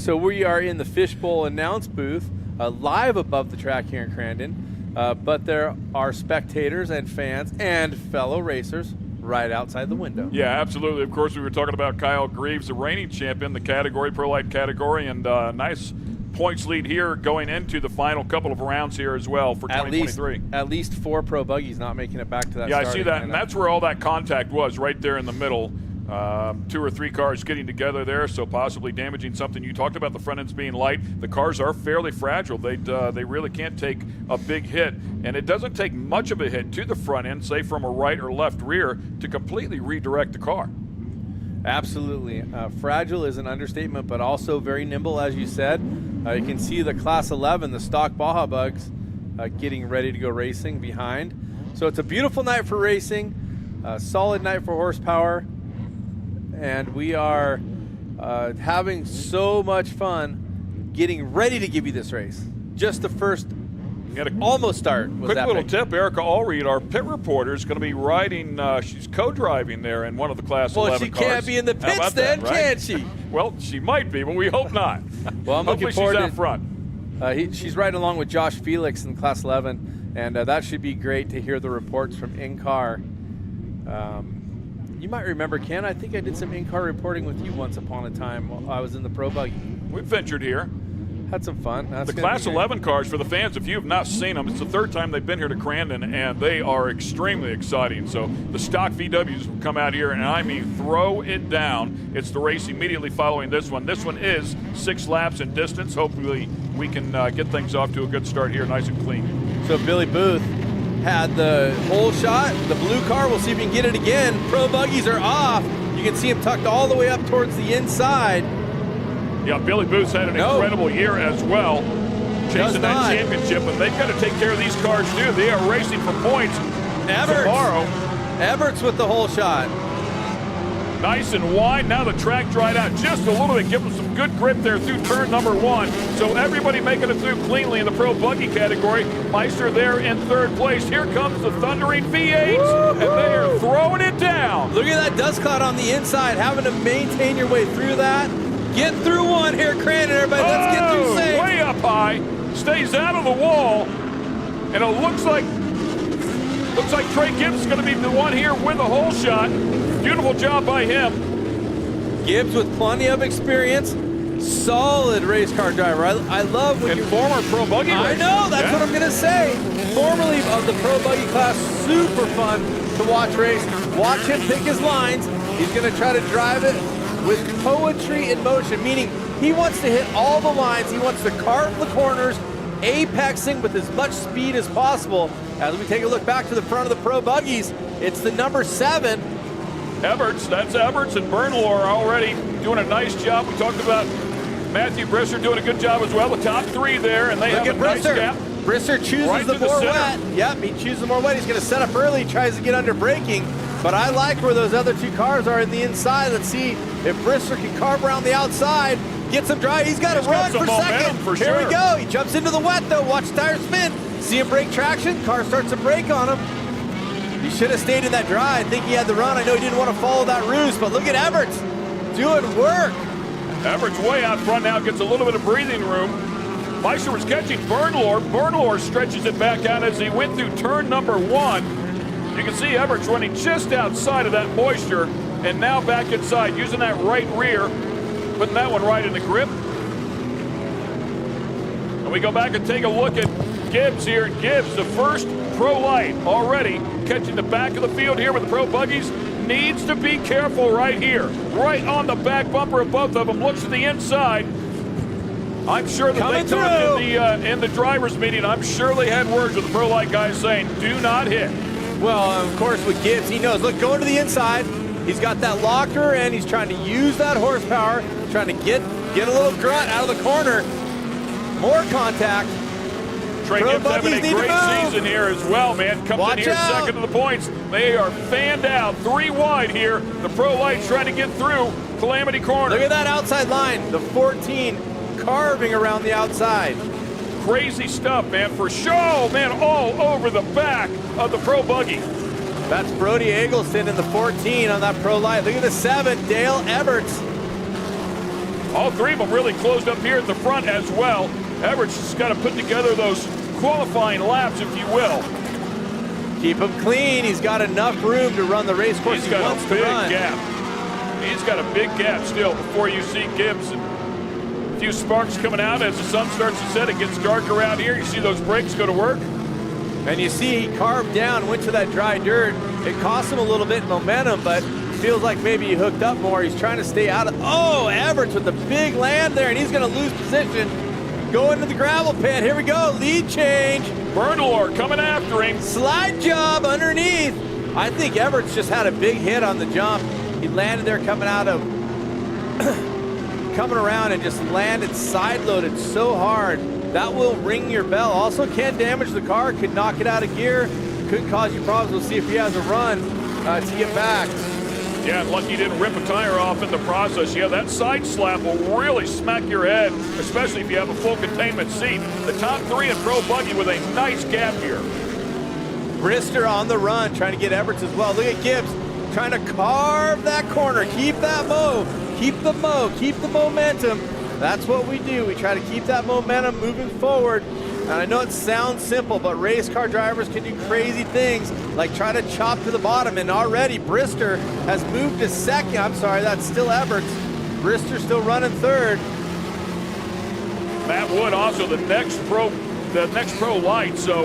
So we are in the Fishbowl announce booth, live above the track here in Crandon, but there are spectators and fans and fellow racers right outside the window. Yeah, absolutely. Of course, we were talking about Kyle Greaves, the reigning champion, the category, Pro Light category, and nice points lead here going into the final couple of rounds here as well for 2023. At least 4 Pro Buggies not making it back to that Yeah, I see that, and that's where all that contact was, right there in the middle. 2 or 3 cars getting together there, so possibly damaging something. You talked about the front ends being light. The cars are fairly fragile. They really can't take a big hit, and it doesn't take much of a hit to the front end, say from a right or left rear, to completely redirect the car. Absolutely. Fragile is an understatement, but also very nimble, as you said. You can see the Class 11, the stock Baja Bugs, getting ready to go racing behind. So it's a beautiful night for racing, a solid night for horsepower, and we are having so much fun getting ready to give you this race. Just the first almost start. Quick little tip, Erica Allreed, our pit reporter, is going to be riding, she's co-driving there in one of the Class 11 cars. Well, she can't be in the pits then, can she? Well, she might be, but we hope not. Well, I'm looking forward she's out front. She's riding along with Josh Felix in Class 11, and that should be great to hear the reports from in-car. You might remember, Ken, I think I did some in-car reporting with you once upon a time while I was in the Pro Buggy. We've ventured here. Had some fun. The Class 11 cars, for the fans, if you have not seen them, it's the 3rd time they've been here to Crandon, and they are extremely exciting. So the stock VWs will come out here, and I mean throw it down. It's the race immediately following this one. This one is 6 laps in distance. Hopefully we can get things off to a good start here, nice and clean. So Billy Booth had the whole shot. The blue car, we'll see if we can get it again. Pro Buggies are off. You can see him tucked all the way up towards the inside. Yeah, Billy Booth's had an incredible year as well, chasing that championship, and they've got to take care of these cars too. They are racing for points tomorrow. Everts with the whole shot. Nice and wide. Now the track dried out just a little bit, give them some good grip there through turn number 1. So everybody making it through cleanly in the Pro Buggy category. Meister there in 3rd place. Here comes the thundering V8s, and they are throwing it down. Look at that dust cloud on the inside, having to maintain your way through that. Get through one here, Crandon, everybody. Let's get through safe. Way up high, stays out of the wall, and it looks like Trey Gibbs is going to be the one here with a hole shot. Beautiful job by him. Gibbs with plenty of experience. Solid race car driver. I love when you're former Pro Buggy racer. I know, that's what I'm going to say. Formerly of the Pro Buggy class, super fun to watch race. Watch him pick his lines. He's going to try to drive it with poetry in motion, meaning he wants to hit all the lines. He wants to carve the corners, apexing with as much speed as possible. As we take a look back to the front of the Pro Buggies, it's the number 7. Everts, that's Everts, and Bernlohr already doing a nice job. We talked about Matthew Brisser doing a good job as well. The top 3 there, and they have a nice gap. Brisser chooses right the more wet. Yep, he chooses the more wet. He's going to set up early, tries to get under braking. But I like where those other 2 cars are in the inside. Let's see if Brisser can carve around the outside, get some drive. He's got to run for second. Here we go. He jumps into the wet, though. Watch the tire spin. See him break traction. Car starts to brake on him. He should have stayed in that dry. I think he had the run. I know he didn't want to follow that ruse, but look at Everts doing work. Everts way out front now, gets a little bit of breathing room. Meister was catching Bernlohr. Bernlohr stretches it back out as he went through turn number 1. You can see Everts running just outside of that moisture, and now back inside, using that right rear, putting that one right in the grip. And we go back and take a look at Gibbs here. Gibbs, the first Pro Light already catching the back of the field here with the Pro Buggies. Needs to be careful right here. Right on the back bumper of both of them. Looks to the inside. I'm sure that they talked in the driver's meeting. I'm sure they had words with the Pro Light guys saying, do not hit. Well, of course, with Gibbs, he knows. Look, going to the inside. He's got that locker, and he's trying to use that horsepower, trying to get a little grunt out of the corner. More contact. Trey Gibbs having a great season here as well, man. Comes in here second to the points. They are fanned out, 3 wide here. The Pro Light's trying to get through Calamity Corner. Look at that outside line. The 14 carving around the outside. Crazy stuff, man. For show, man, all over the back of the Pro Buggy. That's Brody Eggleston in the 14 on that Pro Light. Look at the 7, Dale Everts. All 3 of them really closed up here at the front as well. Everts just got to put together those qualifying laps, if you will. Keep him clean. He's got enough room to run the race course. He's got a big gap. He's got a big gap still before you see Gibbs. A few sparks coming out as the sun starts to set. It gets dark around here. You see those brakes go to work. And you see he carved down, went to that dry dirt. It cost him a little bit momentum, but feels like maybe he hooked up more. He's trying to stay out of, Everts with the big land there, and he's gonna lose position. Go into the gravel pit, here we go, lead change. Bernalor coming after him. Slide job underneath. I think Everts just had a big hit on the jump. He landed there coming out of, coming around and just landed side loaded so hard. That will ring your bell. Also can damage the car, could knock it out of gear, could cause you problems. We'll see if he has a run to get back. Yeah, lucky he didn't rip a tire off in the process. Yeah, that side slap will really smack your head, especially if you have a full containment seat. The top 3 in Pro Buggy with a nice gap here. Brister on the run, trying to get Everts as well. Look at Gibbs, trying to carve that corner. Keep that keep the momentum. That's what we do. We try to keep that momentum moving forward. And I know it sounds simple, but race car drivers can do crazy things, like try to chop to the bottom. And already Brister has moved to second. I'm sorry, that's still Everts. Brister still running 3rd. Matt Wood also the next pro Light. So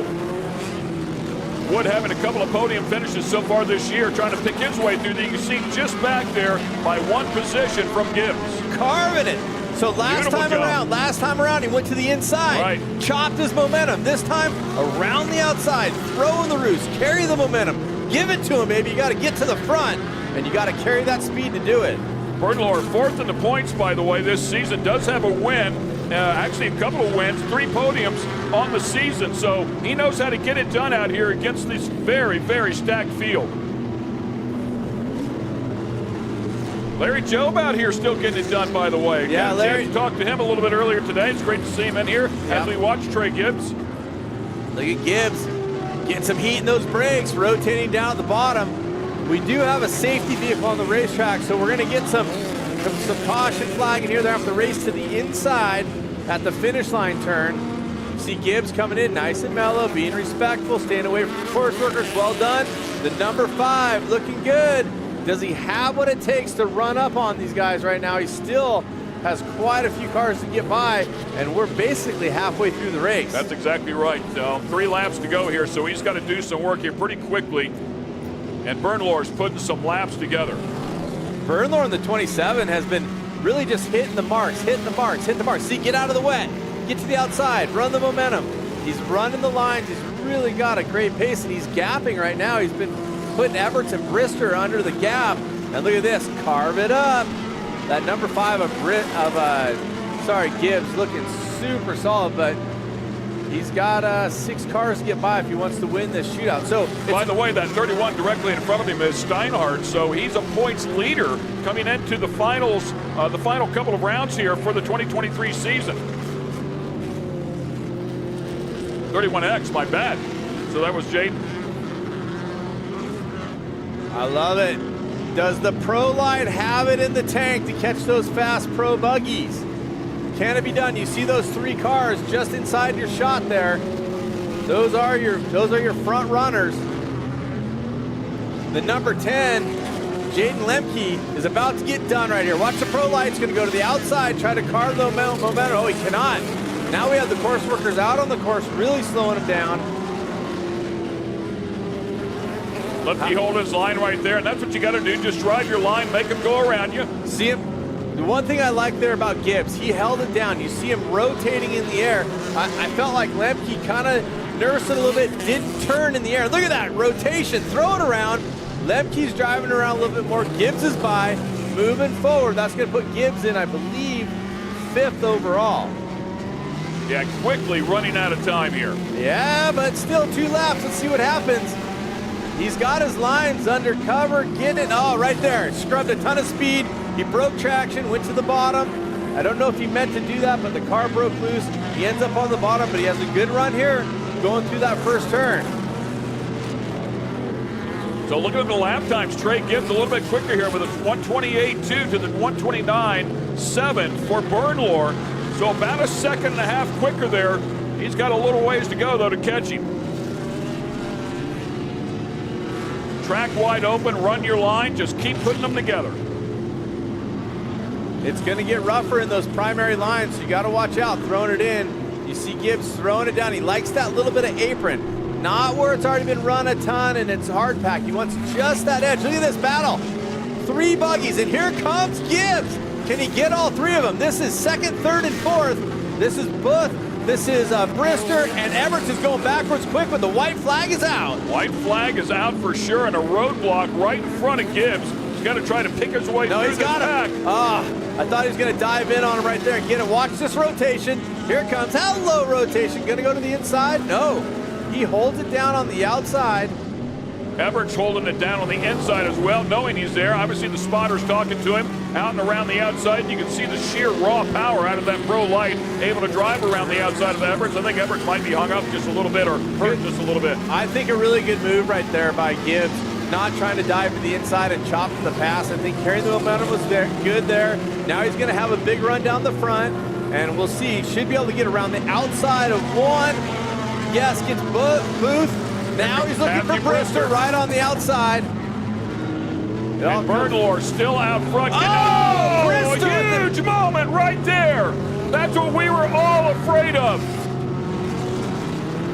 Wood having a couple of podium finishes so far this year, trying to pick his way through. You can see just back there by 1 position from Gibbs. Carving it. So last time around, he went to the inside, chopped his momentum. This time, around the outside, throw in the roost, carry the momentum, give it to him, baby. You got to get to the front, and you got to carry that speed to do it. Bernalor 4th in the points, by the way, this season. Does have a win, actually a couple of wins, 3 podiums on the season. So he knows how to get it done out here against this very, very stacked field. Larry Jobe out here still getting it done, by the way. Yeah, Larry. Talked to him a little bit earlier today. It's great to see him in here as we watch Trey Gibbs. Look at Gibbs getting some heat in those brakes, rotating down at the bottom. We do have a safety vehicle on the racetrack, so we're going to get some caution flagging here. They're going to have to race to the inside at the finish line turn. See Gibbs coming in nice and mellow, being respectful, staying away from the course workers. Well done. The number 5 looking good. Does he have what it takes to run up on these guys right now? He still has quite a few cars to get by, and we're basically halfway through the race. That's exactly right. 3 laps to go here, so he's got to do some work here pretty quickly. And Bernalor's putting some laps together. Bernalor in the 27 has been really just hitting the marks. See, get out of the wet. Get to the outside, run the momentum. He's running the lines. He's really got a great pace, and he's gapping right now. He's been putting Everts and Brister under the gap. And look at this, carve it up. That number 5 of Gibbs looking super solid, but he's got 6 cars to get by if he wants to win this shootout. So, by the way, that 31 directly in front of him is Steinhardt, so he's a points leader coming into the finals, the final couple of rounds here for the 2023 season. 31X, my bad. So that was Jaden. I love it. Does the Pro Light have it in the tank to catch those fast Pro Buggies? Can it be done? You see those 3 cars just inside your shot there. Those are your front runners. The number 10, Jaden Lemke, is about to get done right here. Watch the Pro Light's going to go to the outside, try to carve the momentum. Oh, he cannot. Now we have the course workers out on the course, really slowing him down. Lefty hold his line right there, and that's what you got to do. Just drive your line, make him go around you. See him? The one thing I like there about Gibbs, he held it down. You see him rotating in the air. I felt like Lemke kind of nursed it a little bit, didn't turn in the air. Look at that rotation, throw it around. Lemke's driving around a little bit more. Gibbs is by, moving forward. That's going to put Gibbs in, I believe, 5th overall. Yeah, quickly running out of time here. Yeah, but still 2 laps. Let's see what happens. He's got his lines under cover, getting it. Oh, right there. Scrubbed a ton of speed. He broke traction, went to the bottom. I don't know if he meant to do that, but the car broke loose. He ends up on the bottom, but he has a good run here going through that first turn. So looking at the lap times, Trey Gibbs a little bit quicker here with a 128.2 to the 129.7 for Bernlohr. So about a second and a half quicker there. He's got a little ways to go, though, to catch him. Track wide open, run your line, just keep putting them together. It's going to get rougher in those primary lines, so you got to watch out throwing it in. You see Gibbs throwing it down. He likes that little bit of apron, not where it's already been run a ton and it's hard pack. He wants just that edge. Look at this battle. 3 buggies, and here comes Gibbs. Can he get all 3 of them? This is 2nd, 3rd, and 4th. This is Booth. This is Brister, and Everts is going backwards quick, but the white flag is out. White flag is out for sure, and a roadblock right in front of Gibbs. He's got to try to pick his way through he's got pack. I thought he was going to dive in on him right there and get it. Watch this rotation. Here it comes. Hello, rotation. Going to go to the inside? No. He holds it down on the outside. Everts holding it down on the inside as well, knowing he's there. Obviously, the spotter's talking to him out and around the outside. You can see the sheer raw power out of that Pro Light, able to drive around the outside of Everts. I think Everts might be hung up just a little bit or hurt just a little bit. I think a really good move right there by Gibbs, not trying to dive to the inside and chop to the pass. I think carrying the momentum was there, good there. Now he's going to have a big run down the front, and we'll see. Should be able to get around the outside of 1. Yes, gets Booth. Now he's looking for Brister right on the outside. And Bernlohr still out front. Oh, a huge moment right there. That's what we were all afraid of.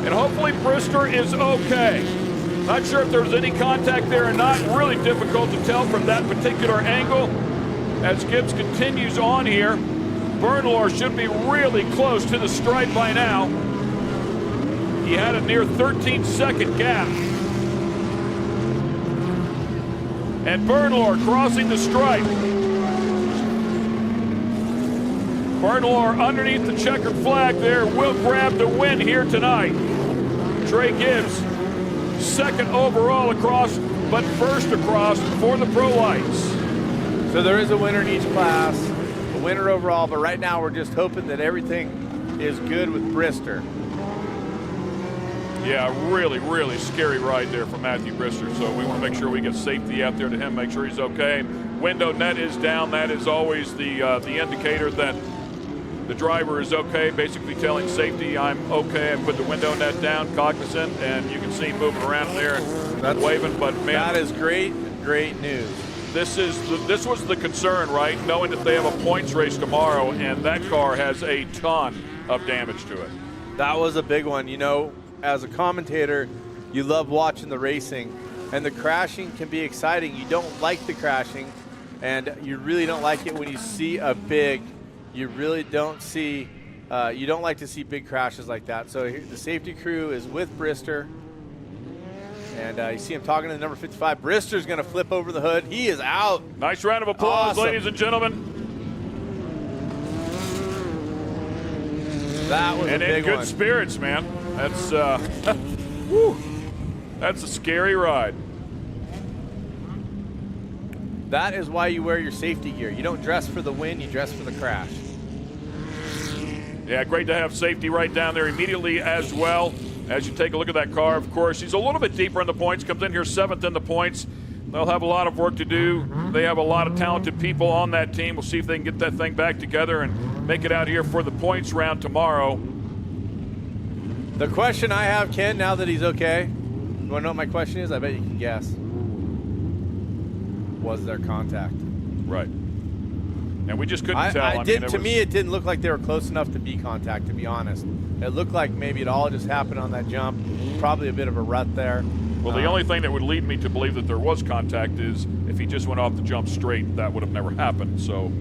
And hopefully Brister is okay. Not sure if there was any contact there or not. Really difficult to tell from that particular angle. As Gibbs continues on here, Bernlohr should be really close to the stripe by now. He had a near 13-second gap. And Bernlohr crossing the stripe. Bernlohr underneath the checkered flag there will grab the win here tonight. Trey Gibbs, 2nd overall across, but 1st across for the Pro Lights. So there is a winner in each class, a winner overall, but right now we're just hoping that everything is good with Brister. Yeah, really, really scary ride there for Matthew Brister. So we want to make sure we get safety out there to him, make sure he's okay. Window net is down. That is always the indicator that the driver is okay, basically telling safety, I'm okay. I put the window net down, cognizant, and you can see him moving around there and waving. But man, that is great news. This was the concern, right? Knowing that they have a points race tomorrow, and that car has a ton of damage to it. That was a big one. You know, as a commentator, you love watching the racing, and the crashing can be exciting. You don't like the crashing, and you really don't like it when you see a big, you really don't see, you don't like to see big crashes like that. So here, the safety crew is with Brister, and you see him talking to the number 55. Brister's going to flip over the hood. He is out. Nice round of applause, awesome. Ladies and gentlemen. That was and a big in good one. spirits, man. That's whew, that's a scary ride. That is why you wear your safety gear. You don't dress for the win, you dress for the crash. Yeah, great to have safety right down there immediately as well. As you take a look at that car, of course, he's a little bit deeper in the points, comes in here 7th in the points. They'll have a lot of work to do. They have a lot of talented people on that team. We'll see if they can get that thing back together and make it out here for the points round tomorrow. The question I have, Ken, now that he's okay, you want to know what my question is? I bet you can guess. Was there contact? Right. And we just couldn't tell. To me, it didn't look like they were close enough to be contact, to be honest. It looked like maybe it all just happened on that jump. Probably a bit of a rut there. Well, the only thing that would lead me to believe that there was contact is if he just went off the jump straight, that would have never happened. So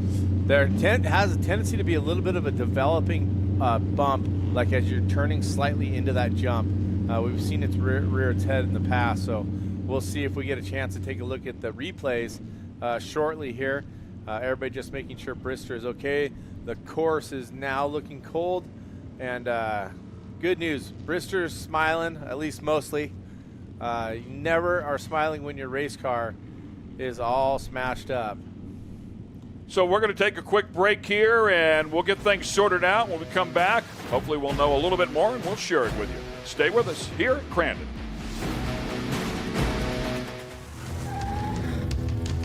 there has a tendency to be a little bit of a developing bump, like as you're turning slightly into that jump. We've seen it rear its head in the past, so we'll see if we get a chance to take a look at the replays shortly here. Everybody just making sure Brister is okay. The course is now looking cold, and good news, Brister's smiling, at least mostly. You never are smiling when your race car is all smashed up. So we're going to take a quick break here, and we'll get things sorted out. When we come back, hopefully we'll know a little bit more, and we'll share it with you. Stay with us here at Crandon.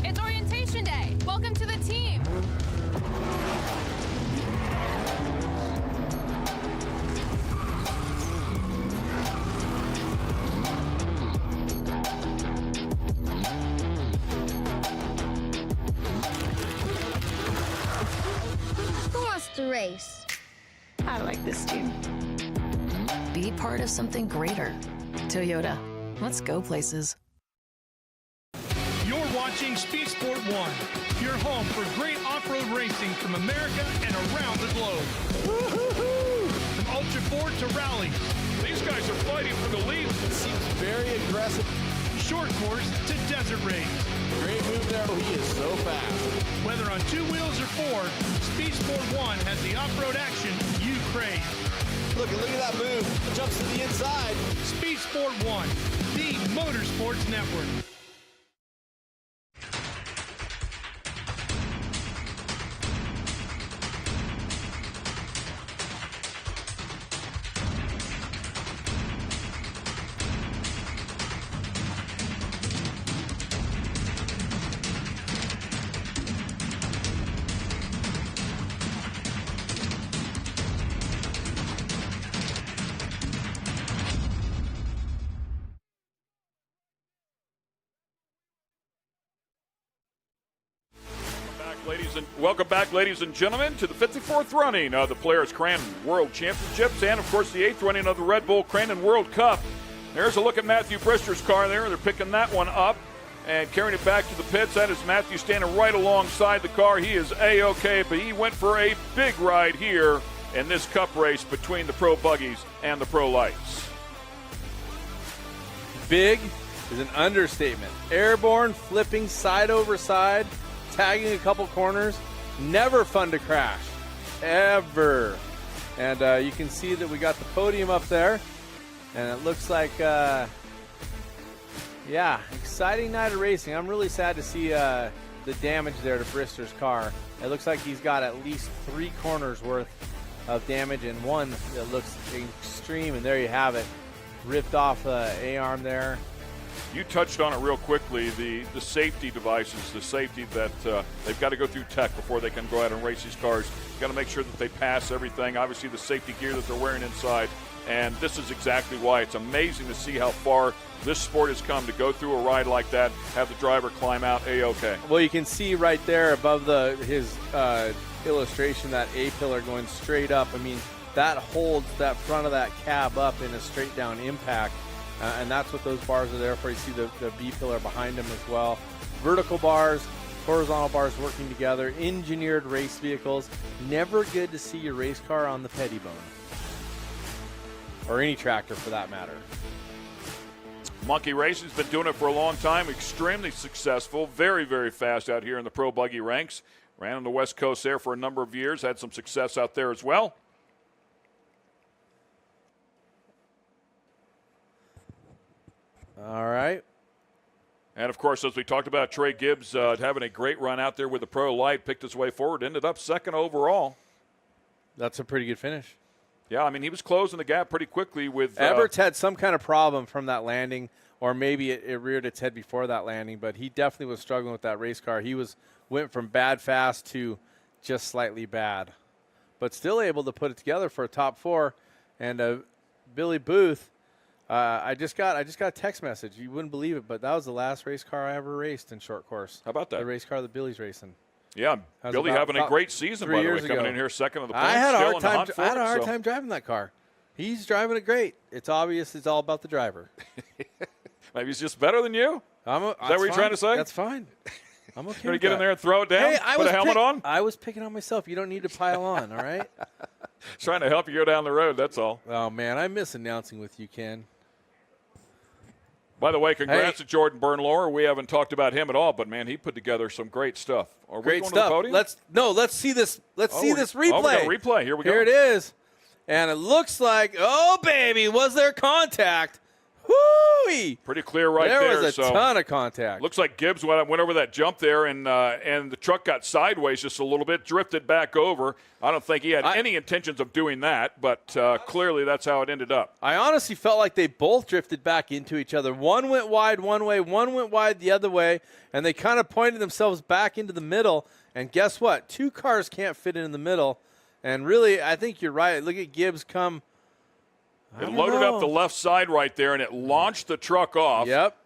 It's orientation day. Welcome to the team. Who wants to race? I like this team. Be part of something greater. Toyota. Let's go places. You're watching Speed Sport 1, your home for great off-road racing from America and around the globe. From Ultra 4 to rallies. These guys are fighting for the lead. It seems very aggressive. Short course to desert race. Great move there. He is so fast. Whether on 2 wheels or 4, Speed Sport 1 has the off-road action you crave. Look at that move. It jumps to the inside. Speed Sport 1, the Motorsports Network. Welcome back, ladies and gentlemen, to the 54th running of the Polaris Crandon World Championships and, of course, the 8th running of the Red Bull Crandon World Cup. There's a look at Matthew Brister's car there. They're picking that one up and carrying it back to the pits. That is Matthew standing right alongside the car. He is A-OK, but he went for a big ride here in this Cup race between the Pro Buggies and the Pro Lights. Big is an understatement. Airborne, flipping side over side, tagging a couple corners. Never fun to crash, ever. And you can see that we got the podium up there, and it looks like, yeah, exciting night of racing. I'm really sad to see the damage there to Brister's car. It looks like he's got at least 3 corners worth of damage, and one that looks extreme, and there you have it. Ripped off the A-arm there. You touched on it real quickly, the safety devices, the safety that they've got to go through tech before they can go out and race these cars. Got to make sure that they pass everything, obviously the safety gear that they're wearing inside, and this is exactly why. It's amazing to see how far this sport has come to go through a ride like that, have the driver climb out A-OK. Well, you can see right there above his illustration, that A-pillar going straight up. I mean, that holds that front of that cab up in a straight down impact. And that's what those bars are there for. You see the B-pillar behind them as well. Vertical bars, horizontal bars working together. Engineered race vehicles. Never good to see your race car on the Pettibone. Or any tractor for that matter. Monkey Racing's been doing it for a long time. Extremely successful. Very, very fast out here in the Pro Buggy ranks. Ran on the West Coast there for a number of years. Had some success out there as well. All right. And, of course, as we talked about, Trey Gibbs having a great run out there with the Pro Light, picked his way forward, ended up second overall. That's a pretty good finish. Yeah, I mean, he was closing the gap pretty quickly with... Everett had some kind of problem from that landing, or maybe it reared its head before that landing, but he definitely was struggling with that race car. He went from bad fast to just slightly bad, but still able to put it together for a top 4. And Billy Booth... I just got a text message. You wouldn't believe it, but that was the last race car I ever raced in short course. How about that? The race car that Billy's racing. Yeah, Billy having a great season, by the way, coming in here second on the points. I had a hard time driving that car. He's driving it great. It's obvious it's all about the driver. Maybe he's just better than you? Is that what you're trying to say? That's fine. I'm okay. Going to get in there and throw it down? Hey, put a helmet on? I was picking on myself. You don't need to pile on, all right? Trying to help you go down the road, that's all. Oh, man, I miss announcing with you, Ken. By the way, congrats to Jordan Bernlohr. We haven't talked about him at all, but, man, he put together some great stuff. Are Great we going stuff. to the podium? Let's see this. Let's see this replay. Oh, we got a replay. Here we go. Here it is. And it looks like, oh, baby, was there contact? Whoo-wee! Pretty clear right there. There was a ton of contact. Looks like Gibbs went over that jump there, and the truck got sideways just a little bit, drifted back over. I don't think he had any intentions of doing that, but clearly that's how it ended up. I honestly felt like they both drifted back into each other. One went wide one way, one went wide the other way, and they kind of pointed themselves back into the middle. And guess what? 2 cars can't fit in the middle. And really, I think you're right. Look at Gibbs come. It loaded up the left side right there, and it launched the truck off. Yep.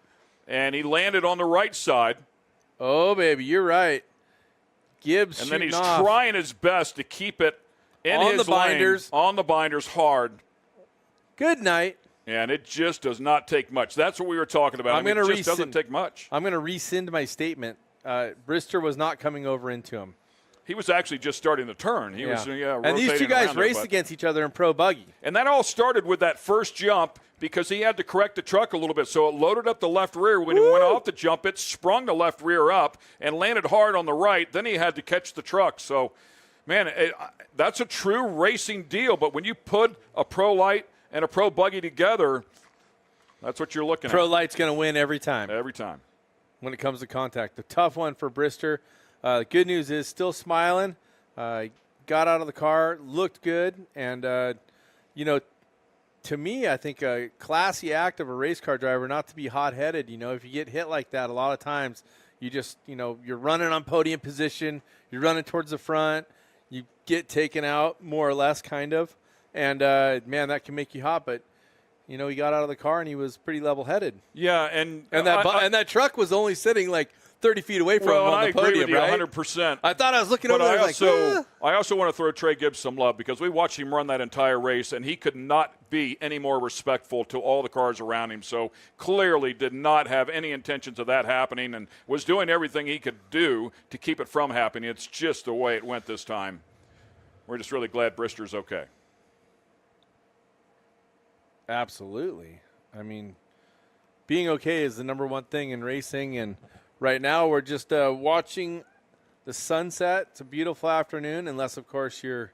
And he landed on the right side. Oh, baby, you're right. Gibbs and then he's off. Trying his best to keep it in on his the binders. lane, on the binders hard. Good night. And it just does not take much. That's what we were talking about. It just doesn't take much. I'm going to rescind my statement. Brister was not coming over into him. He was actually just starting the turn. He was and these 2 guys raced against each other in pro buggy. And that all started with that first jump because he had to correct the truck a little bit. So it loaded up the left rear. When he went off the jump, it sprung the left rear up and landed hard on the right. Then he had to catch the truck. So, man, that's a true racing deal. But when you put a pro light and a pro buggy together, that's what you're looking at. Pro light's going to win every time. Every time. When it comes to contact. The tough one for Brister. The good news is still smiling. Got out of the car, looked good, and to me, I think a classy act of a race car driver not to be hot-headed. If you get hit like that, a lot of times you just you're running on podium position, you're running towards the front, you get taken out more or less, kind of, and man, that can make you hot. But he got out of the car and he was pretty level-headed. Yeah, and that truck was only sitting like 30 feet away from him on the podium, right? 100%. I thought I was looking over there I also want to throw Trey Gibbs some love because we watched him run that entire race, and he could not be any more respectful to all the cars around him. So clearly did not have any intentions of that happening and was doing everything he could do to keep it from happening. It's just the way it went this time. We're just really glad Brister's okay. Absolutely. I mean, being okay is the number one thing in racing, and right now we're just watching the sunset. It's a beautiful afternoon, unless, of course, you're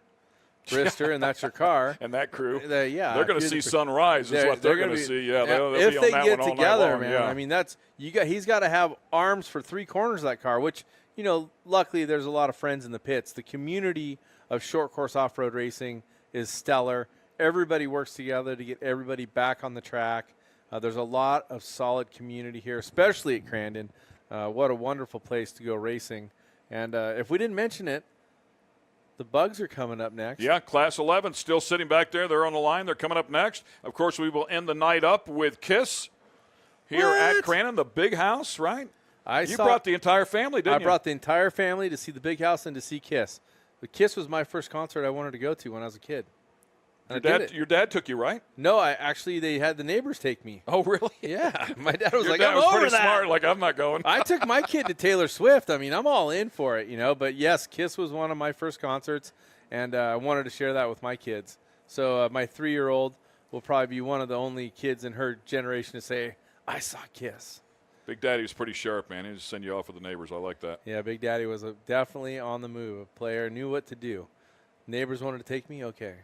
Brister and that's your car. And that crew. Yeah. They're going to see sunrise is what they're going to see. Yeah, they'll if be on they that get one all together, night long. man. Yeah. I mean, he's got to have arms for 3 corners of that car, which, luckily there's a lot of friends in the pits. The community of short course off-road racing is stellar. Everybody works together to get everybody back on the track. There's a lot of solid community here, especially at Crandon. What a wonderful place to go racing. And if we didn't mention it, the Bugs are coming up next. Yeah, Class 11 still sitting back there. They're on the line. They're coming up next. Of course, we will end the night up with KISS here at Crandon, the big house, right? You brought the entire family, didn't you? I brought the entire family to see the big house and to see KISS. The KISS was my first concert I wanted to go to when I was a kid. Your dad took you, right? No, they had the neighbors take me. Oh, really? Yeah. My dad was I'm over that. Smart, like, I'm not going. I took my kid to Taylor Swift. I mean, I'm all in for it, But, yes, KISS was one of my first concerts, and I wanted to share that with my kids. So my 3-year-old will probably be one of the only kids in her generation to say, I saw KISS. Big Daddy was pretty sharp, man. He just send you off with the neighbors. I like that. Yeah, Big Daddy was definitely on the move. A player, knew what to do. Neighbors wanted to take me? Okay.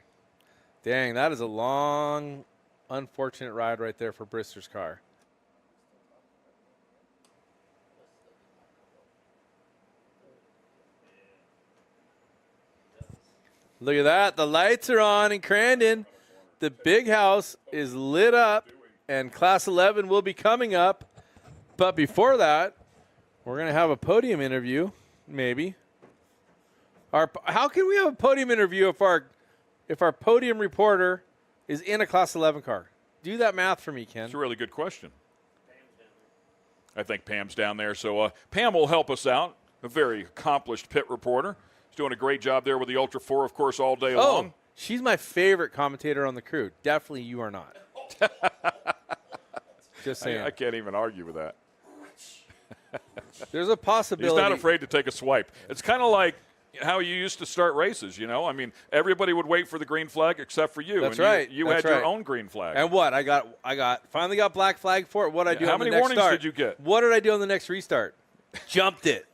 Dang, that is a long, unfortunate ride right there for Brister's car. Look at that. The lights are on in Crandon. The big house is lit up, and Class 11 will be coming up. But before that, we're going to have a podium interview, maybe. How can we have a podium interview if our podium reporter is in a Class 11 car? Do that math for me, Ken. It's a really good question. I think Pam's down there. So Pam will help us out, a very accomplished pit reporter. She's doing a great job there with the Ultra 4, of course, all day long. She's my favorite commentator on the crew. Definitely you are not. Just saying. I can't even argue with that. There's a possibility. He's not afraid to take a swipe. It's kind of like how you used to start races, you know? I mean, everybody would wait for the green flag except for you. That's and right. You That's had your right. own green flag. And what? I finally got black flag for it. What did I do How on the many next warnings start? did you get? What did I do on the next restart? Jumped it.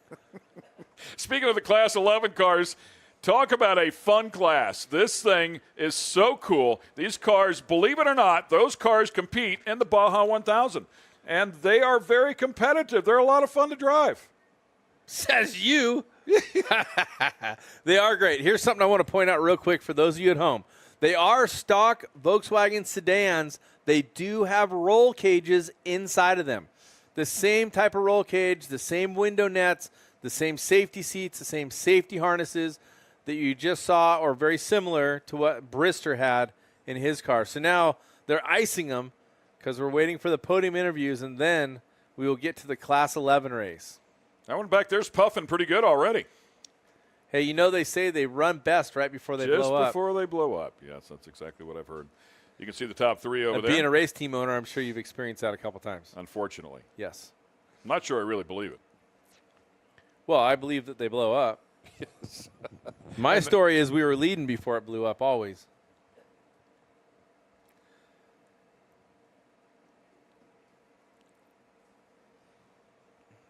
Speaking of the Class 11 cars, talk about a fun class. This thing is so cool. These cars, believe it or not, those cars compete in the Baja 1000. And they are very competitive. They're a lot of fun to drive. Says you. They are great. Here's something I want to point out real quick for those of you at home. They are stock Volkswagen sedans. They do have roll cages inside of them. The same type of roll cage, the same window nets, the same safety seats, the same safety harnesses that you just saw, or very similar to what Brister had in his car. So now they're icing them because we're waiting for the podium interviews, and then we will get to the Class 11 race. That one back there's puffing pretty good already. Hey, you know they say they run best right before they blow up. Just before they blow up. Yes, that's exactly what I've heard. You can see the top three over there. Being a race team owner, I'm sure you've experienced that a couple times. Unfortunately. Yes. I'm not sure I really believe it. Well, I believe that they blow up. Yes. My story is we were leading before it blew up, always.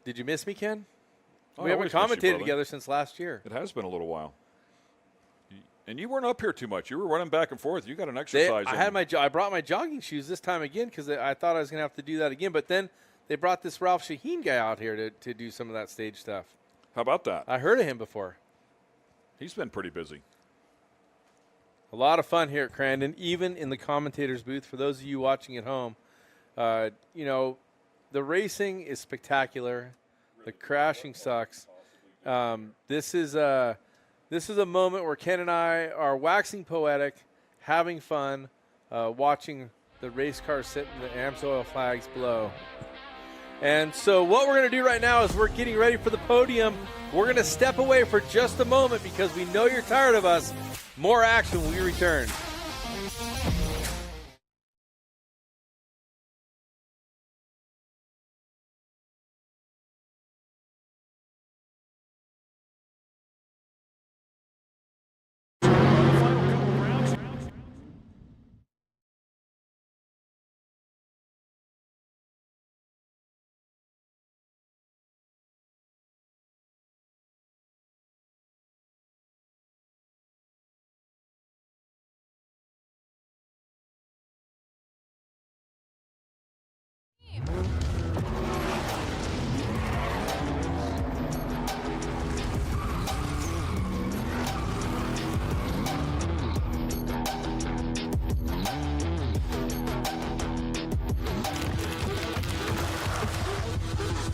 Did you miss me, Ken? Oh, We I haven't always miss you, commentated brother. together since last year. It has been a little while. And you weren't up here too much. You were running back and forth. You got an exercise. I brought my jogging shoes this time again because I thought I was going to have to do that again. But then they brought this Ralph Shaheen guy out here to do some of that stage stuff. How about that? I heard of him before. He's been pretty busy. A lot of fun here at Crandon, even in the commentator's booth. For those of you watching at home, you know, the racing is spectacular. The crashing sucks. This is a moment where Ken and I are waxing poetic, having fun, watching the race cars sit and the AMSOIL flags blow. And so what we're going to do right now is we're getting ready for the podium. We're going to step away for just a moment because we know you're tired of us. More action when we return.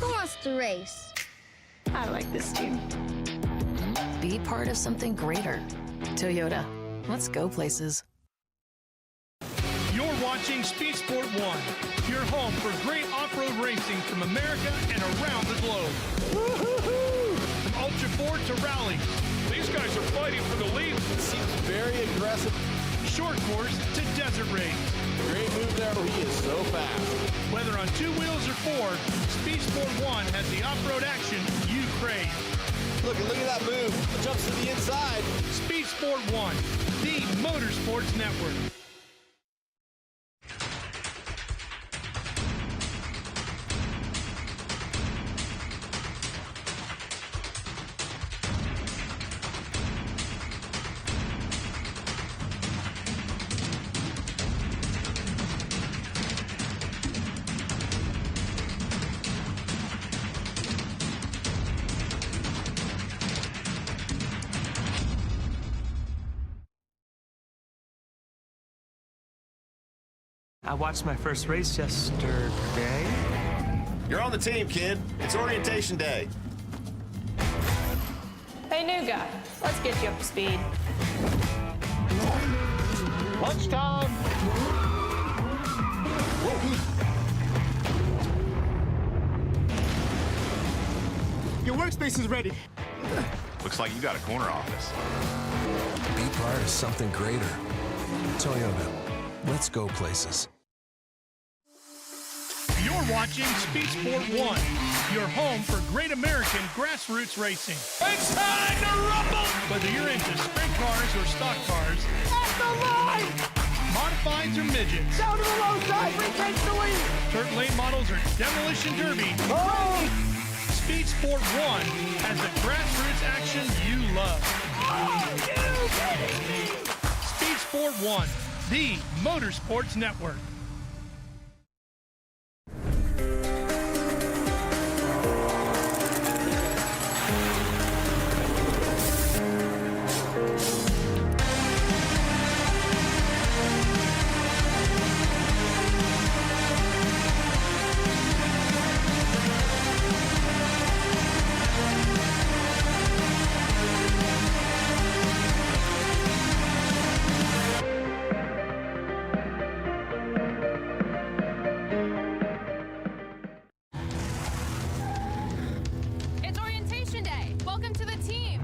Who wants to race? I like this team. Be part of something greater. Toyota. Let's go places. You're watching Speed Sport 1, your home for great off-road racing from America and around the globe. From Ultra 4 to rally. These guys are fighting for the lead. It seems very aggressive. Short course to desert race. Great move there. He is so fast. Whether on two wheels or four, Speed Sport 1 has the off-road action you crave. Look at that move. Jumps to the inside. Speed Sport 1, the Motorsports Network. I watched my first race yesterday. You're on the team, kid. It's orientation day. Hey, new guy, let's get you up to speed. Lunchtime. Your workspace is ready. Looks like you got a corner office. Be part of something greater. Toyota. Let's go places. watching Speed Sport 1, your home for great American grassroots racing. It's time to rumble! Whether you're into sprint cars or stock cars, At the line! modifieds or midgets, Down to the low side, retake the lead! dirt lane models or demolition derby, Speed Sport 1 has the grassroots action you love. Are you kidding me? Speed Sport 1, the Motorsports Network. It's orientation day. Welcome to the team.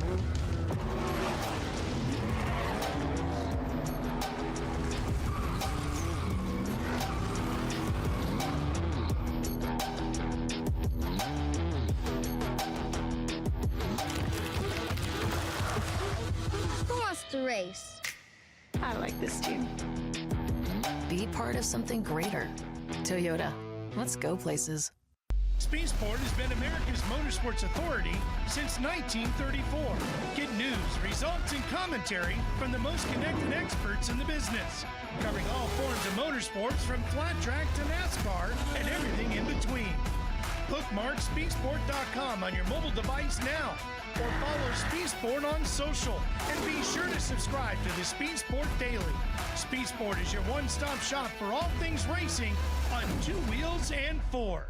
Who wants to race? I like this team. Be part of something greater. Toyota. Let's go places. Speed Sport has been America's motorsports authority since 1934. Get news, results, and commentary from the most connected experts in the business, covering all forms of motorsports from flat track to NASCAR and everything in between. Bookmark speedsport.com on your mobile device now, or follow Speed Sport on social, and be sure to subscribe to the Speed Sport Daily. Speed Sport is your one-stop shop for all things racing on 2 wheels and 4.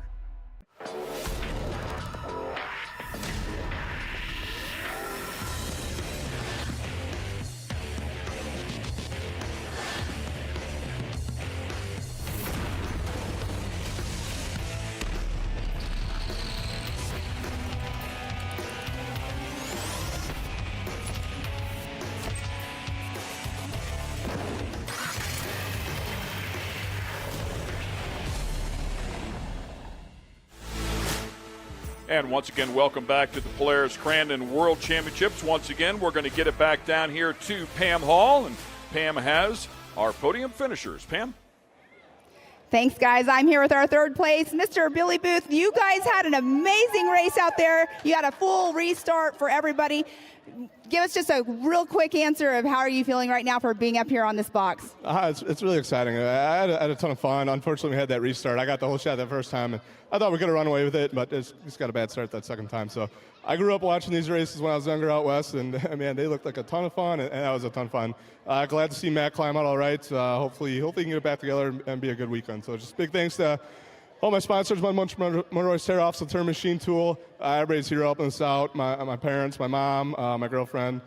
And once again, welcome back to the Polaris Crandon World Championships. Once again, we're going to get it back down here to Pam Hall, and Pam has our podium finishers. Pam? Thanks, guys. I'm here with our third place, Mr. Billy Booth. You guys had an amazing race out there. You had a full restart for everybody. Give us just a real quick answer of how are you feeling right now for being up here on this box? It's really exciting. I had a ton of fun. Unfortunately, we had that restart. I got the whole shot that first time, and I thought we could have run away with it, but it's just got a bad start that second time. So I grew up watching these races when I was younger out west, and man, they looked like a ton of fun, and that was a ton of fun. Glad to see Matt climb out all right. Hopefully he can get it back together and be a good weekend. So just big thanks to all my sponsors, my Motorsports Tear Off, Turn Machine Tool. Everybody's here helping us out. My parents, my mom, my girlfriend,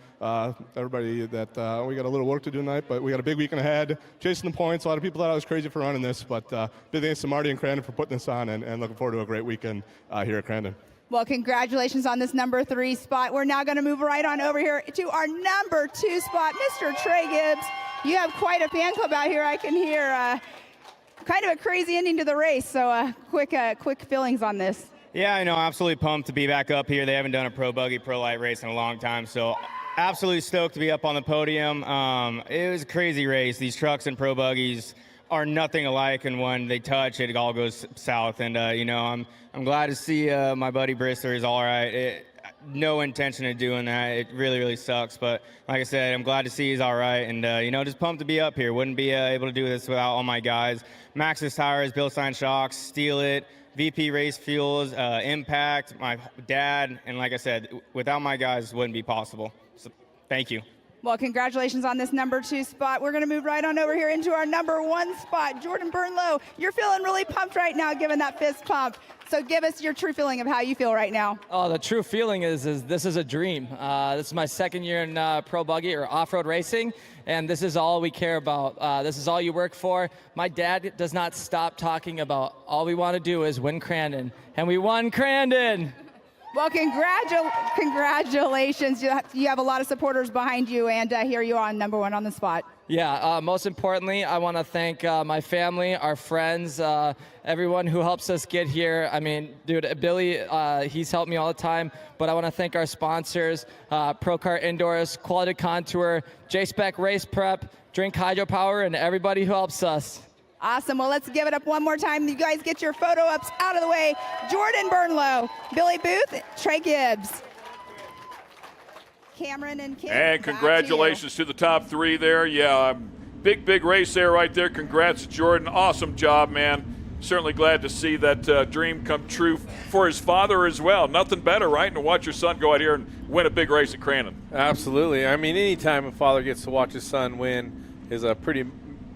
everybody. That we got a little work to do tonight, but we got a big weekend ahead. Chasing the points. A lot of people thought I was crazy for running this, but big thanks to Marty and Crandon for putting this on, and looking forward to a great weekend here at Crandon. Well, congratulations on this number 3 spot. We're now going to move right on over here to our number 2 spot, Mr. Trey Gibbs. You have quite a fan club out here, I can hear. Kind of a crazy ending to the race, so quick feelings on this. Yeah, I know, absolutely pumped to be back up here. They haven't done a pro buggy, pro light race in a long time, so absolutely stoked to be up on the podium. It was a crazy race. These trucks and pro buggies are nothing alike, and when they touch, it all goes south. And I'm glad to see my buddy Brister is all right. No intention of doing that. It really, really sucks. But like I said, I'm glad to see he's all right. And, just pumped to be up here. Wouldn't be able to do this without all my guys. Maxxis Tires, Bill Stein Shocks, Steal It, VP Race Fuels, Impact, my dad. And like I said, without my guys, it wouldn't be possible. So thank you. Well, congratulations on this number 2 spot. We're going to move right on over here into our number 1 spot. Jordan Burnlow, you're feeling really pumped right now, given that fist pump. So give us your true feeling of how you feel right now. Oh, the true feeling is this is a dream. This is my second year in pro buggy or off-road racing, and this is all we care about. This is all you work for. My dad does not stop talking about all we want to do is win Crandon, and we won Crandon. Well, congratulations. You have a lot of supporters behind you, and here you are, number one on the spot. Yeah, most importantly, I want to thank my family, our friends, everyone who helps us get here. I mean, dude, Billy, he's helped me all the time, but I want to thank our sponsors, Procar Indoors, Quality Contour, J-Spec Race Prep, Drink Hydropower, and everybody who helps us. Awesome. Well, let's give it up one more time. You guys get your photo ups out of the way. Jordan Burnlow, Billy Booth, Trey Gibbs. Cameron and Kim. And congratulations to the top three there. Yeah, big race there right there. Congrats, Jordan. Awesome job, man. Certainly glad to see that dream come true for his father as well. Nothing better, right, than to watch your son go out here and win a big race at Crandon. Absolutely. I mean, anytime a father gets to watch his son win is a pretty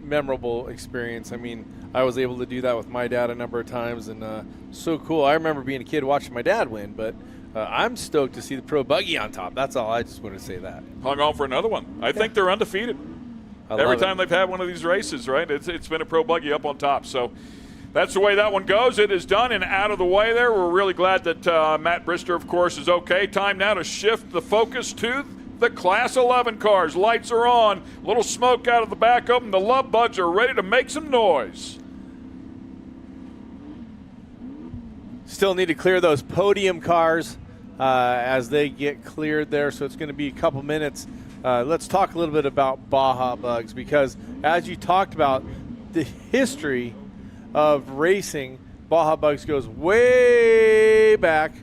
memorable experience. I mean, I was able to do that with my dad a number of times, and so cool. I remember being a kid watching my dad win, but I'm stoked to see the Pro Buggy on top. That's all. I just want to say that. Hung on for another one. I think they're undefeated. Every time they've had one of these races, right, it's been a Pro Buggy up on top. So that's the way that one goes. It is done and out of the way there. We're really glad that Matt Brister, of course, is okay. Time now to shift the focus to the Class 11 cars. Lights are on. Little smoke out of the back of them. The Love Bugs are ready to make some noise. Still need to clear those podium cars as they get cleared there, so it's going to be a couple minutes. Let's talk a little bit about Baja Bugs, because as you talked about, the history of racing, Baja Bugs goes way back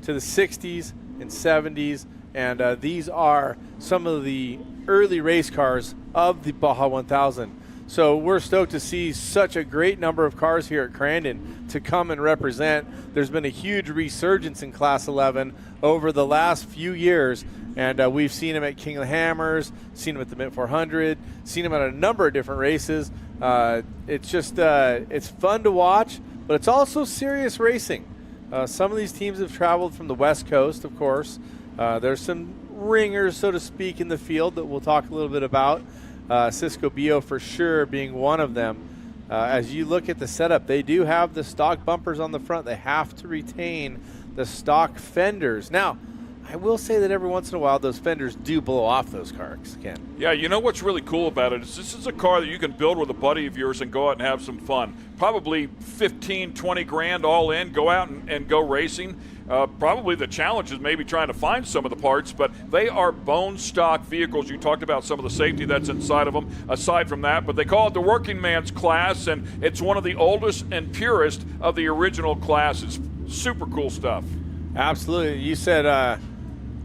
to the 60s and 70s. And these are some of the early race cars of the Baja 1000. So we're stoked to see such a great number of cars here at Crandon to come and represent. There's been a huge resurgence in Class 11 over the last few years. And we've seen them at King of the Hammers, seen them at the Mint 400, seen them at a number of different races. It's just, it's fun to watch, but it's also serious racing. Some of these teams have traveled from the West Coast, of course. There's some ringers, so to speak, in the field that we'll talk a little bit about. Cisco Bio for sure being one of them. As you look at the setup, they do have the stock bumpers on the front. They have to retain the stock fenders. Now, I will say that every once in a while, those fenders do blow off those cars, Ken. Yeah, you know what's really cool about it is this is a car that you can build with a buddy of yours and go out and have some fun. Probably 15, 20 grand all in. Go out and go racing. Probably the challenge is maybe trying to find some of the parts, but they are bone stock vehicles. You talked about some of the safety that's inside of them aside from that, but they call it the working man's class, and it's one of the oldest and purest of the original classes. Super cool stuff. Absolutely. You said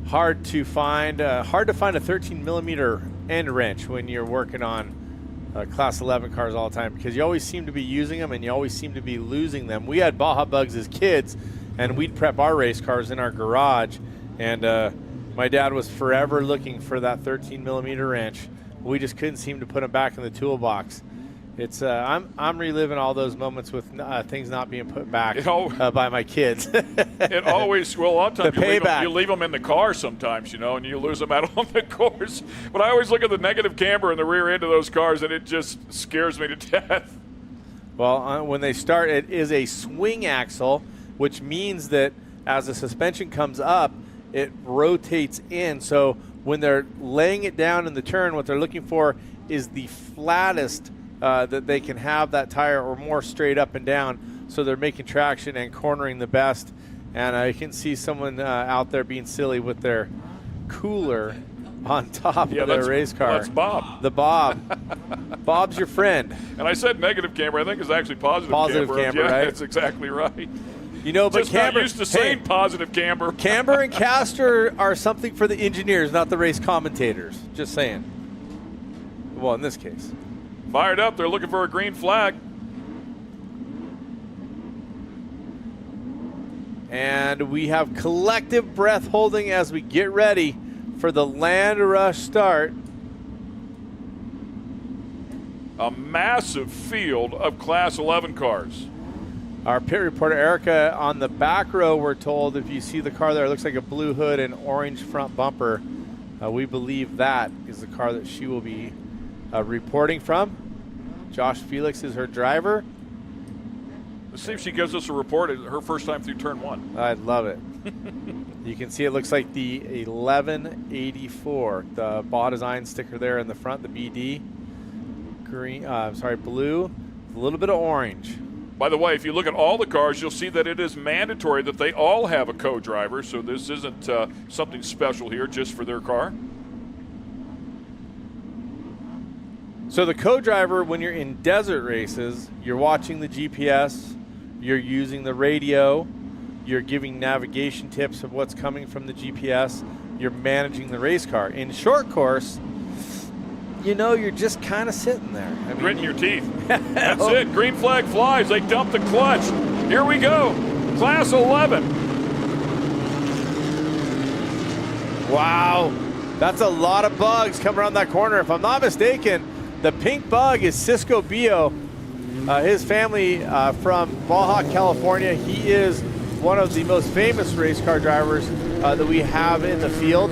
hard to find a 13 millimeter end wrench when you're working on Class 11 cars all the time, because you always seem to be using them and you always seem to be losing them. We had Baja Bugs as kids, and we'd prep our race cars in our garage, and my dad was forever looking for that 13 millimeter wrench. We just couldn't seem to put them back in the toolbox. It's I'm reliving all those moments with things not being put back by my kids. It always, well, a lot of times you leave them in the car sometimes, you know, and you lose them out on the course. But I always look at the negative camber in the rear end of those cars, and it just scares me to death. Well, when they start, it is a swing axle, which means that as the suspension comes up, it rotates in. So when they're laying it down in the turn, what they're looking for is the flattest that they can have that tire, or more straight up and down, so they're making traction and cornering the best. And I can see someone out there being silly with their cooler on top of their race car. That's Bob. The Bob. Bob's your friend. And I said negative camber. I think it's actually positive camber. Yeah, right? That's exactly right. You know, but just not used to saying positive camber. Camber and caster are something for the engineers, not the race commentators. Just saying. Well, in this case. Fired up. They're looking for a green flag. And we have collective breath holding as we get ready for the land rush start. A massive field of Class 11 cars. Our pit reporter, Erica, on the back row, we're told, if you see the car there, it looks like a blue hood and orange front bumper. We believe that is the car that she will be reporting from. Josh Felix is her driver. Let's see if she gives us a report. Her first time through turn one. I'd love it. You can see it looks like the 1184, the Baja Design sticker there in the front, the BD. Green, blue, a little bit of orange. By the way, if you look at all the cars, you'll see that it is mandatory that they all have a co-driver, so this isn't something special here just for their car. So the co-driver, when you're in desert races, you're watching the GPS, you're using the radio, you're giving navigation tips of what's coming from the GPS, you're managing the race car. In short course, you know, you're just kind of sitting there. I mean, gritting your teeth. That's it. Green flag flies. They dump the clutch. Here we go. Class 11. Wow. That's a lot of bugs coming around that corner. If I'm not mistaken, the pink bug is Cisco Bio. His family from Baja, California. He is one of the most famous race car drivers that we have in the field.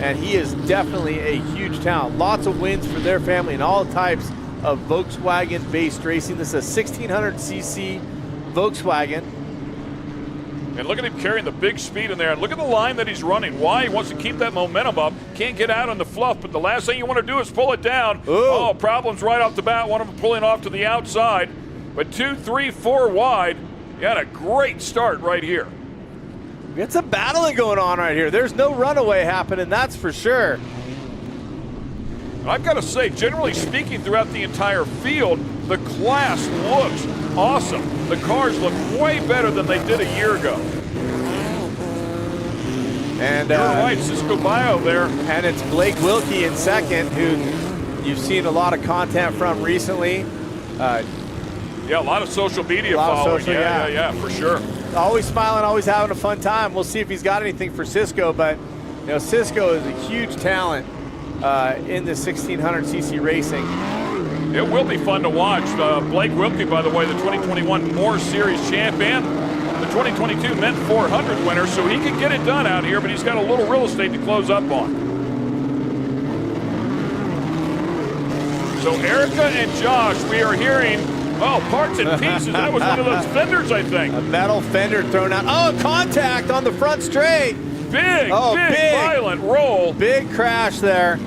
And he is definitely a huge talent. Lots of wins for their family in all types of Volkswagen-based racing. This is a 1600cc Volkswagen. And look at him carrying the big speed in there. And look at the line that he's running. Why? He wants to keep that momentum up. Can't get out on the fluff, but the last thing you want to do is pull it down. Ooh. Oh, problems right off the bat. One of them pulling off to the outside. But 2, 3, 4 wide. You had a great start right here. It's a battling going on right here. There's no runaway happening, that's for sure. I've got to say, generally speaking, throughout the entire field, the class looks awesome. The cars look way better than they did a year ago. And you're right, Cisco Bio there. And it's Blake Wilkie in second, who you've seen a lot of content from recently. Yeah, a lot of social media following. Yeah, for sure. Always smiling, always having a fun time. We'll see if he's got anything for Cisco, but you know, Cisco is a huge talent in the 1600cc racing. It will be fun to watch. Blake Wilkie, by the way, the 2021 Moore Series champion, the 2022 Mint 400 winner, so he can get it done out here, but he's got a little real estate to close up on. So Erica and Josh, we are hearing, oh, parts and pieces. That was one of those fenders, I think. A metal fender thrown out. Oh, contact on the front straight. Big violent roll. Big crash there.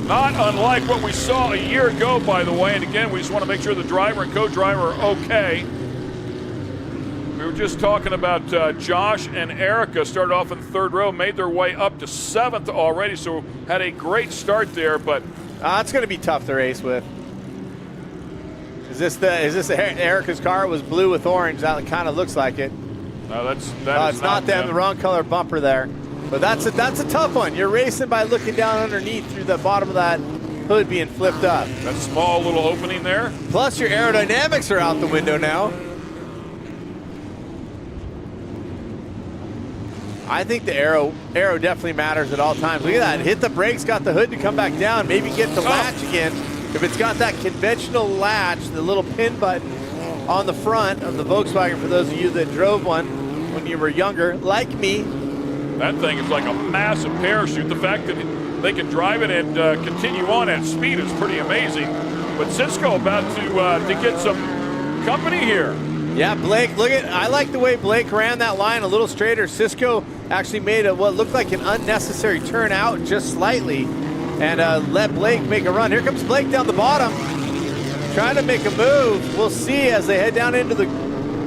Not unlike what we saw a year ago, by the way. And again, we just want to make sure the driver and co-driver are okay. We were just talking about Josh and Erica started off in the third row, made their way up to 7th already, so had a great start there. But it's going to be tough to race with. Is this Erica's car? It was blue with orange. That kind of looks like it. No, it's not them. The wrong color bumper there. But that's a tough one. You're racing by looking down underneath through the bottom of that hood being flipped up. That small little opening there. Plus your aerodynamics are out the window now. I think the aero definitely matters at all times. Look at that. Hit the brakes, got the hood to come back down. Maybe get the latch again. If it's got that conventional latch, the little pin button on the front of the Volkswagen, for those of you that drove one when you were younger, like me. That thing is like a massive parachute. The fact that they can drive it and continue on at speed is pretty amazing. But Cisco about to get some company here. Yeah, Blake, I like the way Blake ran that line a little straighter. Cisco actually made what looked like an unnecessary turn out just slightly and let Blake make a run. Here comes Blake down the bottom, trying to make a move. We'll see as they head down into the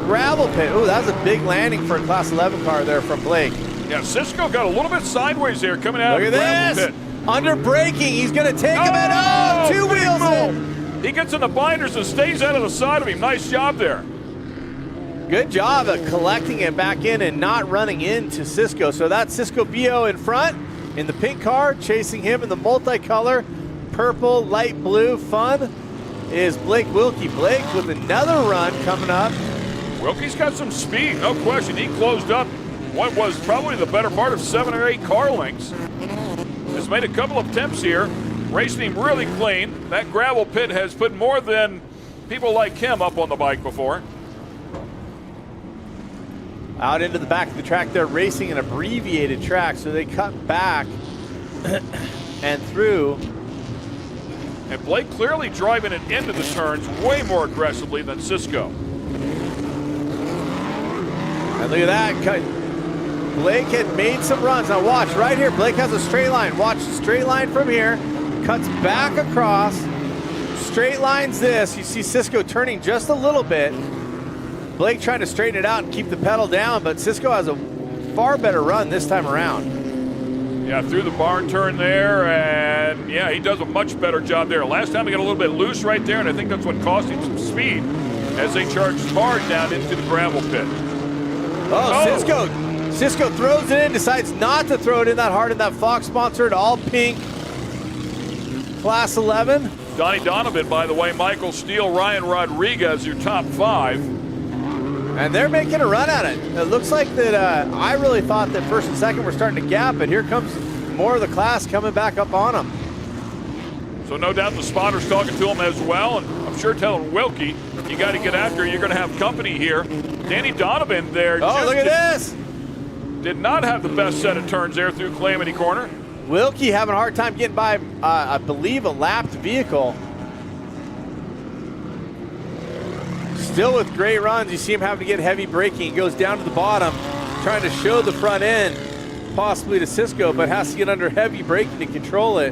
gravel pit. Oh, that was a big landing for a Class 11 car there from Blake. Yeah, Cisco got a little bit sideways here coming out of the gravel pit. Under braking, he's going to take him in. Oh, 2 wheels in. He gets in the binders and stays out of the side of him. Nice job there. Good job of collecting it back in and not running into Cisco. So that's Cisco Bio in front in the pink car, chasing him in the multicolor purple, light blue. Fun is Blake Wilkie. Blake with another run coming up. Wilkie's got some speed, no question. He closed up what was probably the better part of 7 or 8 car lengths. Has made a couple of attempts here, racing him really clean. That gravel pit has put more than people like him up on the bike before. Out into the back of the track, they're racing an abbreviated track, so they cut back and through. And Blake clearly driving it into the turns way more aggressively than Cisco. And look at that. Blake had made some runs. Now watch right here. Blake has a straight line. Watch the straight line from here. Cuts back across. Straight lines this. You see Cisco turning just a little bit. Blake trying to straighten it out and keep the pedal down, but Cisco has a far better run this time around. Yeah, through the barn turn there, and yeah, he does a much better job there. Last time he got a little bit loose right there, and I think that's what cost him some speed as they charged hard down into the gravel pit. Oh, Cisco throws it in, decides not to throw it in that hard in that Fox-sponsored all-pink Class 11. Donnie Donovan, by the way, Michael Steele, Ryan Rodriguez, your top 5. And they're making a run at it. It looks like that I really thought that first and second were starting to gap, but here comes more of the class coming back up on them. So no doubt the spotter's talking to him as well, and I'm sure telling Wilkie, you got to get after it. You're going to have company here. Danny Donovan there. Oh, look at this. Did not have the best set of turns there through Calamity Corner. Wilkie having a hard time getting by, I believe, a lapped vehicle. Still with great runs. You see him having to get heavy braking. He goes down to the bottom, trying to show the front end, possibly to Cisco, but has to get under heavy braking to control it.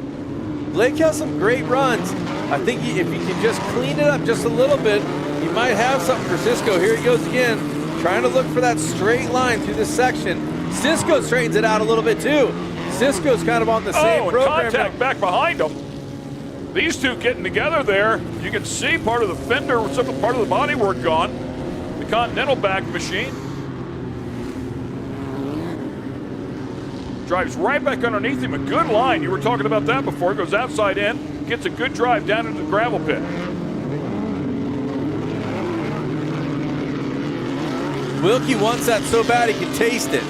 Blake has some great runs. I think if he can just clean it up just a little bit, he might have something for Cisco. Here he goes again, trying to look for that straight line through this section. Cisco straightens it out a little bit too. Cisco's kind of on the same program. Contact now. back behind him. These two getting together there. You can see part of the fender, part of the bodywork gone. The Continental back machine. Drives right back underneath him. A good line. You were talking about that before. Goes outside in. Gets a good drive down into the gravel pit. Wilkie wants that so bad he can taste it.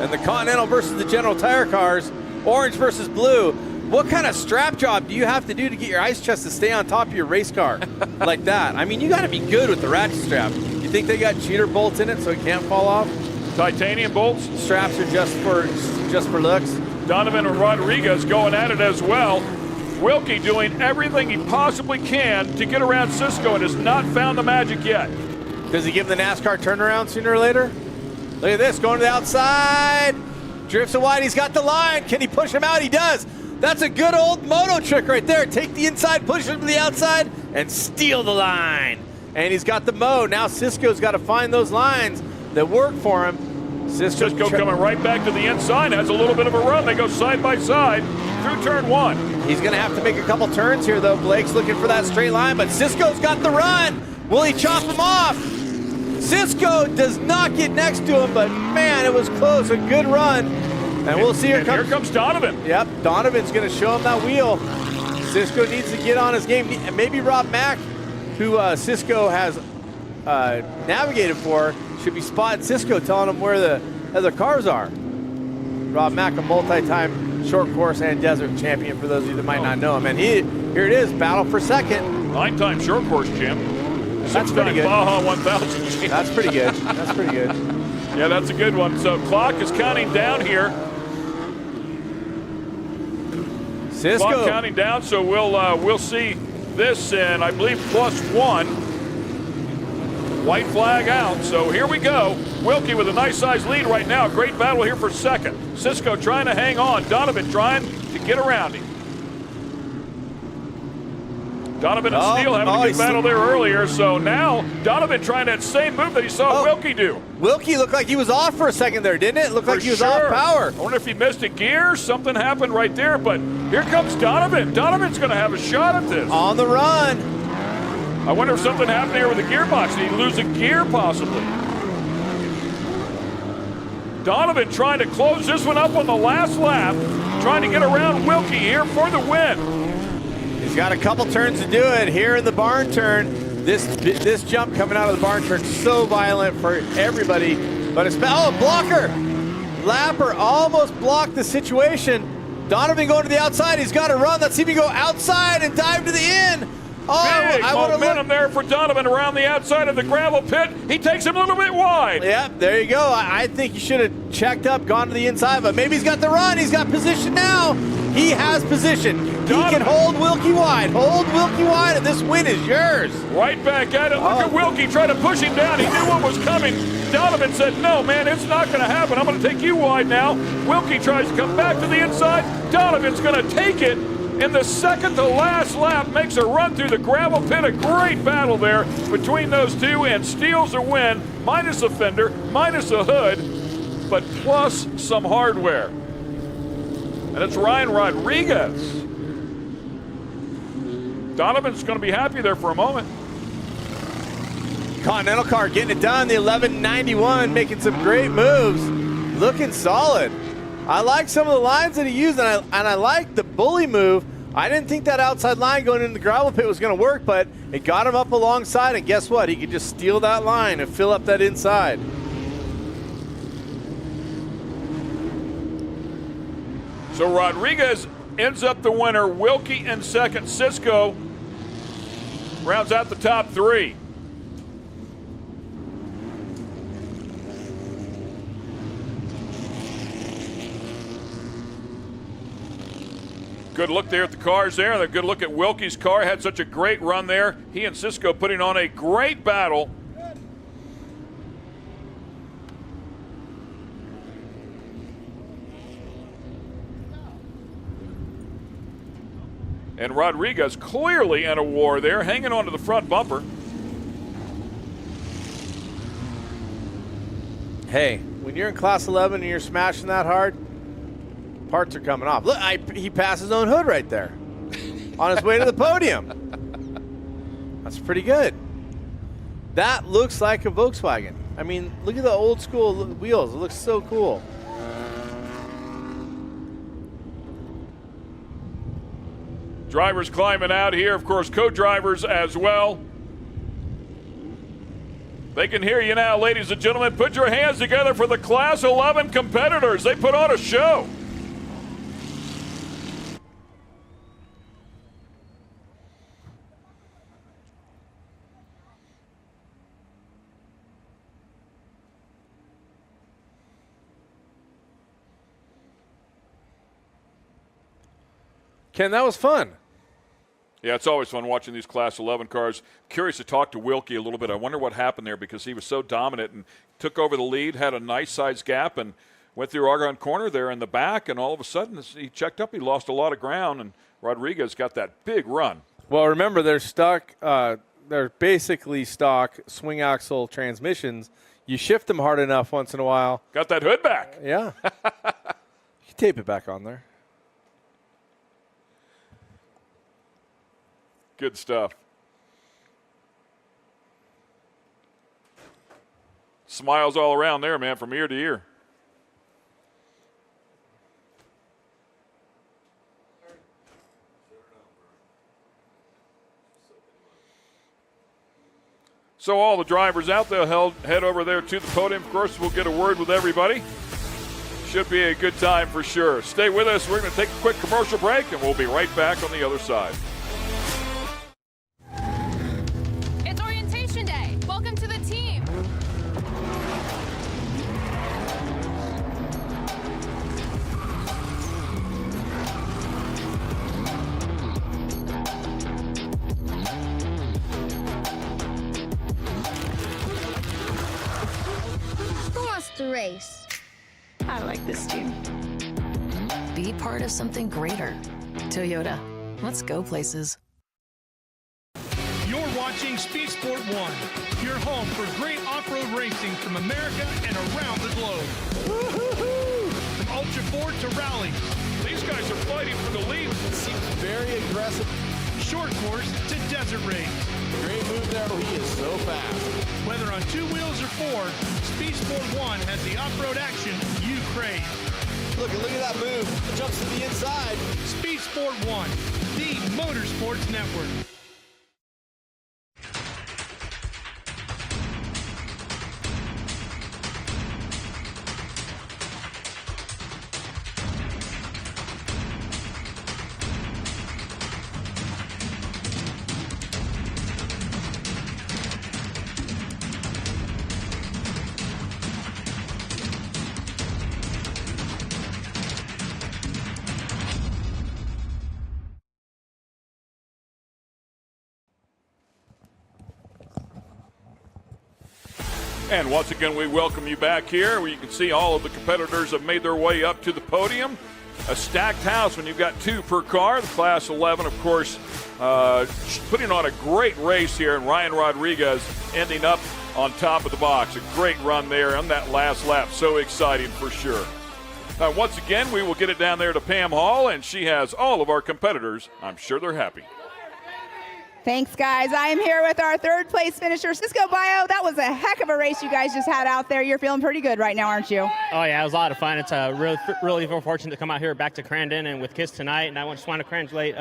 And the Continental versus the General Tire cars, orange versus blue. What kind of strap job do you have to do to get your ice chest to stay on top of your race car like that? I mean, you got to be good with the ratchet strap. You think they got cheater bolts in it so it can't fall off? Titanium bolts? Straps are just for looks. Donovan and Rodriguez going at it as well. Wilkie doing everything he possibly can to get around Cisco and has not found the magic yet. Does he give him the NASCAR turnaround sooner or later? Look at this, going to the outside. Drifts it wide, he's got the line. Can he push him out? He does. That's a good old moto trick right there. Take the inside, push him to the outside, and steal the line. And he's got the mo. Now Cisco's got to find those lines that work for him. Cisco coming right back to the inside, has a little bit of a run. They go side by side through turn 1. He's going to have to make a couple turns here, though. Blake's looking for that straight line, but Cisco's got the run. Will he chop him off? Cisco does not get next to him, but man, it was close. A good run. And we'll see here comes Donovan. Yep, Donovan's going to show him that wheel. Cisco needs to get on his game. Maybe Rob Mack, who Cisco has navigated for, should be spotting Cisco, telling him where the other cars are. Rob Mack, a multi-time short course and desert champion, for those of you that might not know him. And here it is, battle for second. 9-time short course champ. That's pretty good. Baja 1000 champ. That's pretty good. That's pretty good. Yeah, that's a good one. So clock is counting down here. Cisco. Clock counting down, so we'll see this in, I believe, +1. White flag out, so here we go. Wilkie with a nice size lead right now. Great battle here for second. Cisco trying to hang on. Donovan trying to get around him. Donovan and Steele having a good battle there earlier, so now Donovan trying that same move that he saw Wilkie do. Wilkie looked like he was off for a second there, didn't it? Looked like he was off power. I wonder if he missed a gear, something happened right there, but here comes Donovan. Donovan's going to have a shot at this. On the run. I wonder if something happened here with the gearbox. Did he lose a gear possibly? Donovan trying to close this one up on the last lap, trying to get around Wilkie here for the win. He's got a couple turns to do it here in the barn turn. This jump coming out of the barn turn so violent for everybody, but it's blocker. Lapper almost blocked the situation. Donovan going to the outside. He's got to run. Let's see if he can go outside and dive to the end. Oh, big momentum there for Donovan around the outside of the gravel pit. He takes him a little bit wide. Yep, there you go. I think he should have checked up, gone to the inside, but maybe he's got the run. He's got position now. He has position. He can hold Wilkie wide. Hold Wilkie wide, and this win is yours. Right back at it. Look at Wilkie trying to push him down. He knew what was coming. Donovan said, no, man, it's not going to happen. I'm going to take you wide now. Wilkie tries to come back to the inside. Donovan's going to take it in the second to last lap, makes a run through the gravel pit. A great battle there between those two, and steals a win, minus a fender, minus a hood, but plus some hardware. And it's Ryan Rodriguez. Donovan's going to be happy there for a moment. Continental car getting it done. The 1191 making some great moves. Looking solid. I like some of the lines that he used, and I like the bully move. I didn't think that outside line going into the gravel pit was going to work, but it got him up alongside, and guess what? He could just steal that line and fill up that inside. So Rodriguez ends up the winner. Wilkie in second. Cisco rounds out the top three. Good look there at the cars there. And a good look at Wilkie's car. Had such a great run there. He and Cisco putting on a great battle. And Rodriguez clearly in a war there, hanging onto the front bumper. Hey, when you're in Class 11 and you're smashing that hard, parts are coming off. Look, he passed his own hood right there on his way to the podium. That's pretty good. That looks like a Volkswagen. I mean, look at the old school wheels. It looks so cool. Drivers climbing out here, of course, co-drivers as well. They can hear you now, ladies and gentlemen. Put your hands together for the Class 11 competitors. They put on a show. Ken, that was fun. Yeah, it's always fun watching these Class 11 cars. Curious to talk to Wilkie a little bit. I wonder what happened there because he was so dominant and took over the lead, had a nice size gap, and went through Argonne Corner there in the back, and all of a sudden he checked up. He lost a lot of ground, and Rodriguez got that big run. Well, remember, they're stock. They're basically stock swing axle transmissions. You shift them hard enough once in a while. Got that hood back. Yeah. You tape it back on there. Good stuff. Smiles all around there, man, from ear to ear. So all the drivers out there head over there to the podium. Of course, we'll get a word with everybody. Should be a good time for sure. Stay with us. We're going to take a quick commercial break, and we'll be right back on the other side. It's orientation day. Welcome to the team. Who wants to race? I like this team. Be part of something greater. Toyota. Let's go places. You're watching Speed Sport 1, your home for great off-road racing from America and around the globe. From Ultra 4 to rallies. These guys are fighting for the lead. It seems very aggressive. Short course to desert race. Great move there. He is so fast. Whether on 2 wheels or 4, Speed Sport 1 has the off-road action you crave. Look at that move. Jumps to the inside. Speed Sport 1, the Motorsports Network. And once again, we welcome you back here, where you can see all of the competitors have made their way up to the podium. A stacked house when you've got 2 per car. The Class 11, of course, putting on a great race here, and Ryan Rodriguez ending up on top of the box. A great run there on that last lap. So exciting for sure. Once again, we will get it down there to Pam Hall, and she has all of our competitors. I'm sure they're happy. Thanks, guys. I am here with our 3rd place finisher, Cisco Bio. That was a heck of a race you guys just had out there. You're feeling pretty good right now, aren't you? Oh, yeah, it was a lot of fun. It's really fortunate to come out here back to Crandon and with KISS tonight. And I just want to congratulate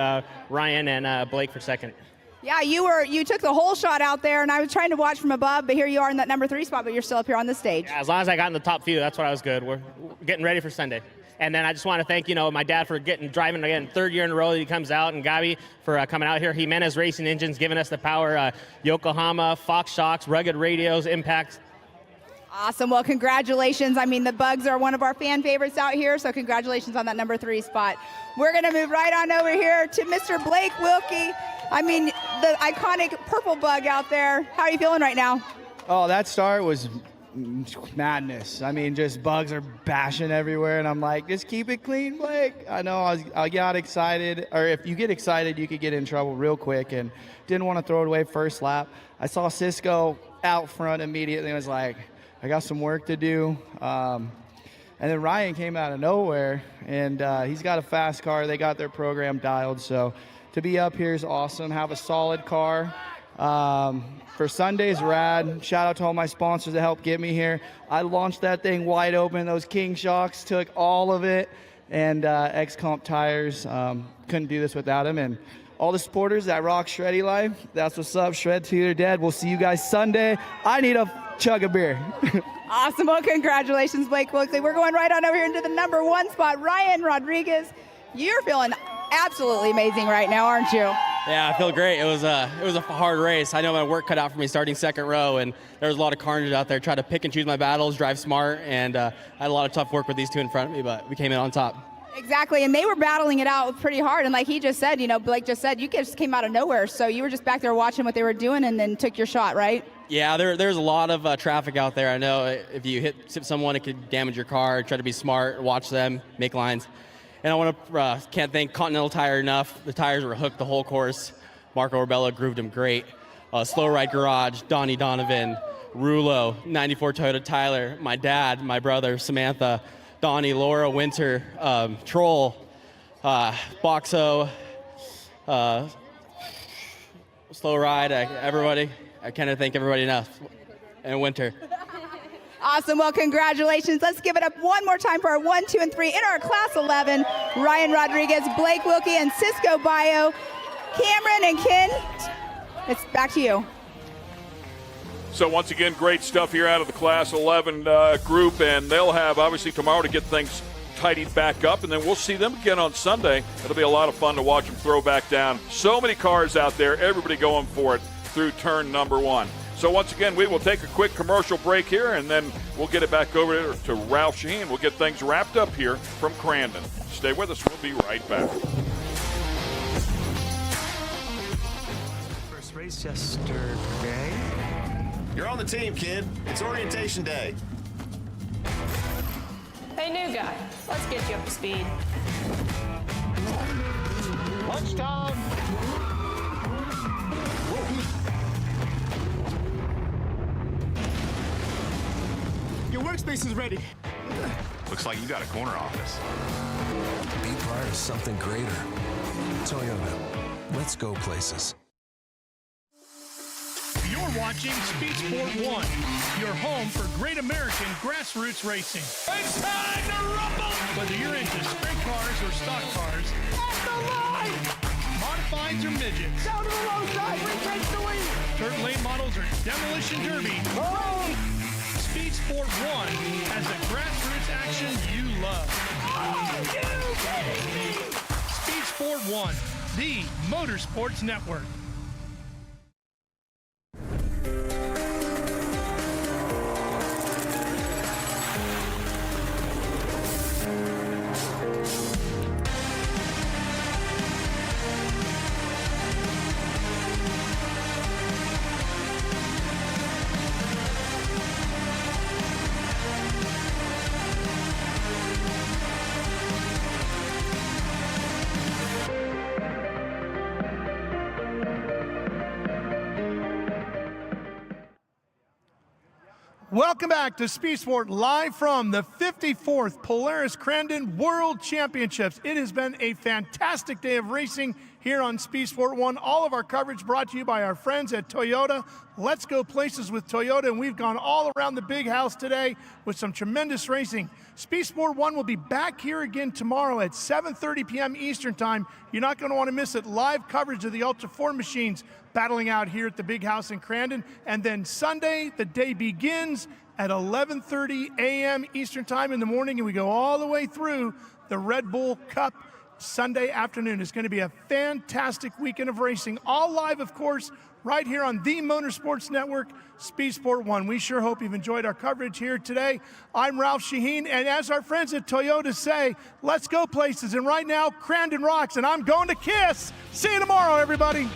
Ryan and Blake for 2nd. Yeah, you took the whole shot out there, and I was trying to watch from above, but here you are in that number 3 spot, but you're still up here on the stage. Yeah, as long as I got in the top few, that's what I was good. We're getting ready for Sunday. And then I just want to thank, my dad for driving again 3rd year in a row that he comes out, and Gabi for coming out here. Jimenez Racing Engines giving us the power. Yokohama, Fox Shocks, Rugged Radios, Impact. Awesome. Well, congratulations. I mean, the Bugs are one of our fan favorites out here, so congratulations on that number 3 spot. We're going to move right on over here to Mr. Blake Wilkie. I mean, the iconic purple bug out there. How are you feeling right now? Oh, that start was madness. I mean, just bugs are bashing everywhere, and I'm like, just keep it clean, Blake. I know I got excited, or if you get excited, you could get in trouble real quick, and didn't want to throw it away first lap. I saw Cisco out front immediately and was like, I got some work to do. And then Ryan came out of nowhere, and he's got a fast car. They got their program dialed, so to be up here is awesome. Have a solid car. For Sunday's rad, shout out to all my sponsors that helped get me here. I launched that thing wide open. Those King Shocks took all of it, and X-Comp tires. Couldn't do this without him. And all the supporters that rock Shreddy Life, that's what's up. Shred to your dad. We'll see you guys Sunday. I need a chug of beer. Awesome. Well, congratulations, Blake Wilkie. We're going right on over here into the number 1 spot, Ryan Rodriguez. You're feeling absolutely amazing right now, aren't you? Yeah, I feel great. It was a hard race. I know my work cut out for me starting 2nd row, and there was a lot of carnage out there. Tried to pick and choose my battles, drive smart, and I had a lot of tough work with these 2 in front of me, but we came in on top. Exactly, and they were battling it out pretty hard. And like he just said, Blake just said, you just came out of nowhere. So you were just back there watching what they were doing and then took your shot, right? Yeah, there's a lot of traffic out there. I know if you hit someone, it could damage your car. Try to be smart, watch them, make lines. And I want to can't thank Continental Tire enough. The tires were hooked the whole course. Marco Orbello grooved them great. Slow Ride Garage, Donnie Donovan, Rulo, 94 Toyota Tyler, my dad, my brother, Samantha, Donnie, Laura, Winter, Troll, Boxo, Slow Ride, everybody. I can't thank everybody enough. And Winter. Awesome. Well, congratulations. Let's give it up one more time for our 1, 2, and 3 in our Class 11. Ryan Rodriguez, Blake Wilkie, and Cisco Bio. Cameron and Ken, it's back to you. So once again, great stuff here out of the Class 11 group, and they'll have obviously tomorrow to get things tidied back up, and then we'll see them again on Sunday. It'll be a lot of fun to watch them throw back down. So many cars out there, everybody going for it through turn number 1. So once again, we will take a quick commercial break here, and then we'll get it back over to Ralph Shaheen. We'll get things wrapped up here from Crandon. Stay with us. We'll be right back. First race yesterday. You're on the team, kid. It's orientation day. Hey, new guy, let's get you up to speed. Lunchtime. Your workspace is ready. Looks like you got a corner office. Be part of something greater. Toyota. Let's go places. You're watching Speed Sport 1, your home for great American grassroots racing. It's time to rumble! Whether you're into sprint cars or stock cars, At the line! modifieds or midgets, Down to the low side, retake the lead! dirt lane models or demolition derby, Speed Sport 1 has the grassroots action you love. Are you kidding me? Speed Sport 1, the Motorsports Network. Welcome back to Speed Sport, live from the 54th Polaris Crandon World Championships. It has been a fantastic day of racing here on Speed Sport 1. All of our coverage brought to you by our friends at Toyota. Let's go places with Toyota, and we've gone all around the big house today with some tremendous racing. Speed Sport 1 will be back here again tomorrow at 7:30 p.m. Eastern Time. You're not going to want to miss it. Live coverage of the Ultra 4 machines battling out here at the big house in Crandon. And then Sunday, the day begins at 11:30 a.m. Eastern Time in the morning, and we go all the way through the Red Bull Cup Sunday afternoon. It's going to be a fantastic weekend of racing, all live, of course, right here on the Motorsports Network, Speed Sport 1. We sure hope you've enjoyed our coverage here today. I'm Ralph Shaheen, and as our friends at Toyota say, let's go places. And right now, Crandon rocks, and I'm going to KISS. See you tomorrow, everybody.